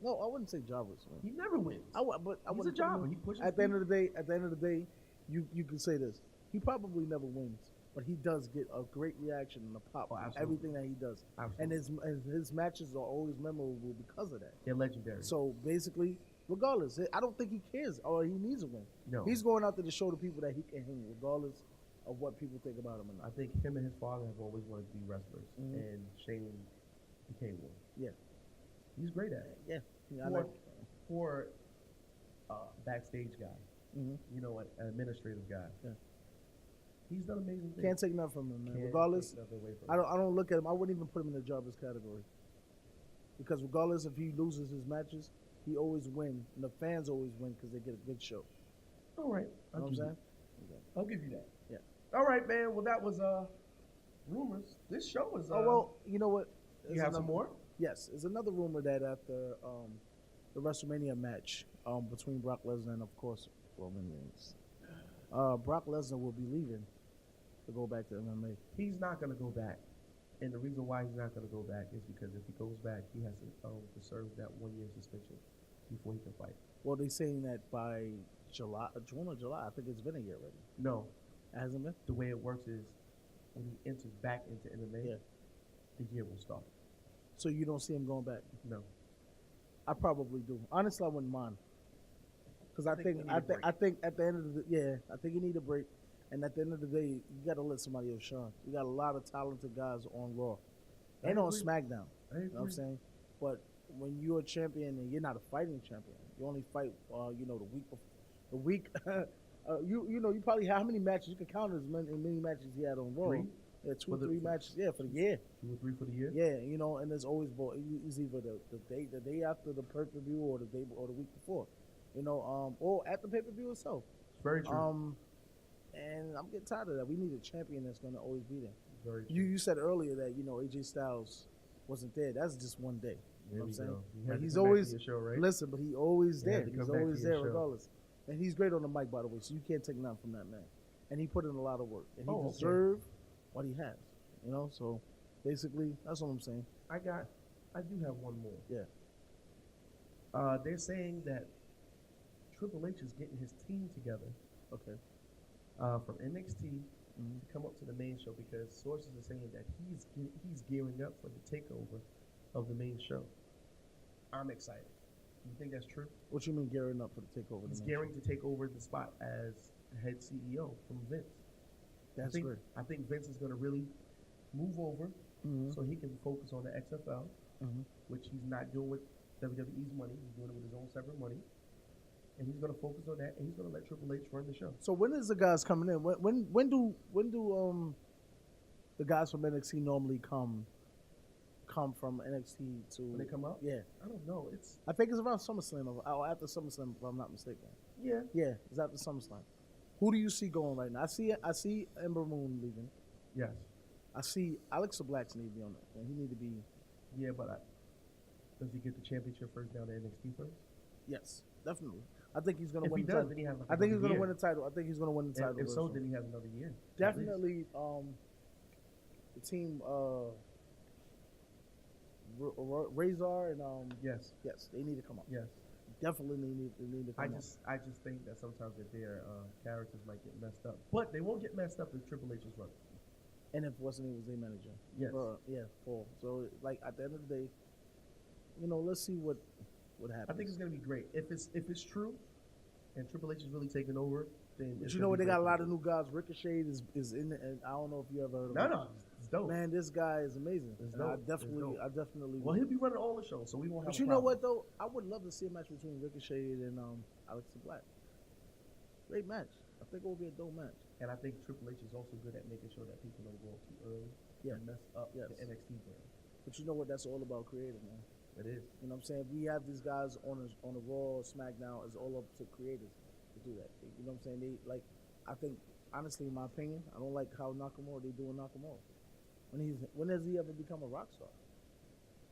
Speaker 2: No, I wouldn't say jobbers, man.
Speaker 1: He never wins.
Speaker 2: But I
Speaker 1: He's a
Speaker 2: wouldn't
Speaker 1: jobber.
Speaker 2: put
Speaker 1: He
Speaker 2: him-
Speaker 1: pushes
Speaker 2: At the end of the day, you can say this. He probably never wins, but he does get a great reaction and a pop
Speaker 1: Oh,
Speaker 2: from
Speaker 1: absolutely.
Speaker 2: everything that he does.
Speaker 1: Absolutely.
Speaker 2: And his matches are always memorable because of that.
Speaker 1: They're legendary.
Speaker 2: So basically, regardless, I don't think he cares or he needs a win.
Speaker 1: No.
Speaker 2: He's going out there to show the people that he can hang, regardless of what people think about him or
Speaker 1: I
Speaker 2: not.
Speaker 1: think him and his father have always wanted to be wrestlers,
Speaker 2: Mhm.
Speaker 1: and Shane became one.
Speaker 2: Yeah,
Speaker 1: He's great at it.
Speaker 2: yeah. I
Speaker 1: For,
Speaker 2: like,
Speaker 1: for backstage guy.
Speaker 2: Mhm.
Speaker 1: You know, an administrative guy.
Speaker 2: Yeah.
Speaker 1: He's done amazing things.
Speaker 2: Can't take nothing from him, man.
Speaker 1: Can't
Speaker 2: Regardless,
Speaker 1: take nothing away from
Speaker 2: I
Speaker 1: him.
Speaker 2: don't look at him. I wouldn't even put him in the jobbers category because regardless if he loses his matches, he always win, and the fans always win because they get a good show.
Speaker 1: All right,
Speaker 2: You know what I'm saying?
Speaker 1: I'll give you that.
Speaker 2: Yeah.
Speaker 1: All right, man. Well, that was rumors. This show is.
Speaker 2: Oh well, you know what?
Speaker 1: You have some more?
Speaker 2: Yes, there's another rumor that after the WrestleMania match between Brock Lesnar and of course Roman Reigns, Brock Lesnar will be leaving to go back to MMA.
Speaker 1: He's not going to go back, and the reason why he's not going to go back is because if he goes back, he has to serve that 1 year suspension before he can fight.
Speaker 2: Well, they're saying that by June or July. I think it's been a year already.
Speaker 1: No,
Speaker 2: It hasn't been.
Speaker 1: the way it works is when he enters back into MMA,
Speaker 2: Yeah.
Speaker 1: the year will start.
Speaker 2: So you don't see him going back.
Speaker 1: No,
Speaker 2: I probably do. Honestly, I wouldn't mind. Because I
Speaker 1: he
Speaker 2: think
Speaker 1: need
Speaker 2: I
Speaker 1: a
Speaker 2: think
Speaker 1: break.
Speaker 2: I think at the end of the I think you need a break. And at the end of the day, you got to let somebody else shine. You got a lot of talented guys on Raw and on
Speaker 1: agree.
Speaker 2: SmackDown.
Speaker 1: I
Speaker 2: You know what I'm
Speaker 1: agree.
Speaker 2: saying? But when you're a champion and you're not a fighting champion, you only fight, the week before. The week, you probably how many matches you can count as many matches he had on Raw.
Speaker 1: Three?
Speaker 2: Yeah, two,
Speaker 1: For the-
Speaker 2: 3 matches. Yeah, for the year.
Speaker 1: 2 or 3 for the year.
Speaker 2: Yeah, and there's always it's either the day after the pay-per-view or the week before, or at the pay-per-view itself.
Speaker 1: It's very true.
Speaker 2: And I'm getting tired of that. We need a champion that's going to always be there.
Speaker 1: Very true.
Speaker 2: You said earlier that AJ Styles wasn't there. That's just one day. You know what I'm
Speaker 1: There we
Speaker 2: saying?
Speaker 1: go. He had
Speaker 2: But
Speaker 1: to
Speaker 2: he's
Speaker 1: come back
Speaker 2: always
Speaker 1: to your show, right?
Speaker 2: listen, but he always
Speaker 1: He had
Speaker 2: there.
Speaker 1: to
Speaker 2: He's
Speaker 1: come back to
Speaker 2: always
Speaker 1: your
Speaker 2: there
Speaker 1: show.
Speaker 2: regardless. And he's great on the mic, by the way. So you can't take nothing from that man. And he put in a lot of work, and he
Speaker 1: Okay.
Speaker 2: deserved what he has. So basically, that's what I'm saying.
Speaker 1: I do have one more.
Speaker 2: Yeah.
Speaker 1: They're saying that Triple H is getting his team together
Speaker 2: Okay.
Speaker 1: from NXT
Speaker 2: Mhm.
Speaker 1: to come up to the main show because sources are saying that he's gearing up for the takeover of the main show. I'm excited. You think that's true?
Speaker 2: What you mean gearing up for the takeover?
Speaker 1: He's
Speaker 2: the
Speaker 1: gearing to take over the spot as head CEO from Vince.
Speaker 2: That's great.
Speaker 1: I think Vince is going to really move over
Speaker 2: Mhm.
Speaker 1: so he can focus on the XFL,
Speaker 2: Mhm.
Speaker 1: which he's not doing with WWE's money. He's doing it with his own separate money. And he's going to focus on that, and he's going to let Triple H run the show.
Speaker 2: So when is the guys coming in? When do the guys from NXT normally come from NXT to
Speaker 1: When they come up?
Speaker 2: Yeah,
Speaker 1: I don't know. It's
Speaker 2: I think it's around SummerSlam or after SummerSlam, if I'm not mistaken.
Speaker 1: yeah.
Speaker 2: Yeah, it's after SummerSlam. Who do you see going right now? I see Ember Moon leaving.
Speaker 1: Yes.
Speaker 2: I see Alex Black's need to be on it, and he need to be
Speaker 1: Yeah, but does he get the championship first down to NXT first?
Speaker 2: yes, definitely. I think he's gonna
Speaker 1: If
Speaker 2: win
Speaker 1: he
Speaker 2: the
Speaker 1: does,
Speaker 2: title.
Speaker 1: then he has like
Speaker 2: I think he's
Speaker 1: another
Speaker 2: gonna
Speaker 1: year.
Speaker 2: win the title. I think he's gonna win the title.
Speaker 1: If so,
Speaker 2: also.
Speaker 1: then he has another year. at least.
Speaker 2: Definitely, the team Razor and
Speaker 1: Yes.
Speaker 2: yes, they need to come up.
Speaker 1: Yes.
Speaker 2: Definitely they need to come up.
Speaker 1: I just think that sometimes that their characters might get messed up, but they won't get messed up if Triple H is running.
Speaker 2: And if Wesley was a manager,
Speaker 1: Yes.
Speaker 2: yeah, Paul. So like at the end of the day, let's see what happens.
Speaker 1: I think it's gonna be great if it's true, and Triple H is really taking over. Then
Speaker 2: But
Speaker 1: it's
Speaker 2: you
Speaker 1: gonna
Speaker 2: know what?
Speaker 1: be
Speaker 2: They got a
Speaker 1: great
Speaker 2: lot
Speaker 1: for
Speaker 2: of new guys. Ricochet is in, and I don't know if you ever heard of
Speaker 1: No,
Speaker 2: him.
Speaker 1: no, it's dope.
Speaker 2: Man, this guy is amazing.
Speaker 1: It's
Speaker 2: And
Speaker 1: dope.
Speaker 2: I
Speaker 1: It's
Speaker 2: definitely,
Speaker 1: dope.
Speaker 2: I definitely.
Speaker 1: Well, he'll be running all the shows, so we won't have.
Speaker 2: But
Speaker 1: a
Speaker 2: you know
Speaker 1: problem.
Speaker 2: what though? I would love to see a match between Ricochet and Alex Black. Great match. I think it will be a dope match.
Speaker 1: And I think Triple H is also good at making sure that people don't go up too early
Speaker 2: Yeah.
Speaker 1: and mess up
Speaker 2: Yes.
Speaker 1: the NXT brand.
Speaker 2: But you know what? That's all about creative, man.
Speaker 1: It is.
Speaker 2: You know what I'm saying? We have these guys on the Raw, SmackDown. It's all up to creators to do that. You know what I'm saying? I think, honestly, in my opinion, I don't like how Nakamura, they doing Nakamura. When has he ever become a rock star?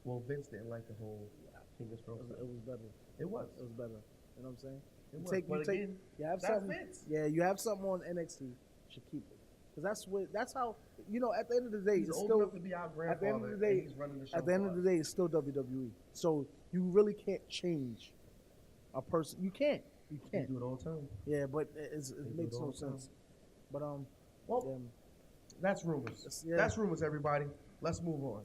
Speaker 1: Well, Vince didn't like the whole King of
Speaker 2: It
Speaker 1: Strong
Speaker 2: was,
Speaker 1: stuff.
Speaker 2: it was better.
Speaker 1: It was.
Speaker 2: It was better. You know what I'm saying?
Speaker 1: It was. But again,
Speaker 2: you have
Speaker 1: that's
Speaker 2: something.
Speaker 1: Vince.
Speaker 2: Yeah, you have something on NXT. You should keep it. Because that's how, at the end of the day,
Speaker 1: He's
Speaker 2: it's
Speaker 1: old
Speaker 2: still,
Speaker 1: enough to be our
Speaker 2: at
Speaker 1: grandfather.
Speaker 2: the end of the day,
Speaker 1: and he's running the show
Speaker 2: at the end
Speaker 1: for
Speaker 2: of the
Speaker 1: us.
Speaker 2: day, it's still WWE. So you really can't change a person. You can't. You
Speaker 1: They
Speaker 2: can't.
Speaker 1: do it all the time.
Speaker 2: Yeah, but it
Speaker 1: They do
Speaker 2: makes
Speaker 1: it all
Speaker 2: no
Speaker 1: the time.
Speaker 2: sense. But
Speaker 1: Well, that's rumors.
Speaker 2: Yeah.
Speaker 1: That's rumors, everybody. Let's move on.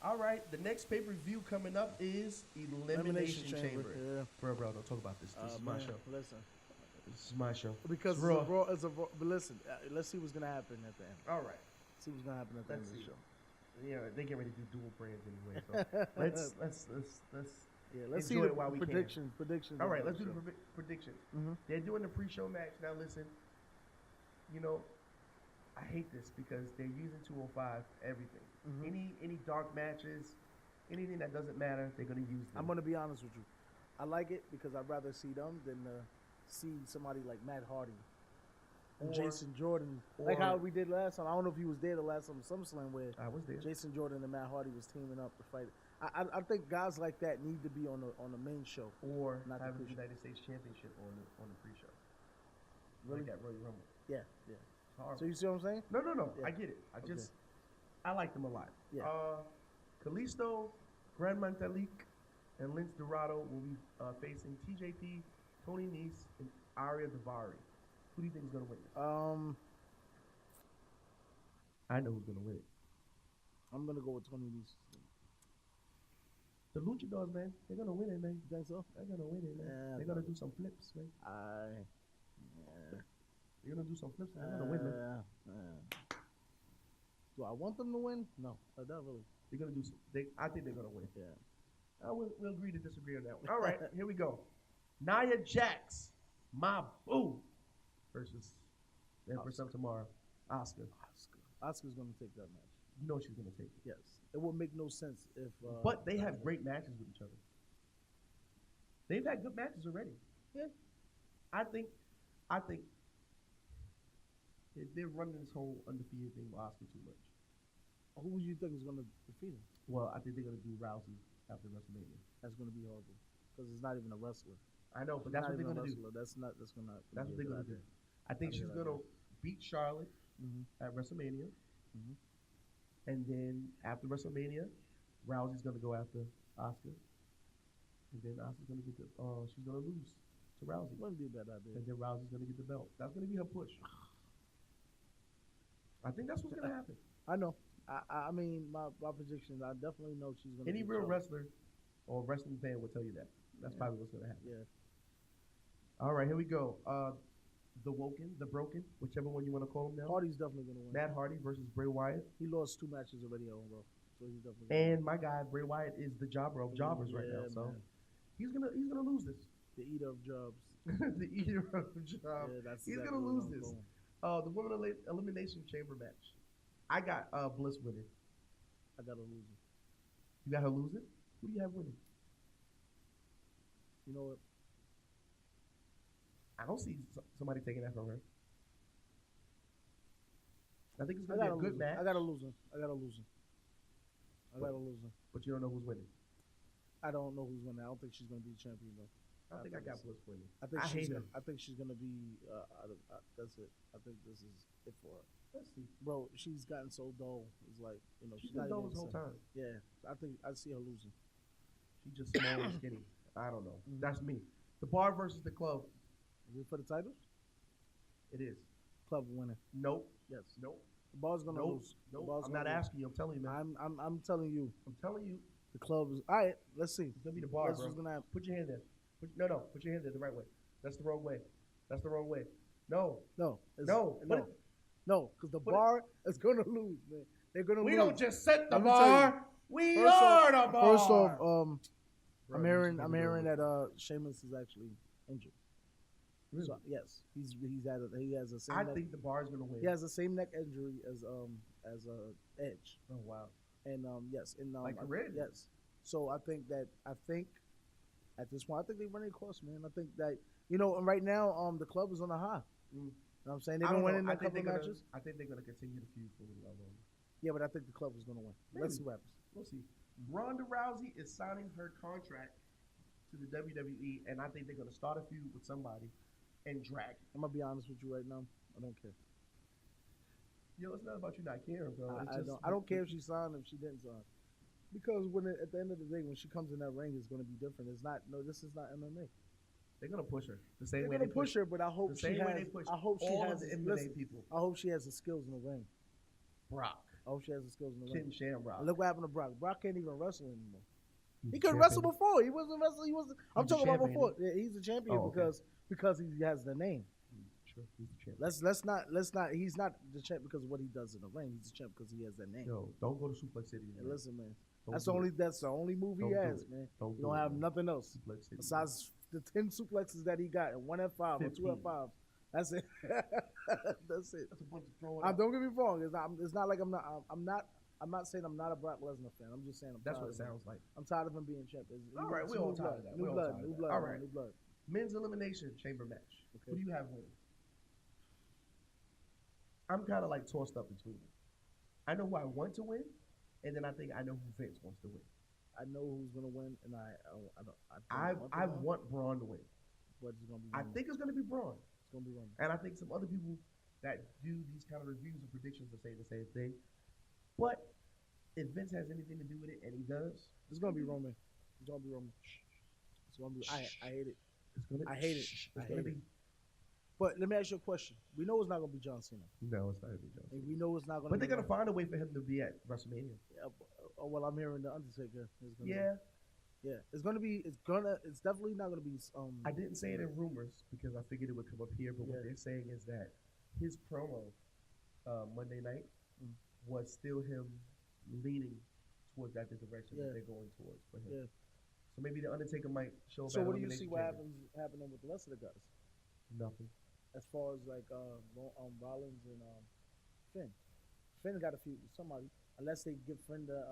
Speaker 1: All right, the next pay-per-view coming up is Elimination Chamber.
Speaker 2: Yeah.
Speaker 1: Bro, don't talk about this. This is my show.
Speaker 2: Listen,
Speaker 1: This is my show.
Speaker 2: because
Speaker 1: It's raw.
Speaker 2: but listen, let's see what's gonna happen at the end.
Speaker 1: All right.
Speaker 2: See what's gonna happen at the
Speaker 1: Let's
Speaker 2: end of
Speaker 1: see.
Speaker 2: the show.
Speaker 1: Yeah, they get ready to do dual brands anyway. So let's
Speaker 2: Yeah, let's
Speaker 1: enjoy
Speaker 2: see
Speaker 1: it while we
Speaker 2: predictions.
Speaker 1: can. All right, let's do the predictions. They're doing the pre-show match. Now listen, you know, I hate this because they're using 205 everything. Any dark matches, anything that doesn't matter, they're gonna use them.
Speaker 2: I'm gonna be honest with you. I like it because I'd rather see them than see somebody like Matt Hardy and Jason Jordan, like how we did last time. I don't know if he was there the last time SummerSlam where
Speaker 1: I was there.
Speaker 2: Jason Jordan and Matt Hardy was teaming up to fight. I think guys like that need to be on the main show
Speaker 1: Or
Speaker 2: not
Speaker 1: have the
Speaker 2: pre-show.
Speaker 1: United States Championship on the pre-show.
Speaker 2: Really?
Speaker 1: Like that Royal Rumble.
Speaker 2: Yeah.
Speaker 1: It's horrible.
Speaker 2: So you see what I'm saying?
Speaker 1: No.
Speaker 2: Yeah.
Speaker 1: I get it. I like them a lot.
Speaker 2: Yeah.
Speaker 1: Kalisto, Grand Metalik, and Lince Dorado will be facing TJP, Tony Nese, and Arya Daivari. Who do you think is going to win this? I know who's going to win it.
Speaker 2: I'm gonna go with Tony Nese.
Speaker 1: The Luchadors, man. They're going to win it, man.
Speaker 2: You think so?
Speaker 1: They're going to win it, man.
Speaker 2: Yeah,
Speaker 1: they're going to do some flips, man. They're going to do some flips. They're going to win, man.
Speaker 2: Do I want them to win? No, not really.
Speaker 1: They're going to do some. I think they're going to win.
Speaker 2: Yeah.
Speaker 1: We'll agree to disagree on that one. All right, here we go. Nia Jax, my boo, versus Empress of Tomorrow, Asuka.
Speaker 2: Asuka's gonna take that match.
Speaker 1: You know she's going to take it.
Speaker 2: Yes. It would make no sense if.
Speaker 1: But they have great matches with each other. They've had good matches already.
Speaker 2: Yeah.
Speaker 1: I think they're running this whole undefeated thing with Asuka too much.
Speaker 2: Who would you think is gonna defeat him?
Speaker 1: Well, I think they're going to do Rousey after WrestleMania.
Speaker 2: That's gonna be horrible because it's not even a wrestler.
Speaker 1: I know, but that's what they're going to do.
Speaker 2: That's not. That's gonna.
Speaker 1: That's what they're going to do. I think she's going to beat Charlotte at WrestleMania. And then after WrestleMania, Rousey's going to go after Asuka. And then Asuka's going to get she's going to lose to Rousey.
Speaker 2: Wouldn't be a bad idea.
Speaker 1: And then Rousey's going to get the belt. That's going to be her push. I think that's what's going to happen.
Speaker 2: I know. I mean, my prediction, I definitely know she's going to.
Speaker 1: Any real wrestler or wrestling fan will tell you that. That's probably what's going to happen.
Speaker 2: Yeah.
Speaker 1: All right, here we go. The Broken, whichever one you want to call him now.
Speaker 2: Hardy's definitely going to win.
Speaker 1: Matt Hardy versus Bray Wyatt.
Speaker 2: He lost 2 matches already on Raw, so he's definitely.
Speaker 1: And my guy Bray Wyatt is the jobber of jobbers right now, so
Speaker 2: man.
Speaker 1: he's gonna lose this.
Speaker 2: The eater of jobs.
Speaker 1: The eater of jobs.
Speaker 2: Yeah, that's
Speaker 1: he's
Speaker 2: exactly
Speaker 1: gonna lose
Speaker 2: where I'm
Speaker 1: this.
Speaker 2: going.
Speaker 1: The Women Elimination Chamber match. I got Bliss winning.
Speaker 2: I got to lose it.
Speaker 1: You got her losing? Who do you have winning?
Speaker 2: You know what?
Speaker 1: I don't see somebody taking that from her. I think it's gonna be a good match.
Speaker 2: I got to lose him. But
Speaker 1: you don't know who's winning.
Speaker 2: I don't know who's winning. I don't think she's going to be champion though.
Speaker 1: I think I got Bliss winning.
Speaker 2: I think she's going to be. That's it. I think this is it for her.
Speaker 1: Let's see.
Speaker 2: Bro, she's gotten so dull. It's like,
Speaker 1: she's been dull this whole time.
Speaker 2: Yeah, I think I see her losing.
Speaker 1: She's just small and skinny. I don't know. That's me. The Bar versus the Club.
Speaker 2: Is it for the titles?
Speaker 1: It is.
Speaker 2: Club winning.
Speaker 1: Nope.
Speaker 2: Yes.
Speaker 1: Nope.
Speaker 2: The Bar's gonna lose.
Speaker 1: Nope. I'm not asking you. I'm telling you, man.
Speaker 2: I'm telling you.
Speaker 1: I'm telling you.
Speaker 2: The club is all right. Let's see.
Speaker 1: It's gonna be the Bar,
Speaker 2: That's
Speaker 1: bro.
Speaker 2: what's gonna happen.
Speaker 1: Put your hand there. Put your hand there the right way. That's the wrong way. That's the wrong way. No.
Speaker 2: No, because the Bar is gonna lose, man. They're gonna lose.
Speaker 1: We don't just set the bar. We are the bar.
Speaker 2: First off, I'm hearing that Sheamus is actually injured.
Speaker 1: Really?
Speaker 2: So, yes, he has a same.
Speaker 1: I think the Bar is gonna win.
Speaker 2: He has the same neck injury as Edge.
Speaker 1: Oh wow.
Speaker 2: And yes, and
Speaker 1: like Red.
Speaker 2: Yes. So I think at this point, I think they run their course, man. I think that and right now the club is on a high. You know what I'm saying? They've been winning a couple of matches.
Speaker 1: I think they're going to continue to feud for a little while longer.
Speaker 2: Yeah, but I think the club is going to win.
Speaker 1: Maybe.
Speaker 2: Let's see what happens.
Speaker 1: We'll see. Ronda Rousey is signing her contract to the WWE, and I think they're going to start a feud with somebody and drag it.
Speaker 2: I'm going to be honest with you right now. I don't care.
Speaker 1: Yo, it's not about you not caring, bro.
Speaker 2: I don't care if she signed or if she didn't sign. Because at the end of the day, when she comes in that ring, it's going to be different. This is not MMA.
Speaker 1: They're gonna push her the same way.
Speaker 2: They're gonna push her, but I hope she has. I hope she has
Speaker 1: the MMA people.
Speaker 2: I hope she has the skills in the ring.
Speaker 1: Brock.
Speaker 2: I hope she has the skills in the ring.
Speaker 1: Ken Shamrock.
Speaker 2: Look what happened to Brock. Brock can't even wrestle anymore. He couldn't wrestle before. He wasn't wrestling. He wasn't. I'm talking about before. Yeah, he's a champion because he has the name.
Speaker 1: Sure, he's the champ.
Speaker 2: Let's not. He's not the champ because of what he does in the ring. He's the champ because he has that name.
Speaker 1: Yo, don't go to Suplex City.
Speaker 2: Listen, man.
Speaker 1: Don't
Speaker 2: That's
Speaker 1: do it.
Speaker 2: that's the only move he
Speaker 1: Don't do
Speaker 2: has,
Speaker 1: it.
Speaker 2: man.
Speaker 1: Don't
Speaker 2: He
Speaker 1: do
Speaker 2: don't
Speaker 1: it,
Speaker 2: have
Speaker 1: man.
Speaker 2: nothing else
Speaker 1: Suplex City,
Speaker 2: besides the 10 suplexes that he got and one F5 or two
Speaker 1: 15.
Speaker 2: F5s. That's it. That's it.
Speaker 1: That's a bunch of throwing up.
Speaker 2: Don't get me wrong. It's not like I'm not saying I'm not a Brock Lesnar fan. I'm just saying
Speaker 1: That's what it sounds like.
Speaker 2: I'm tired of him being champ.
Speaker 1: All right, we're all tired of that.
Speaker 2: New
Speaker 1: We're all
Speaker 2: blood,
Speaker 1: tired of
Speaker 2: new
Speaker 1: that.
Speaker 2: blood,
Speaker 1: All
Speaker 2: man,
Speaker 1: right.
Speaker 2: new blood.
Speaker 1: Men's elimination chamber match.
Speaker 2: Okay.
Speaker 1: Who do you have winning? I'm kind of like tossed up between them. I know who I want to win, and then I think I know who Vince wants to win.
Speaker 2: I know who's gonna win, and I don't.
Speaker 1: I want Braun to win.
Speaker 2: But it's gonna be.
Speaker 1: I think it's going to be Braun.
Speaker 2: It's gonna be Roman.
Speaker 1: And I think some other people that do these kind of reviews and predictions are saying the same thing. But if Vince has anything to do with it, and he does,
Speaker 2: It's gonna be Roman. It's gonna be Roman. It's gonna be. I hate it.
Speaker 1: it's going to.
Speaker 2: I hate it.
Speaker 1: It's
Speaker 2: I
Speaker 1: going to
Speaker 2: hate
Speaker 1: be.
Speaker 2: it. But let me ask you a question. We know it's not gonna be John Cena,
Speaker 1: No, it's not going to be Johnson.
Speaker 2: and we know it's not gonna.
Speaker 1: But they're
Speaker 2: be
Speaker 1: going to find a way for him to be at WrestleMania.
Speaker 2: Yeah, well, I'm hearing the Undertaker. Is gonna
Speaker 1: Yeah,
Speaker 2: yeah. It's gonna be. It's definitely not gonna be.
Speaker 1: I didn't say it in rumors because I figured it would come up here. But
Speaker 2: Yeah.
Speaker 1: what they're saying is that his promo Monday night
Speaker 2: Mm.
Speaker 1: was still him leaning towards that direction
Speaker 2: Yeah.
Speaker 1: that they're going towards for him.
Speaker 2: Yeah.
Speaker 1: So maybe the Undertaker might show up.
Speaker 2: So
Speaker 1: at
Speaker 2: what do you see?
Speaker 1: Elimination
Speaker 2: What
Speaker 1: Chamber.
Speaker 2: happening with the rest of the guys?
Speaker 1: Nothing.
Speaker 2: As far as like Rollins and Finn. Finn got a few somebody unless they give Finn the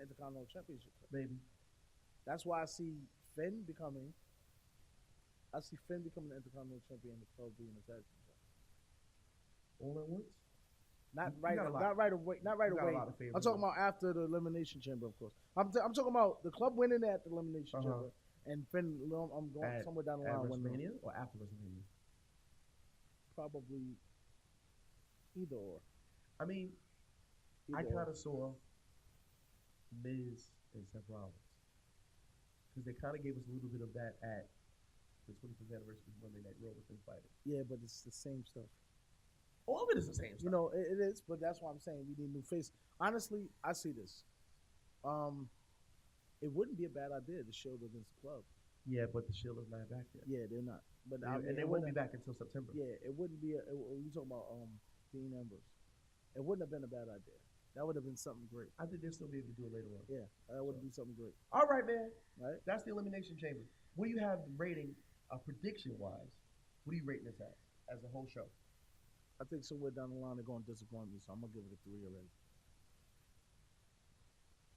Speaker 2: Intercontinental Championship.
Speaker 1: Maybe.
Speaker 2: That's why I see Finn becoming. I see Finn becoming the Intercontinental Champion and the club being the tag team champion.
Speaker 1: All at once.
Speaker 2: Not
Speaker 1: You
Speaker 2: right.
Speaker 1: got a lot.
Speaker 2: Not right away. Not right
Speaker 1: You got a
Speaker 2: away.
Speaker 1: lot of favorites.
Speaker 2: I'm talking about after the Elimination Chamber, of course. I'm talking about the club winning at the Elimination
Speaker 1: Uh-huh.
Speaker 2: Chamber and Finn. I'm going
Speaker 1: At,
Speaker 2: somewhere down the
Speaker 1: at
Speaker 2: line. When
Speaker 1: WrestleMania or after WrestleMania?
Speaker 2: probably either or.
Speaker 1: I mean, I
Speaker 2: Either or.
Speaker 1: kind of saw Miz and Seth Rollins because they kind of gave us a little bit of that at the 25th anniversary of Monday Night Raw with them fighting.
Speaker 2: Yeah, but it's the same stuff.
Speaker 1: All of it is the same stuff.
Speaker 2: You know, it is, but that's why I'm saying we need new face. Honestly, I see this. It wouldn't be a bad idea to Shield against the club.
Speaker 1: Yeah, but the Shield is not back yet.
Speaker 2: Yeah, they're not. But
Speaker 1: And,
Speaker 2: I mean,
Speaker 1: and they
Speaker 2: it
Speaker 1: won't be
Speaker 2: wouldn't-
Speaker 1: back until September.
Speaker 2: Yeah, it wouldn't be. We talking about Dean Ambrose. It wouldn't have been a bad idea. That would have been something great.
Speaker 1: I think they'll still be able to do it later on.
Speaker 2: Yeah, that would be something great.
Speaker 1: All right, man.
Speaker 2: Right?
Speaker 1: That's the Elimination Chamber. What do you have the rating, prediction-wise? What are you rating this as a whole show?
Speaker 2: I think somewhere down the line they're going to disappoint me, so I'm gonna give it a 3 already.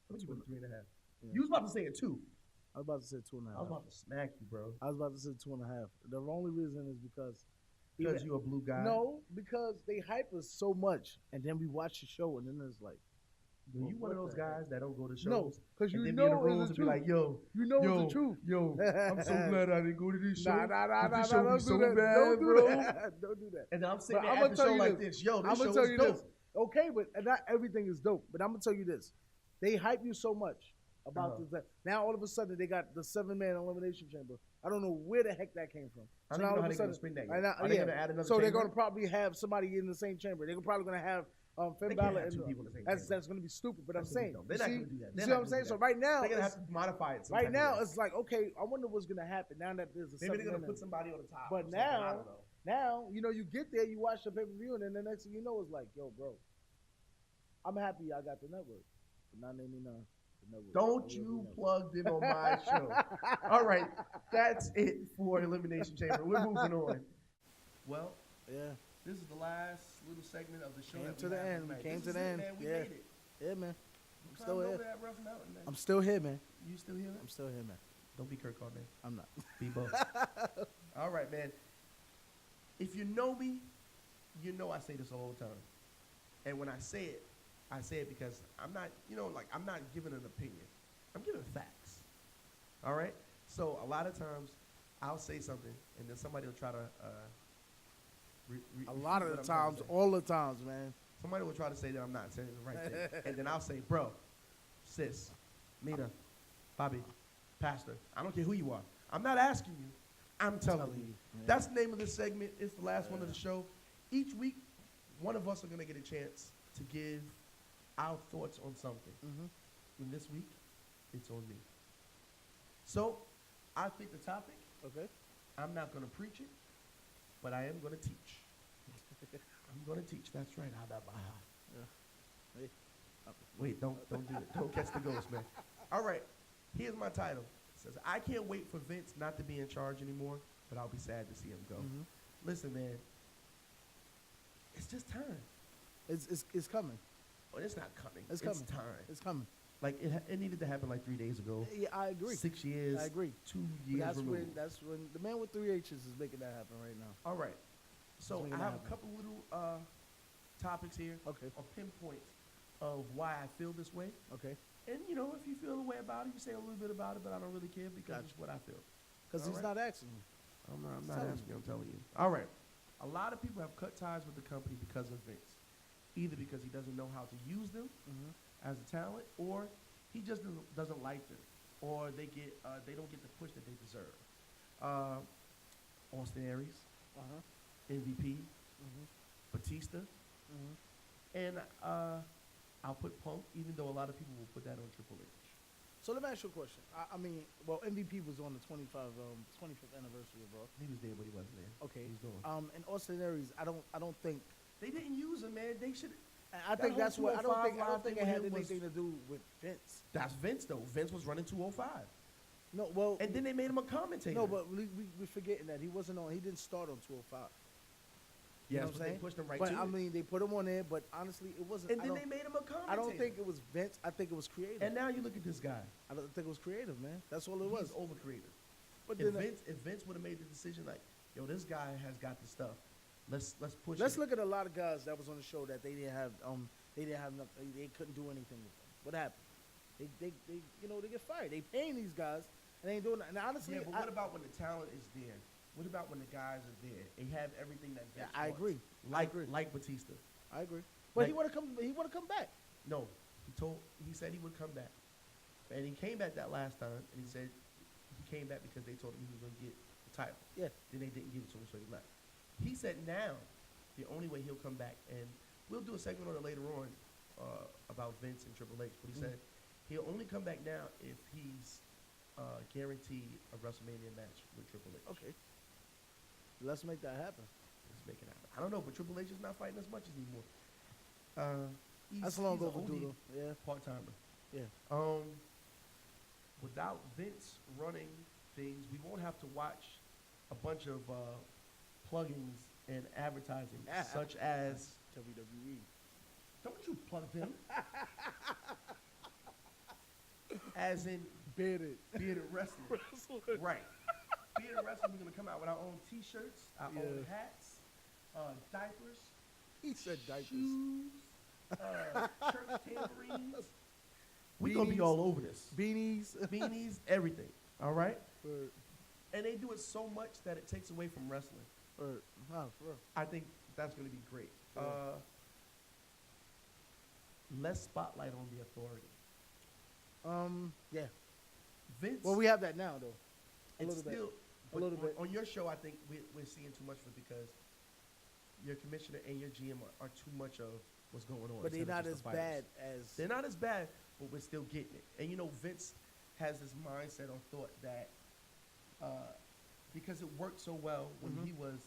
Speaker 1: I'm going to give it a 3.5.
Speaker 2: Yeah.
Speaker 1: You was about to say a 2.
Speaker 2: I was about to say 2.5.
Speaker 1: I was about to smack you, bro.
Speaker 2: I was about to say 2.5. The only reason is because
Speaker 1: Because you're a blue guy.
Speaker 2: No, because they hype us so much, and then we watch the show, and then it's like,
Speaker 1: Are you one of those guys that don't go to shows?
Speaker 2: No, 'cause you
Speaker 1: and then
Speaker 2: know
Speaker 1: be in the
Speaker 2: it's
Speaker 1: rooms
Speaker 2: the
Speaker 1: and be
Speaker 2: truth.
Speaker 1: like, yo,
Speaker 2: You know it's
Speaker 1: yo,
Speaker 2: the truth.
Speaker 1: Yo, I'm so glad I didn't go to this show.
Speaker 2: nah,
Speaker 1: But this show
Speaker 2: don't
Speaker 1: be
Speaker 2: do
Speaker 1: so
Speaker 2: that.
Speaker 1: bad,
Speaker 2: Don't do
Speaker 1: bro.
Speaker 2: that. Don't do that.
Speaker 1: And then I'm sitting
Speaker 2: But
Speaker 1: there
Speaker 2: I'ma
Speaker 1: at the
Speaker 2: tell
Speaker 1: show
Speaker 2: you
Speaker 1: like
Speaker 2: this.
Speaker 1: this. Yo, this
Speaker 2: I'ma
Speaker 1: show
Speaker 2: tell
Speaker 1: is
Speaker 2: you
Speaker 1: dope.
Speaker 2: this. Okay, but not everything is dope. But I'm gonna tell you this: they hype you so much about this. Now all of a sudden they got the 7-man elimination chamber. I don't know where the heck that came from.
Speaker 1: I don't
Speaker 2: now
Speaker 1: even know
Speaker 2: all
Speaker 1: how
Speaker 2: of a
Speaker 1: they're
Speaker 2: sudden-
Speaker 1: gonna spin that yet.
Speaker 2: and now-
Speaker 1: Are they gonna add another
Speaker 2: So they're
Speaker 1: chamber?
Speaker 2: going to probably have somebody in the same chamber. They're probably going to have Finn
Speaker 1: They can't
Speaker 2: Balor.
Speaker 1: have
Speaker 2: and
Speaker 1: two people in the same
Speaker 2: that's
Speaker 1: chamber.
Speaker 2: going to be stupid. But
Speaker 1: That's
Speaker 2: I'm
Speaker 1: gonna be
Speaker 2: saying,
Speaker 1: dumb. They're
Speaker 2: you
Speaker 1: not
Speaker 2: see,
Speaker 1: gonna do that.
Speaker 2: you
Speaker 1: They're
Speaker 2: see
Speaker 1: not
Speaker 2: what I'm
Speaker 1: gonna
Speaker 2: saying?
Speaker 1: do
Speaker 2: So
Speaker 1: that.
Speaker 2: right now,
Speaker 1: They're gonna
Speaker 2: it's-
Speaker 1: have to modify it. some
Speaker 2: right
Speaker 1: type
Speaker 2: now
Speaker 1: of way.
Speaker 2: it's like, okay, I wonder what's going to happen now that there's a
Speaker 1: Maybe they're gonna
Speaker 2: 7-man.
Speaker 1: put somebody on the top. or
Speaker 2: But
Speaker 1: something. I don't
Speaker 2: now,
Speaker 1: know.
Speaker 2: you know, you get there, you watch the pay per view, and then the next thing you know is like, yo, bro, I'm happy I got the network. But $9.99. The network.
Speaker 1: Don't
Speaker 2: The
Speaker 1: you
Speaker 2: network.
Speaker 1: plug them on my show. All right, that's it for Elimination Chamber. We're moving on. Well,
Speaker 2: Yeah,
Speaker 1: this is the last little segment of the show.
Speaker 2: Came
Speaker 1: that
Speaker 2: to
Speaker 1: we
Speaker 2: the
Speaker 1: have
Speaker 2: end.
Speaker 1: tonight.
Speaker 2: We came
Speaker 1: This
Speaker 2: to
Speaker 1: is
Speaker 2: the
Speaker 1: it,
Speaker 2: end.
Speaker 1: Man. We
Speaker 2: Yeah.
Speaker 1: made it.
Speaker 2: yeah, man.
Speaker 1: I'm
Speaker 2: still
Speaker 1: still
Speaker 2: here.
Speaker 1: over that rough mountain, man.
Speaker 2: I'm still here, man.
Speaker 1: You still here?
Speaker 2: I'm still here, man.
Speaker 1: Don't be Kirk all day.
Speaker 2: I'm not.
Speaker 1: Be both. All right, man. If you know me, you know I say this all the time. And when I say it because I'm not, I'm not giving an opinion. I'm giving facts. All right? So a lot of times I'll say something and then somebody will try to
Speaker 2: A lot of
Speaker 1: refute what
Speaker 2: the
Speaker 1: I'm trying to
Speaker 2: times,
Speaker 1: say.
Speaker 2: all the times, man.
Speaker 1: Somebody will try to say that I'm not saying the right thing. And then I'll say, bro, sis, Nina, Bobby, Pastor, I don't care who you are. I'm not asking you. I'm telling you.
Speaker 2: Yeah.
Speaker 1: That's the name of this segment. It's the last one of the show. Each week, one of us are going to get a chance to give our thoughts on something. And this week, it's on me. So, I picked the topic.
Speaker 2: Okay.
Speaker 1: I'm not going to preach it, but I am going to teach. I'm going to teach. That's right.
Speaker 2: Yeah. Hey.
Speaker 1: Wait, don't do it. Don't catch the ghost, man. All right, here's my title. It says, I can't wait for Vince not to be in charge anymore, but I'll be sad to see him go. Listen, man, it's just time.
Speaker 2: It's coming.
Speaker 1: Well, it's not coming.
Speaker 2: It's coming.
Speaker 1: It's time.
Speaker 2: It's coming.
Speaker 1: Like, it needed to happen like 3 days ago.
Speaker 2: Yeah, I agree.
Speaker 1: 6 years.
Speaker 2: I agree.
Speaker 1: 2 years removed.
Speaker 2: That's when the man with 3 H's is making that happen right now.
Speaker 1: All right. So
Speaker 2: It's
Speaker 1: I
Speaker 2: making
Speaker 1: have
Speaker 2: that
Speaker 1: a
Speaker 2: happen.
Speaker 1: couple little topics here.
Speaker 2: Okay.
Speaker 1: Or pinpoints of why I feel this way.
Speaker 2: Okay.
Speaker 1: And, if you feel a way about it, you say a little bit about it, but I don't really care because
Speaker 2: Gotcha.
Speaker 1: it's what I feel.
Speaker 2: Because
Speaker 1: All
Speaker 2: he's
Speaker 1: right.
Speaker 2: not asking you.
Speaker 1: I'm not
Speaker 2: Telling
Speaker 1: asking you,
Speaker 2: you.
Speaker 1: I'm telling you. All right. A lot of people have cut ties with the company because of Vince. Either because he doesn't know how to use them as a talent, or he just doesn't like them, or they don't get the push that they deserve. Austin Aries,
Speaker 2: Uh-huh.
Speaker 1: MVP, Batista, and I'll put Punk, even though a lot of people will put that on Triple H.
Speaker 2: So let me ask you a question. I mean, well, MVP was on the 25th anniversary of Raw.
Speaker 1: He was there, but he wasn't there.
Speaker 2: Okay.
Speaker 1: He's doing.
Speaker 2: And Austin Aries, I don't think.
Speaker 1: They didn't use him, man. They should.
Speaker 2: I think that's what I don't think it had
Speaker 1: was.
Speaker 2: anything to do with Vince.
Speaker 1: That's Vince though. Vince was running 205,
Speaker 2: No, well,
Speaker 1: and then they made him a commentator.
Speaker 2: no, but we're forgetting that he wasn't on. He didn't start on 205. You
Speaker 1: yes,
Speaker 2: know what I'm
Speaker 1: but
Speaker 2: saying?
Speaker 1: they pushed him right
Speaker 2: but
Speaker 1: to
Speaker 2: I
Speaker 1: it.
Speaker 2: mean, they put him on there, but honestly, it wasn't.
Speaker 1: And then they made him a commentator.
Speaker 2: I don't think it was Vince. I think it was creative.
Speaker 1: And now you look at this guy.
Speaker 2: I don't think it was creative, man. That's all it was.
Speaker 1: He's over creative.
Speaker 2: But
Speaker 1: If
Speaker 2: then
Speaker 1: Vince would have made the decision like, yo, this guy has got the stuff. Let's push.
Speaker 2: let's
Speaker 1: him.
Speaker 2: look at a lot of guys that was on the show that they didn't have nothing. They couldn't do anything with them. What happened? They they get fired. They paying these guys and they ain't doing nothing. And honestly,
Speaker 1: Yeah, but what about when the talent is there? What about when the guys are there? They have everything that Vince
Speaker 2: I
Speaker 1: wants.
Speaker 2: agree.
Speaker 1: Like
Speaker 2: I agree.
Speaker 1: like Batista.
Speaker 2: I agree. But
Speaker 1: Like-
Speaker 2: he want to come. He want to come back.
Speaker 1: No, he said he would come back, and he came back that last time, and he said he came back because they told him he was going to get the title.
Speaker 2: Yeah.
Speaker 1: Then they didn't give it to him, so he left. He said now the only way he'll come back, and we'll do a segment on it later on about Vince and Triple H, but he said he'll only come back now if he's guaranteed a WrestleMania match with Triple H.
Speaker 2: Okay. Let's make that happen.
Speaker 1: Let's make it happen. I don't know, but Triple H is not fighting as much anymore.
Speaker 2: That's long
Speaker 1: he's an
Speaker 2: overdue,
Speaker 1: oldie
Speaker 2: though. Yeah.
Speaker 1: part-timer.
Speaker 2: Yeah.
Speaker 1: Without Vince running things, we won't have to watch a bunch of plugins and advertising, such as
Speaker 2: WWE.
Speaker 1: don't you plug them, as in
Speaker 2: Bearded.
Speaker 1: bearded wrestling, right? Bearded wrestling. We're gonna come out with our own T-shirts, our
Speaker 2: Yeah.
Speaker 1: own hats, diapers,
Speaker 2: He said diapers.
Speaker 1: shoes, church tambourines. We're gonna be
Speaker 2: Beanies.
Speaker 1: all over this.
Speaker 2: Beanies.
Speaker 1: Beanies, everything. All right.
Speaker 2: Word.
Speaker 1: And they do it so much that it takes away from wrestling.
Speaker 2: Word. No, for real.
Speaker 1: I think that's going to be great.
Speaker 2: Yeah.
Speaker 1: Less spotlight on the authority.
Speaker 2: Yeah.
Speaker 1: Vince.
Speaker 2: Well, we have that now, though. A
Speaker 1: it's
Speaker 2: little bit.
Speaker 1: still,
Speaker 2: A
Speaker 1: but
Speaker 2: little bit.
Speaker 1: On your show, I think we're seeing too much of it because your commissioner and your GM are too much of what's going on.
Speaker 2: But they're
Speaker 1: instead of
Speaker 2: not
Speaker 1: just
Speaker 2: as
Speaker 1: the
Speaker 2: bad
Speaker 1: fighters.
Speaker 2: as.
Speaker 1: They're not as bad, but we're still getting it. And Vince has this mindset or thought that because it worked so well when he was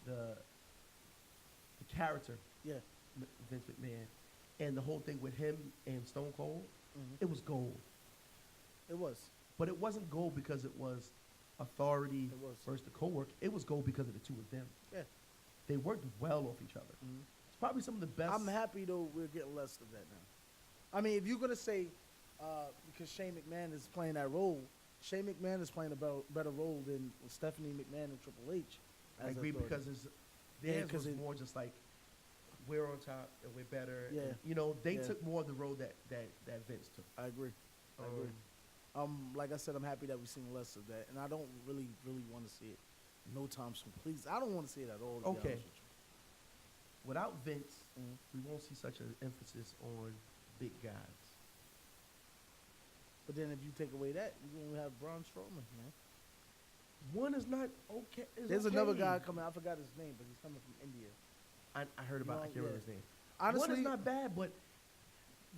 Speaker 1: the character,
Speaker 2: Yeah.
Speaker 1: Vince McMahon, and the whole thing with him and Stone Cold, it was gold.
Speaker 2: It was.
Speaker 1: But it wasn't gold because it was authority
Speaker 2: It was.
Speaker 1: versus the co-work. It was gold because of the two of them.
Speaker 2: Yeah.
Speaker 1: They worked well off each other. It's probably some of the best.
Speaker 2: I'm happy, though, we're getting less of that now. I mean, if you're going to say, because Shane McMahon is playing that role, Shane McMahon is playing a better role than Stephanie McMahon and Triple H.
Speaker 1: I
Speaker 2: as
Speaker 1: agree
Speaker 2: authority.
Speaker 1: because theirs
Speaker 2: 'cause
Speaker 1: was
Speaker 2: it-
Speaker 1: more just like we're on top and we're better.
Speaker 2: Yeah.
Speaker 1: And, they
Speaker 2: Yeah.
Speaker 1: took more of the road that Vince took.
Speaker 2: I agree. I agree. Like I said, I'm happy that we've seen less of that, and I don't really want to see it. No time soon, please. I don't want to see it at all. To be
Speaker 1: Okay.
Speaker 2: honest with you.
Speaker 1: Without Vince, we won't see such an emphasis on big guys.
Speaker 2: But then if you take away that, you're gonna have Braun Strowman, man.
Speaker 1: One is not okay.
Speaker 2: There's another guy coming. I forgot his name, but he's coming from India.
Speaker 1: I heard about. I can't remember
Speaker 2: Yeah.
Speaker 1: his name.
Speaker 2: Honestly,
Speaker 1: One is not bad, but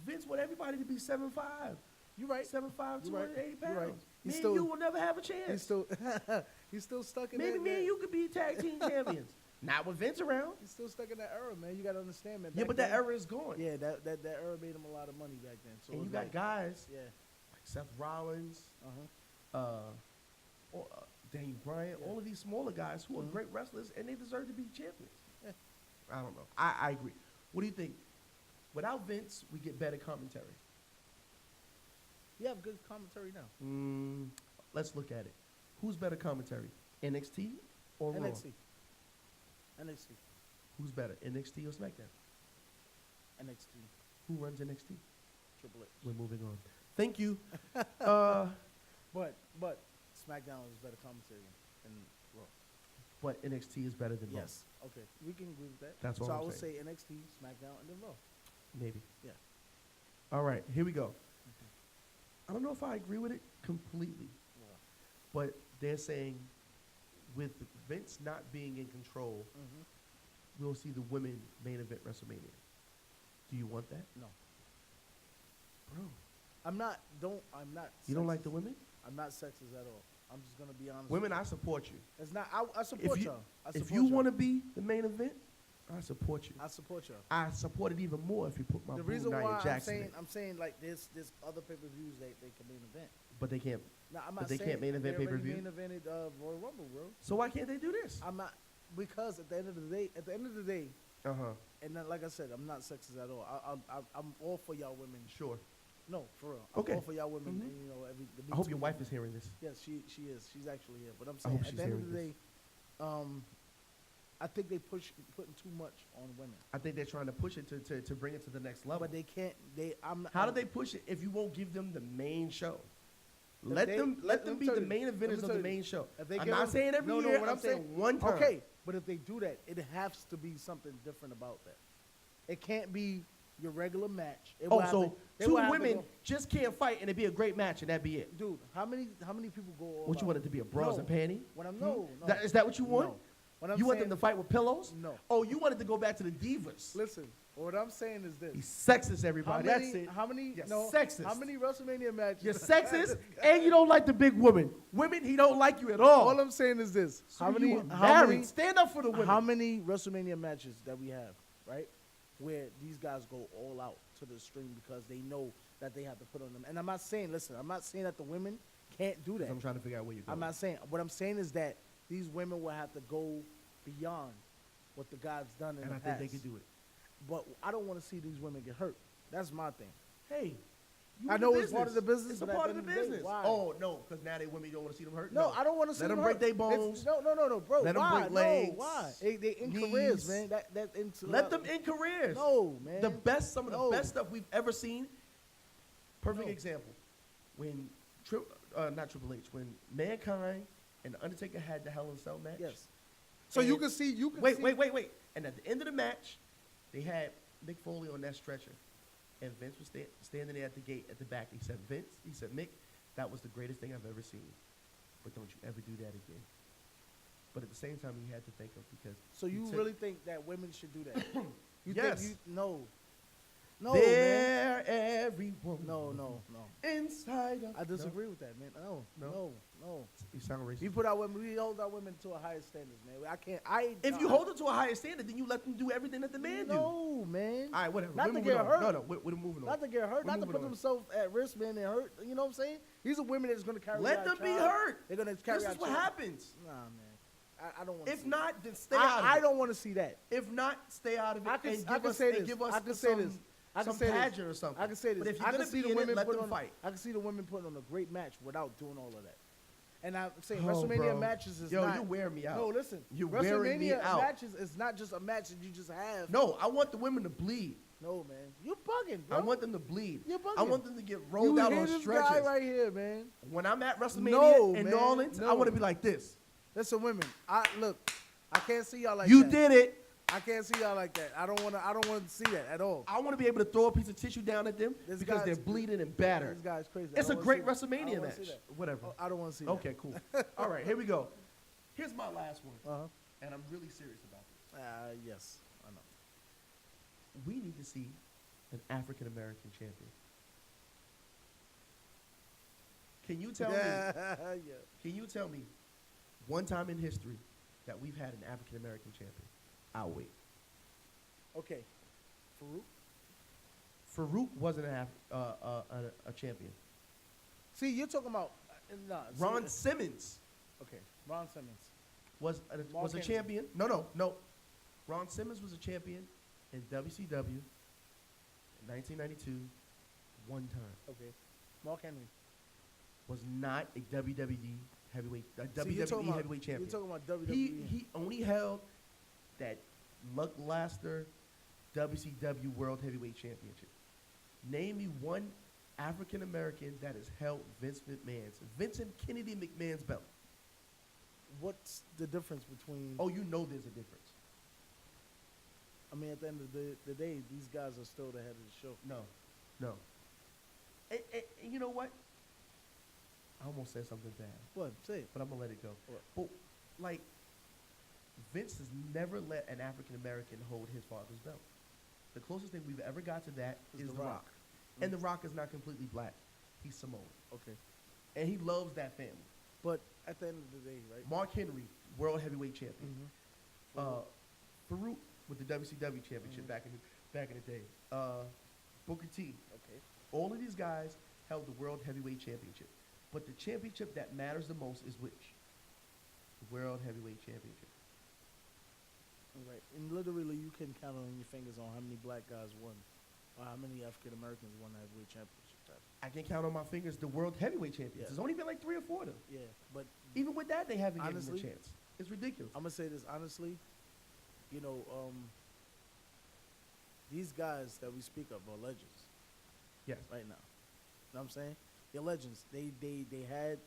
Speaker 1: Vince want everybody to be 7'5".
Speaker 2: You're right.
Speaker 1: 7'5",
Speaker 2: You're right.
Speaker 1: 280
Speaker 2: You're right.
Speaker 1: pounds.
Speaker 2: He's
Speaker 1: Me and you will never have a chance.
Speaker 2: He's still he's still stuck in
Speaker 1: Maybe
Speaker 2: that.
Speaker 1: me and you could be tag team champions. Not with Vince around.
Speaker 2: He's still stuck in that era, man. You got to understand, man.
Speaker 1: Yeah,
Speaker 2: Back
Speaker 1: but that
Speaker 2: then-
Speaker 1: era is gone.
Speaker 2: Yeah, that era made him a lot of money back then. So
Speaker 1: And
Speaker 2: it
Speaker 1: you
Speaker 2: was
Speaker 1: got
Speaker 2: like,
Speaker 1: guys
Speaker 2: yeah,
Speaker 1: like Seth Rollins,
Speaker 2: uh-huh.
Speaker 1: Daniel Bryan,
Speaker 2: Yeah.
Speaker 1: all of these smaller guys who are
Speaker 2: Mhm.
Speaker 1: great wrestlers, and they deserve to be champions.
Speaker 2: Yeah.
Speaker 1: I don't know. I agree. What do you think? Without Vince, we get better commentary.
Speaker 2: You have good commentary now.
Speaker 1: Let's look at it. Who's better commentary, NXT or Raw?
Speaker 2: NXT.
Speaker 1: Who's better, NXT or SmackDown?
Speaker 2: NXT.
Speaker 1: Who runs NXT?
Speaker 2: Triple H.
Speaker 1: We're moving on. Thank you.
Speaker 2: But SmackDown is better commentary than Raw.
Speaker 1: But NXT is better than Raw.
Speaker 2: Yes. Okay. We can agree with that.
Speaker 1: That's all
Speaker 2: so
Speaker 1: I'm
Speaker 2: I would
Speaker 1: saying.
Speaker 2: say NXT, SmackDown, and then Raw.
Speaker 1: Maybe.
Speaker 2: Yeah.
Speaker 1: All right, here we go. I don't know if I agree with it completely,
Speaker 2: Yeah.
Speaker 1: but they're saying with Vince not being in control, we'll see the women main event WrestleMania. Do you want that?
Speaker 2: No.
Speaker 1: Bro,
Speaker 2: I'm not.
Speaker 1: you don't like
Speaker 2: sexist.
Speaker 1: the women?
Speaker 2: I'm not sexist at all. I'm just gonna be honest.
Speaker 1: Women,
Speaker 2: with
Speaker 1: I support you.
Speaker 2: you. It's not. I support
Speaker 1: If
Speaker 2: y'all. I
Speaker 1: if
Speaker 2: support
Speaker 1: you
Speaker 2: y'all.
Speaker 1: want to be the main event, I support you.
Speaker 2: I support y'all.
Speaker 1: I support it even more if you put my
Speaker 2: The
Speaker 1: boo
Speaker 2: reason
Speaker 1: Nia
Speaker 2: why
Speaker 1: Jackson in.
Speaker 2: I'm saying like there's other pay-per-views they can main event.
Speaker 1: But they can't.
Speaker 2: No, I'm
Speaker 1: But
Speaker 2: not
Speaker 1: they
Speaker 2: saying
Speaker 1: can't main event
Speaker 2: they already
Speaker 1: pay-per-view?
Speaker 2: main evented Royal Rumble, bro.
Speaker 1: So why can't they do this?
Speaker 2: I'm not, because at the end of the day,
Speaker 1: Uh-huh.
Speaker 2: and then, like I said, I'm not sexist at all. I'm all for y'all women.
Speaker 1: Sure.
Speaker 2: No, for real. I'm
Speaker 1: Okay.
Speaker 2: all for y'all women.
Speaker 1: Mhm.
Speaker 2: And, you know,
Speaker 1: I hope your wife is hearing this.
Speaker 2: Yes, she is. She's actually here. But I'm
Speaker 1: I
Speaker 2: saying
Speaker 1: hope
Speaker 2: at
Speaker 1: she's
Speaker 2: the end of
Speaker 1: hearing
Speaker 2: the day, I think they putting too much on women.
Speaker 1: I think they're trying to push it to bring it to the next level.
Speaker 2: But they can't.
Speaker 1: How do they push it if you won't give them the main show?
Speaker 2: If
Speaker 1: Let
Speaker 2: they-
Speaker 1: them
Speaker 2: let me
Speaker 1: be
Speaker 2: tell
Speaker 1: the
Speaker 2: you-
Speaker 1: main
Speaker 2: let me
Speaker 1: eventers of
Speaker 2: tell
Speaker 1: the
Speaker 2: you,
Speaker 1: main show.
Speaker 2: if they
Speaker 1: I'm
Speaker 2: give
Speaker 1: not
Speaker 2: them-
Speaker 1: saying every
Speaker 2: no,
Speaker 1: year.
Speaker 2: what
Speaker 1: I'm saying one time.
Speaker 2: Okay, but if they do that, it has to be something different about that. It can't be your regular match. It will
Speaker 1: Oh,
Speaker 2: have
Speaker 1: so
Speaker 2: to- they
Speaker 1: two
Speaker 2: will have to
Speaker 1: women
Speaker 2: go-
Speaker 1: just can't fight and it'd be a great match and that'd be it.
Speaker 2: Dude, how many people go all
Speaker 1: What you
Speaker 2: out?
Speaker 1: want it to be, a bras
Speaker 2: No.
Speaker 1: and panty?
Speaker 2: When I'm
Speaker 1: Hmm?
Speaker 2: no.
Speaker 1: Is that what you want?
Speaker 2: No. What I'm
Speaker 1: You want
Speaker 2: saying-
Speaker 1: them to fight with pillows?
Speaker 2: No.
Speaker 1: Oh, you wanted to go back to the divas.
Speaker 2: Listen, what I'm saying is this.
Speaker 1: He's sexist, everybody. That's it.
Speaker 2: How many?
Speaker 1: You're
Speaker 2: no.
Speaker 1: sexist.
Speaker 2: How many WrestleMania matches?
Speaker 1: You're sexist, and you don't like the big women. Women, he don't like you at all.
Speaker 2: All I'm saying is this.
Speaker 1: So
Speaker 2: how many?
Speaker 1: you are
Speaker 2: How
Speaker 1: married.
Speaker 2: many?
Speaker 1: Stand up for the women.
Speaker 2: How many WrestleMania matches that we have, right? Where these guys go all out to the extreme because they know that they have to put on them. And I'm not saying, listen, I'm not saying that the women can't do that.
Speaker 1: I'm trying to figure out where you're going.
Speaker 2: I'm not saying. What I'm saying is that these women will have to go beyond what the guys done in
Speaker 1: and
Speaker 2: the
Speaker 1: I
Speaker 2: past.
Speaker 1: think they can do it.
Speaker 2: But I don't want to see these women get hurt. That's my thing.
Speaker 1: Hey, you
Speaker 2: I
Speaker 1: in
Speaker 2: know
Speaker 1: the
Speaker 2: it's part of the business,
Speaker 1: It's a
Speaker 2: but at
Speaker 1: part of
Speaker 2: the
Speaker 1: the
Speaker 2: end of the day,
Speaker 1: business.
Speaker 2: why?
Speaker 1: Oh no, because now they women you don't want to see them hurt.
Speaker 2: No, I don't want to see
Speaker 1: Let them
Speaker 2: hurt.
Speaker 1: break their
Speaker 2: It's-
Speaker 1: bones.
Speaker 2: No, bro.
Speaker 1: Let 'em
Speaker 2: why?
Speaker 1: break legs,
Speaker 2: No, why? They in
Speaker 1: knees.
Speaker 2: careers, man. That into
Speaker 1: Let them in careers.
Speaker 2: No, man.
Speaker 1: Some of the
Speaker 2: No.
Speaker 1: best stuff we've ever seen. Perfect
Speaker 2: No.
Speaker 1: example. When not Triple H, when Mankind and The Undertaker had the Hell in a Cell match.
Speaker 2: Yes. So
Speaker 1: And-
Speaker 2: you can see.
Speaker 1: Wait. And at the end of the match, they had Mick Foley on that stretcher. And Vince was standing there at the gate at the back. He said, Mick, that was the greatest thing I've ever seen. But don't you ever do that again. But at the same time, he had to think of because.
Speaker 2: So you
Speaker 1: he took-
Speaker 2: really think that women should do that? You
Speaker 1: Yes.
Speaker 2: think no, man.
Speaker 1: They're every woman.
Speaker 2: No.
Speaker 1: Inside of.
Speaker 2: I disagree with that, man. No.
Speaker 1: You sound racist.
Speaker 2: We hold our women to a higher standard, man. I can't.
Speaker 1: If you hold them to a higher standard, then you let them do everything that the man do.
Speaker 2: No, man.
Speaker 1: All right, whatever.
Speaker 2: Not
Speaker 1: We're
Speaker 2: to
Speaker 1: moving
Speaker 2: get
Speaker 1: on.
Speaker 2: hurt.
Speaker 1: No, we're moving on.
Speaker 2: Not to get hurt.
Speaker 1: We're
Speaker 2: Not to
Speaker 1: moving
Speaker 2: put
Speaker 1: on.
Speaker 2: themselves at risk, man, and hurt. You know what I'm saying? These are women that's going to carry.
Speaker 1: Let
Speaker 2: our
Speaker 1: them be
Speaker 2: child.
Speaker 1: hurt.
Speaker 2: They're going to carry.
Speaker 1: This
Speaker 2: our
Speaker 1: is what
Speaker 2: child.
Speaker 1: happens.
Speaker 2: Nah, man. I don't want.
Speaker 1: If not, then stay out of it.
Speaker 2: I don't want to see that.
Speaker 1: If not, stay out of it
Speaker 2: I can
Speaker 1: and
Speaker 2: say this.
Speaker 1: give us
Speaker 2: I can say this. I can
Speaker 1: some
Speaker 2: say this.
Speaker 1: pageant or something.
Speaker 2: I can say this.
Speaker 1: But if you're
Speaker 2: I
Speaker 1: going
Speaker 2: can
Speaker 1: to
Speaker 2: see
Speaker 1: be
Speaker 2: the
Speaker 1: in it,
Speaker 2: women
Speaker 1: let
Speaker 2: put
Speaker 1: them
Speaker 2: on.
Speaker 1: fight.
Speaker 2: I can see the women putting on a great match without doing all of that. And I'm saying
Speaker 1: Oh,
Speaker 2: WrestleMania
Speaker 1: bro.
Speaker 2: matches is
Speaker 1: Yo,
Speaker 2: not.
Speaker 1: you're wearing me out.
Speaker 2: No, listen.
Speaker 1: You're wearing me
Speaker 2: WrestleMania
Speaker 1: out.
Speaker 2: matches is not just a match that you just have.
Speaker 1: No, I want the women to bleed.
Speaker 2: No, man. You're bugging, bro.
Speaker 1: I want them to bleed.
Speaker 2: You're bugging.
Speaker 1: I want them to get rolled
Speaker 2: you
Speaker 1: out
Speaker 2: hear
Speaker 1: on
Speaker 2: this
Speaker 1: stretchers.
Speaker 2: guy right here, man.
Speaker 1: When I'm at WrestleMania
Speaker 2: No,
Speaker 1: in
Speaker 2: man.
Speaker 1: New Orleans,
Speaker 2: No.
Speaker 1: I want to be like this.
Speaker 2: Listen, women. I can't see y'all like
Speaker 1: You
Speaker 2: that.
Speaker 1: did it.
Speaker 2: I can't see y'all like that. I don't want to see that at all.
Speaker 1: I want to be able to throw a piece of tissue down at them
Speaker 2: This
Speaker 1: because
Speaker 2: guy's-
Speaker 1: they're bleeding and battered.
Speaker 2: This guy's crazy.
Speaker 1: It's
Speaker 2: I
Speaker 1: a
Speaker 2: don't
Speaker 1: great
Speaker 2: wanna see that. I
Speaker 1: WrestleMania
Speaker 2: don't wanna see
Speaker 1: match.
Speaker 2: that.
Speaker 1: Whatever.
Speaker 2: Oh, I don't want to see that.
Speaker 1: Okay, cool. All right, here we go. Here's my last one, and I'm really serious about this.
Speaker 2: Yes, I know.
Speaker 1: We need to see an African American champion. Can you tell me?
Speaker 2: Yeah.
Speaker 1: Can you tell me one time in history that we've had an African American champion. I'll wait.
Speaker 2: Okay. Farouk?
Speaker 1: Farouk wasn't a champion.
Speaker 2: See, you're talking about nah.
Speaker 1: Ron Simmons
Speaker 2: Okay, Ron Simmons.
Speaker 1: was
Speaker 2: Mark
Speaker 1: a
Speaker 2: Henry.
Speaker 1: champion. No. Ron Simmons was a champion in WCW in 1992 one time.
Speaker 2: Okay, Mark Henry.
Speaker 1: Was not a WWE heavyweight
Speaker 2: you're
Speaker 1: WWE
Speaker 2: talking about-
Speaker 1: heavyweight champion.
Speaker 2: You're talking about WWE.
Speaker 1: He only held that lackluster WCW World Heavyweight Championship. Name me one African American that has held Vincent Kennedy McMahon's belt.
Speaker 2: What's the difference between?
Speaker 1: Oh, you know there's a difference.
Speaker 2: I mean, at the end of the day, these guys are still the head of the show.
Speaker 1: No. And you know what? I almost said something bad,
Speaker 2: What? Say it.
Speaker 1: but I'm gonna let it go.
Speaker 2: What?
Speaker 1: But like, Vince has never let an African American hold his father's belt. The closest thing we've ever got to that is The Rock. And The Rock is not completely black. He's Samoan.
Speaker 2: Okay.
Speaker 1: And he loves that family.
Speaker 2: But at the end of the day, right?
Speaker 1: Mark Henry, World Heavyweight Champion.
Speaker 2: Mhm.
Speaker 1: Farouk with the WCW Championship back in the day. Booker T.
Speaker 2: Okay.
Speaker 1: All of these guys held the World Heavyweight Championship. But the championship that matters the most is which? The World Heavyweight Championship.
Speaker 2: Right. And literally, you can count on your fingers on how many black guys won, or how many African Americans won the heavyweight championship.
Speaker 1: I can count on my fingers the World Heavyweight Champions.
Speaker 2: Yeah.
Speaker 1: There's only been like 3 or 4 of them.
Speaker 2: Yeah, but
Speaker 1: Even with that, they haven't given them a
Speaker 2: Honestly,
Speaker 1: chance. It's ridiculous.
Speaker 2: I'm gonna say this honestly. These guys that we speak of are legends
Speaker 1: Yes.
Speaker 2: right now. You know what I'm saying? They're legends. They had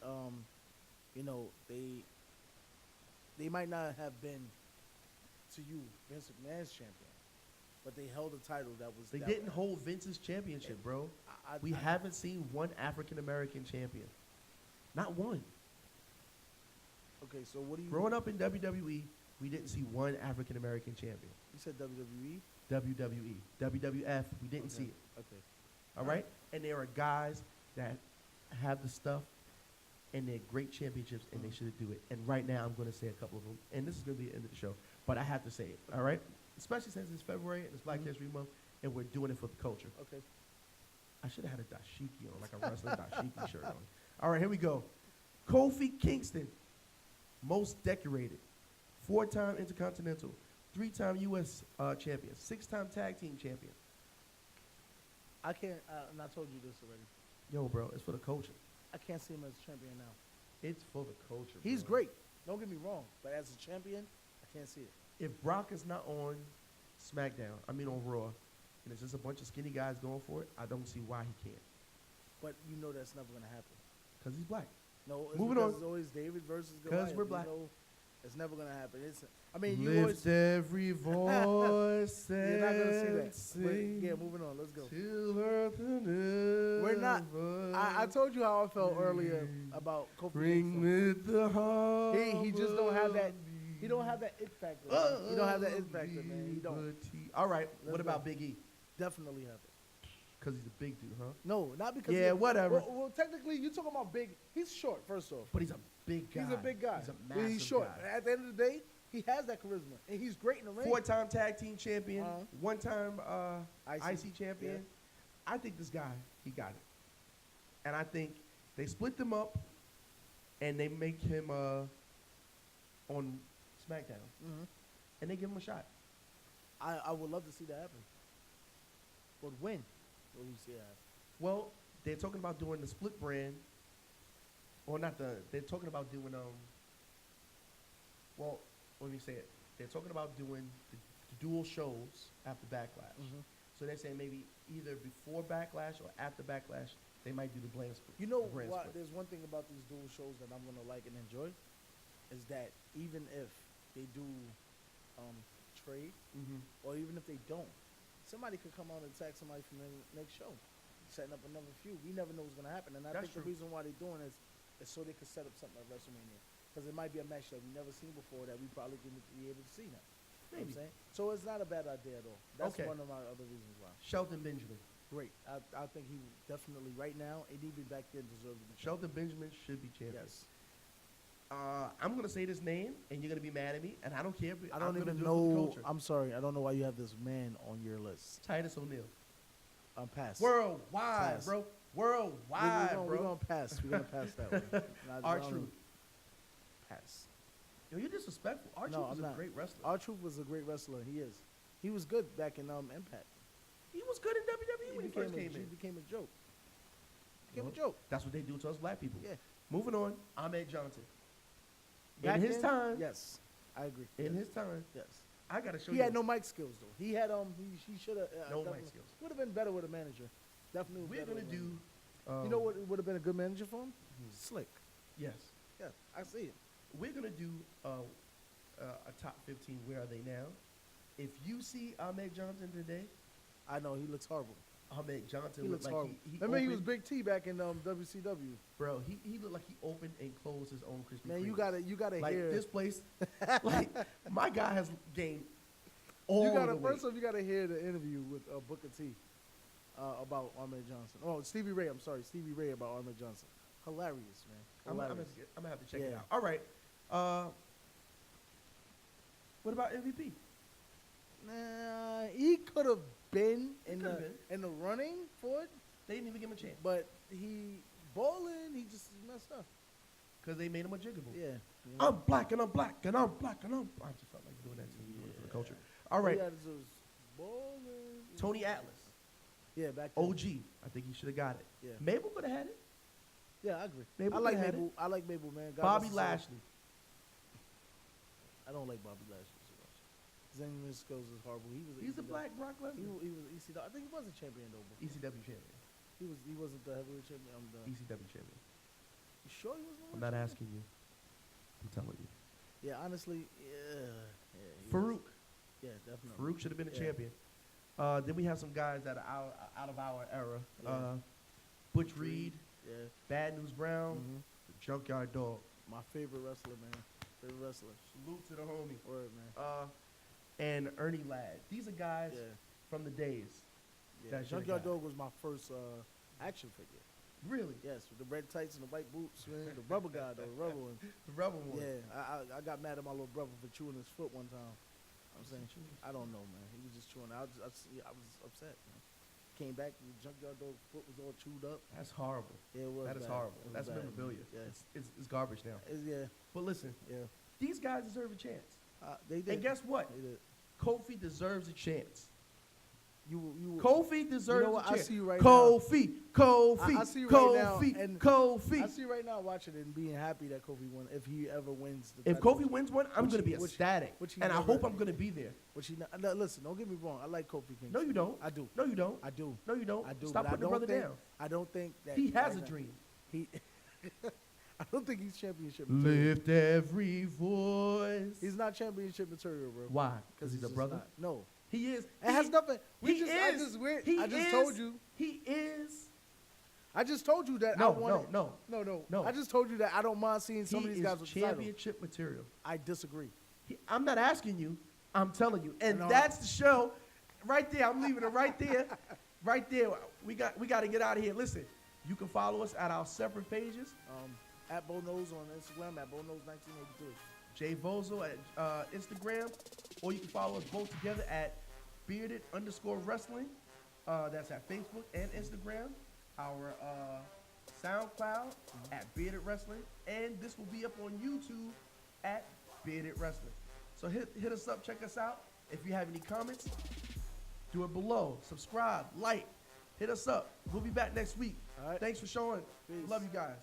Speaker 2: they might not have been to you Vince McMahon's champion, but they held a title that was.
Speaker 1: They
Speaker 2: that
Speaker 1: didn't
Speaker 2: way.
Speaker 1: hold Vince's championship, bro.
Speaker 2: I-
Speaker 1: We haven't seen one African American champion. Not one.
Speaker 2: Okay, so what do you?
Speaker 1: Growing up in WWE, we didn't see one African American champion.
Speaker 2: You said WWE.
Speaker 1: WWE, WWF, we didn't see it.
Speaker 2: Okay.
Speaker 1: All right? And there are guys that have the stuff and they're great championships and they should do it. And right now I'm going to say a couple of them. And this is going to be the end of the show. But I have to say it. All right? Especially since it's February and it's Black History Month and we're doing it for the culture.
Speaker 2: Okay.
Speaker 1: I should have had a dashiki on, like a wrestling dashiki shirt on. All right, here we go. Kofi Kingston, most decorated, 4-time Intercontinental, 3-time U.S. Champion, 6-time Tag Team Champion.
Speaker 2: I can't. And I told you this already.
Speaker 1: Yo, bro, it's for the culture.
Speaker 2: I can't see him as a champion now.
Speaker 1: It's for the culture.
Speaker 2: He's
Speaker 1: bro.
Speaker 2: great. Don't get me wrong, but as a champion, I can't see it.
Speaker 1: If Brock is not on SmackDown, on Raw, and it's just a bunch of skinny guys going for it, I don't see why he can't.
Speaker 2: But you know that's never gonna happen.
Speaker 1: Because he's black.
Speaker 2: No, it's
Speaker 1: Moving
Speaker 2: because
Speaker 1: on.
Speaker 2: it's always David versus
Speaker 1: 'Cause
Speaker 2: Goliath.
Speaker 1: we're black.
Speaker 2: You know, it's never gonna happen. You
Speaker 1: Lift
Speaker 2: always.
Speaker 1: every voice
Speaker 2: You're not gonna see
Speaker 1: and
Speaker 2: that. But,
Speaker 1: sing
Speaker 2: yeah, moving on. Let's go.
Speaker 1: till earth and
Speaker 2: We're not.
Speaker 1: heaven.
Speaker 2: I told you how I felt earlier about Kofi
Speaker 1: Ring
Speaker 2: Kingston.
Speaker 1: with the heart.
Speaker 2: He just don't have that. He don't have that it factor. Man. He don't have that it factor, man. He don't.
Speaker 1: All right.
Speaker 2: Let's
Speaker 1: What about
Speaker 2: go.
Speaker 1: Big E?
Speaker 2: Definitely have it.
Speaker 1: Because he's a big dude, huh?
Speaker 2: No, not because.
Speaker 1: Yeah, whatever.
Speaker 2: Well, technically, you're talking about big. He's short. First off,
Speaker 1: But he's a big guy.
Speaker 2: he's a big guy.
Speaker 1: He's a
Speaker 2: But
Speaker 1: massive
Speaker 2: he's short.
Speaker 1: guy.
Speaker 2: At the end of the day, he has that charisma, and he's great in the ring.
Speaker 1: 4-time tag team champion,
Speaker 2: Uh-huh.
Speaker 1: 1-time
Speaker 2: IC.
Speaker 1: IC champion.
Speaker 2: Yeah.
Speaker 1: I think this guy, he got it. And I think they split them up and they make him on SmackDown.
Speaker 2: Mhm.
Speaker 1: And they give him a shot.
Speaker 2: I would love to see that happen. But when will we see that happen?
Speaker 1: Well, they're talking about doing the split brand. Or not they're talking about doing, well, let me say it. They're talking about doing the dual shows after Backlash.
Speaker 2: Mhm.
Speaker 1: So they're saying maybe either before Backlash or after Backlash, they might do the brand split.
Speaker 2: You know
Speaker 1: the brand
Speaker 2: what?
Speaker 1: split.
Speaker 2: There's one thing about these dual shows that I'm gonna like and enjoy, is that even if they do trade,
Speaker 1: Mhm.
Speaker 2: or even if they don't, somebody could come out and attack somebody from the next show, setting up another feud. We never know what's gonna happen, and I
Speaker 1: That's
Speaker 2: think
Speaker 1: true.
Speaker 2: the reason why they're doing is so they could set up something at WrestleMania, because it might be a match that we've never seen before that we probably can be able to see now. You know what
Speaker 1: Maybe.
Speaker 2: I'm saying? So it's not a bad idea at all. That's
Speaker 1: Okay.
Speaker 2: one of my other reasons why.
Speaker 1: Shelton Benjamin.
Speaker 2: Great. I think he definitely right now, and even back then, deserves to be.
Speaker 1: Shelton Benjamin should be champion.
Speaker 2: Yes.
Speaker 1: I'm gonna say this name, and you're gonna be mad at me, and I don't care. But
Speaker 2: I don't
Speaker 1: I'm gonna
Speaker 2: even
Speaker 1: do it for the
Speaker 2: know.
Speaker 1: culture.
Speaker 2: I'm sorry. I don't know why you have this man on your list.
Speaker 1: Titus O'Neil.
Speaker 2: Pass.
Speaker 1: Worldwide,
Speaker 2: Pass.
Speaker 1: bro. Worldwide,
Speaker 2: We're
Speaker 1: bro.
Speaker 2: gonna pass. We're gonna pass that one.
Speaker 1: R-Truth.
Speaker 2: Pass.
Speaker 1: Yo, you're disrespectful. R-Truth
Speaker 2: No,
Speaker 1: is
Speaker 2: I'm
Speaker 1: a
Speaker 2: not.
Speaker 1: great wrestler.
Speaker 2: R-Truth was a great wrestler. He is. He was good back in Impact.
Speaker 1: He was good in WWE when he first came
Speaker 2: He
Speaker 1: in.
Speaker 2: became a joke. Became a
Speaker 1: Well,
Speaker 2: joke.
Speaker 1: That's what they do to us black people.
Speaker 2: Yeah.
Speaker 1: Moving on, Ahmed Johnson.
Speaker 2: Back
Speaker 1: In his
Speaker 2: then,
Speaker 1: time,
Speaker 2: yes, I agree.
Speaker 1: in
Speaker 2: yes.
Speaker 1: his time,
Speaker 2: yes.
Speaker 1: I gotta show
Speaker 2: He
Speaker 1: you.
Speaker 2: had no mic skills though. He had he should have
Speaker 1: No mic skills.
Speaker 2: Would have been better with a manager. Definitely.
Speaker 1: We're gonna do.
Speaker 2: You know what would have been a good manager for him? Slick.
Speaker 1: Yes,
Speaker 2: Yeah, I see it.
Speaker 1: we're gonna do a top 15. Where are they now? If you see Ahmed Johnson today,
Speaker 2: I know he looks horrible.
Speaker 1: Ahmed Johnson
Speaker 2: He
Speaker 1: looked
Speaker 2: looks
Speaker 1: like
Speaker 2: horrible.
Speaker 1: he
Speaker 2: Remember, he was
Speaker 1: opened-
Speaker 2: Big T back in WCW.
Speaker 1: Bro, he looked like he opened and closed his own Krispy
Speaker 2: Man,
Speaker 1: Kreme.
Speaker 2: you gotta
Speaker 1: like
Speaker 2: hear
Speaker 1: this place. Like my guy has gained all
Speaker 2: You gotta
Speaker 1: the weight.
Speaker 2: first off, you gotta hear the interview with Booker T about Ahmed Johnson. Oh, Stevie Ray. I'm sorry, Stevie Ray about Ahmed Johnson. Hilarious, man.
Speaker 1: I'm
Speaker 2: Hilarious.
Speaker 1: gonna have to check it
Speaker 2: Yeah.
Speaker 1: out. All right. What about MVP?
Speaker 2: Nah, he could have been in
Speaker 1: could've
Speaker 2: the
Speaker 1: been.
Speaker 2: in the running for it,
Speaker 1: They didn't even give him a chance
Speaker 2: but he bowling. He just messed up.
Speaker 1: because they made him a jiggable.
Speaker 2: Yeah.
Speaker 1: I'm black and I'm black and I'm black and I'm. I just felt like doing that to me for the culture. All right.
Speaker 2: Yeah, bowling.
Speaker 1: Tony Atlas,
Speaker 2: Yeah, back then.
Speaker 1: OG. I think he should have got it.
Speaker 2: Yeah.
Speaker 1: Mabel could have had it.
Speaker 2: Yeah, I agree.
Speaker 1: Mabel
Speaker 2: I like
Speaker 1: coulda had
Speaker 2: Mabel. I like Mabel, man. God
Speaker 1: Bobby
Speaker 2: bless his soul.
Speaker 1: Lashley.
Speaker 2: I don't like Bobby Lashley so much. His English skills is horrible.
Speaker 1: He's the
Speaker 2: ECW.
Speaker 1: black Brock
Speaker 2: He,
Speaker 1: Lesnar.
Speaker 2: he was ECW. I think he was a champion though. Before.
Speaker 1: ECW champion.
Speaker 2: He wasn't the heavyweight champion.
Speaker 1: ECW champion.
Speaker 2: You sure he was?
Speaker 1: I'm not asking you. I'm telling you.
Speaker 2: Yeah, honestly, yeah. He
Speaker 1: Farouk.
Speaker 2: was. Yeah, definitely.
Speaker 1: Farouk should have been a
Speaker 2: Yeah.
Speaker 1: champion. Then we have some guys that are out of our era.
Speaker 2: Yeah.
Speaker 1: Butch Reed,
Speaker 2: Yeah.
Speaker 1: Bad News Brown,
Speaker 2: Mhm.
Speaker 1: the Junkyard Dog.
Speaker 2: My favorite wrestler, man. Favorite wrestler.
Speaker 1: Salute to the homie.
Speaker 2: Word, man.
Speaker 1: And Ernie Ladd. These are guys
Speaker 2: Yeah.
Speaker 1: from the days.
Speaker 2: Yeah.
Speaker 1: That should've
Speaker 2: Junkyard
Speaker 1: got it.
Speaker 2: Dog was my first action figure.
Speaker 1: Really?
Speaker 2: Yes, with the red tights and the white boots, man. The rubber guy, though, the rubber one.
Speaker 1: The Rebel one.
Speaker 2: Yeah, I got mad at my little brother for chewing his foot one time. I'm saying, I don't know, man. He was just chewing. I was upset, man. Came back, and the Junkyard Dog foot was all chewed up.
Speaker 1: That's horrible.
Speaker 2: Yeah, it was
Speaker 1: That is
Speaker 2: bad.
Speaker 1: horrible.
Speaker 2: It was
Speaker 1: That's
Speaker 2: bad,
Speaker 1: memorabilia.
Speaker 2: man. Yeah.
Speaker 1: It's garbage now.
Speaker 2: Yeah,
Speaker 1: But listen,
Speaker 2: yeah.
Speaker 1: these guys deserve a chance.
Speaker 2: They did.
Speaker 1: And guess what?
Speaker 2: They did.
Speaker 1: Kofi deserves a chance.
Speaker 2: You
Speaker 1: Kofi deserves
Speaker 2: You know what?
Speaker 1: a
Speaker 2: I
Speaker 1: chance.
Speaker 2: see you right
Speaker 1: Kofi, Kofi,
Speaker 2: I see you right now,
Speaker 1: Kofi,
Speaker 2: and
Speaker 1: Kofi.
Speaker 2: I see you right now watching it and being happy that Kofi won. If he ever wins,
Speaker 1: If Kofi wins one, I'm
Speaker 2: Which
Speaker 1: going to
Speaker 2: he-
Speaker 1: be
Speaker 2: which-
Speaker 1: ecstatic.
Speaker 2: which he
Speaker 1: And I
Speaker 2: never-
Speaker 1: hope I'm going to be there.
Speaker 2: which he no, listen, don't get me wrong. I like Kofi Kingston.
Speaker 1: No, you don't.
Speaker 2: I do.
Speaker 1: No, you don't.
Speaker 2: I do.
Speaker 1: No, you don't.
Speaker 2: I do.
Speaker 1: Stop
Speaker 2: but
Speaker 1: putting the
Speaker 2: I don't
Speaker 1: brother
Speaker 2: think,
Speaker 1: down.
Speaker 2: I don't think that
Speaker 1: He has
Speaker 2: right
Speaker 1: a
Speaker 2: now-
Speaker 1: dream.
Speaker 2: He. I don't think he's championship material.
Speaker 1: Lift every voice.
Speaker 2: He's not championship material, bro.
Speaker 1: Why? Because he's a
Speaker 2: just
Speaker 1: brother?
Speaker 2: not. No,
Speaker 1: He is.
Speaker 2: it has nothing.
Speaker 1: He
Speaker 2: I
Speaker 1: is.
Speaker 2: just told you.
Speaker 1: He is.
Speaker 2: I just told you that.
Speaker 1: No,
Speaker 2: I wanted,
Speaker 1: no.
Speaker 2: I just told you that I don't mind seeing some
Speaker 1: He
Speaker 2: of these
Speaker 1: is
Speaker 2: guys with the title.
Speaker 1: championship material.
Speaker 2: I disagree.
Speaker 1: I'm not asking you. I'm telling you. And
Speaker 2: No.
Speaker 1: that's the show right there. I'm leaving it right there. Right there. We got to get out of here. Listen, you can follow us at our separate pages.
Speaker 2: At Bo Knows on Instagram, at Bo Knows 1982.
Speaker 1: Jay Vozel at Instagram. Or you can follow us both together at bearded_wrestling. That's at Facebook and Instagram. Our SoundCloud at Bearded Wrestling. And this will be up on YouTube at Bearded Wrestling. So hit us up, check us out. If you have any comments, do it below. Subscribe, like, hit us up. We'll be back next week.
Speaker 2: All right.
Speaker 1: Thanks for showing.
Speaker 2: Peace.
Speaker 1: Love you guys.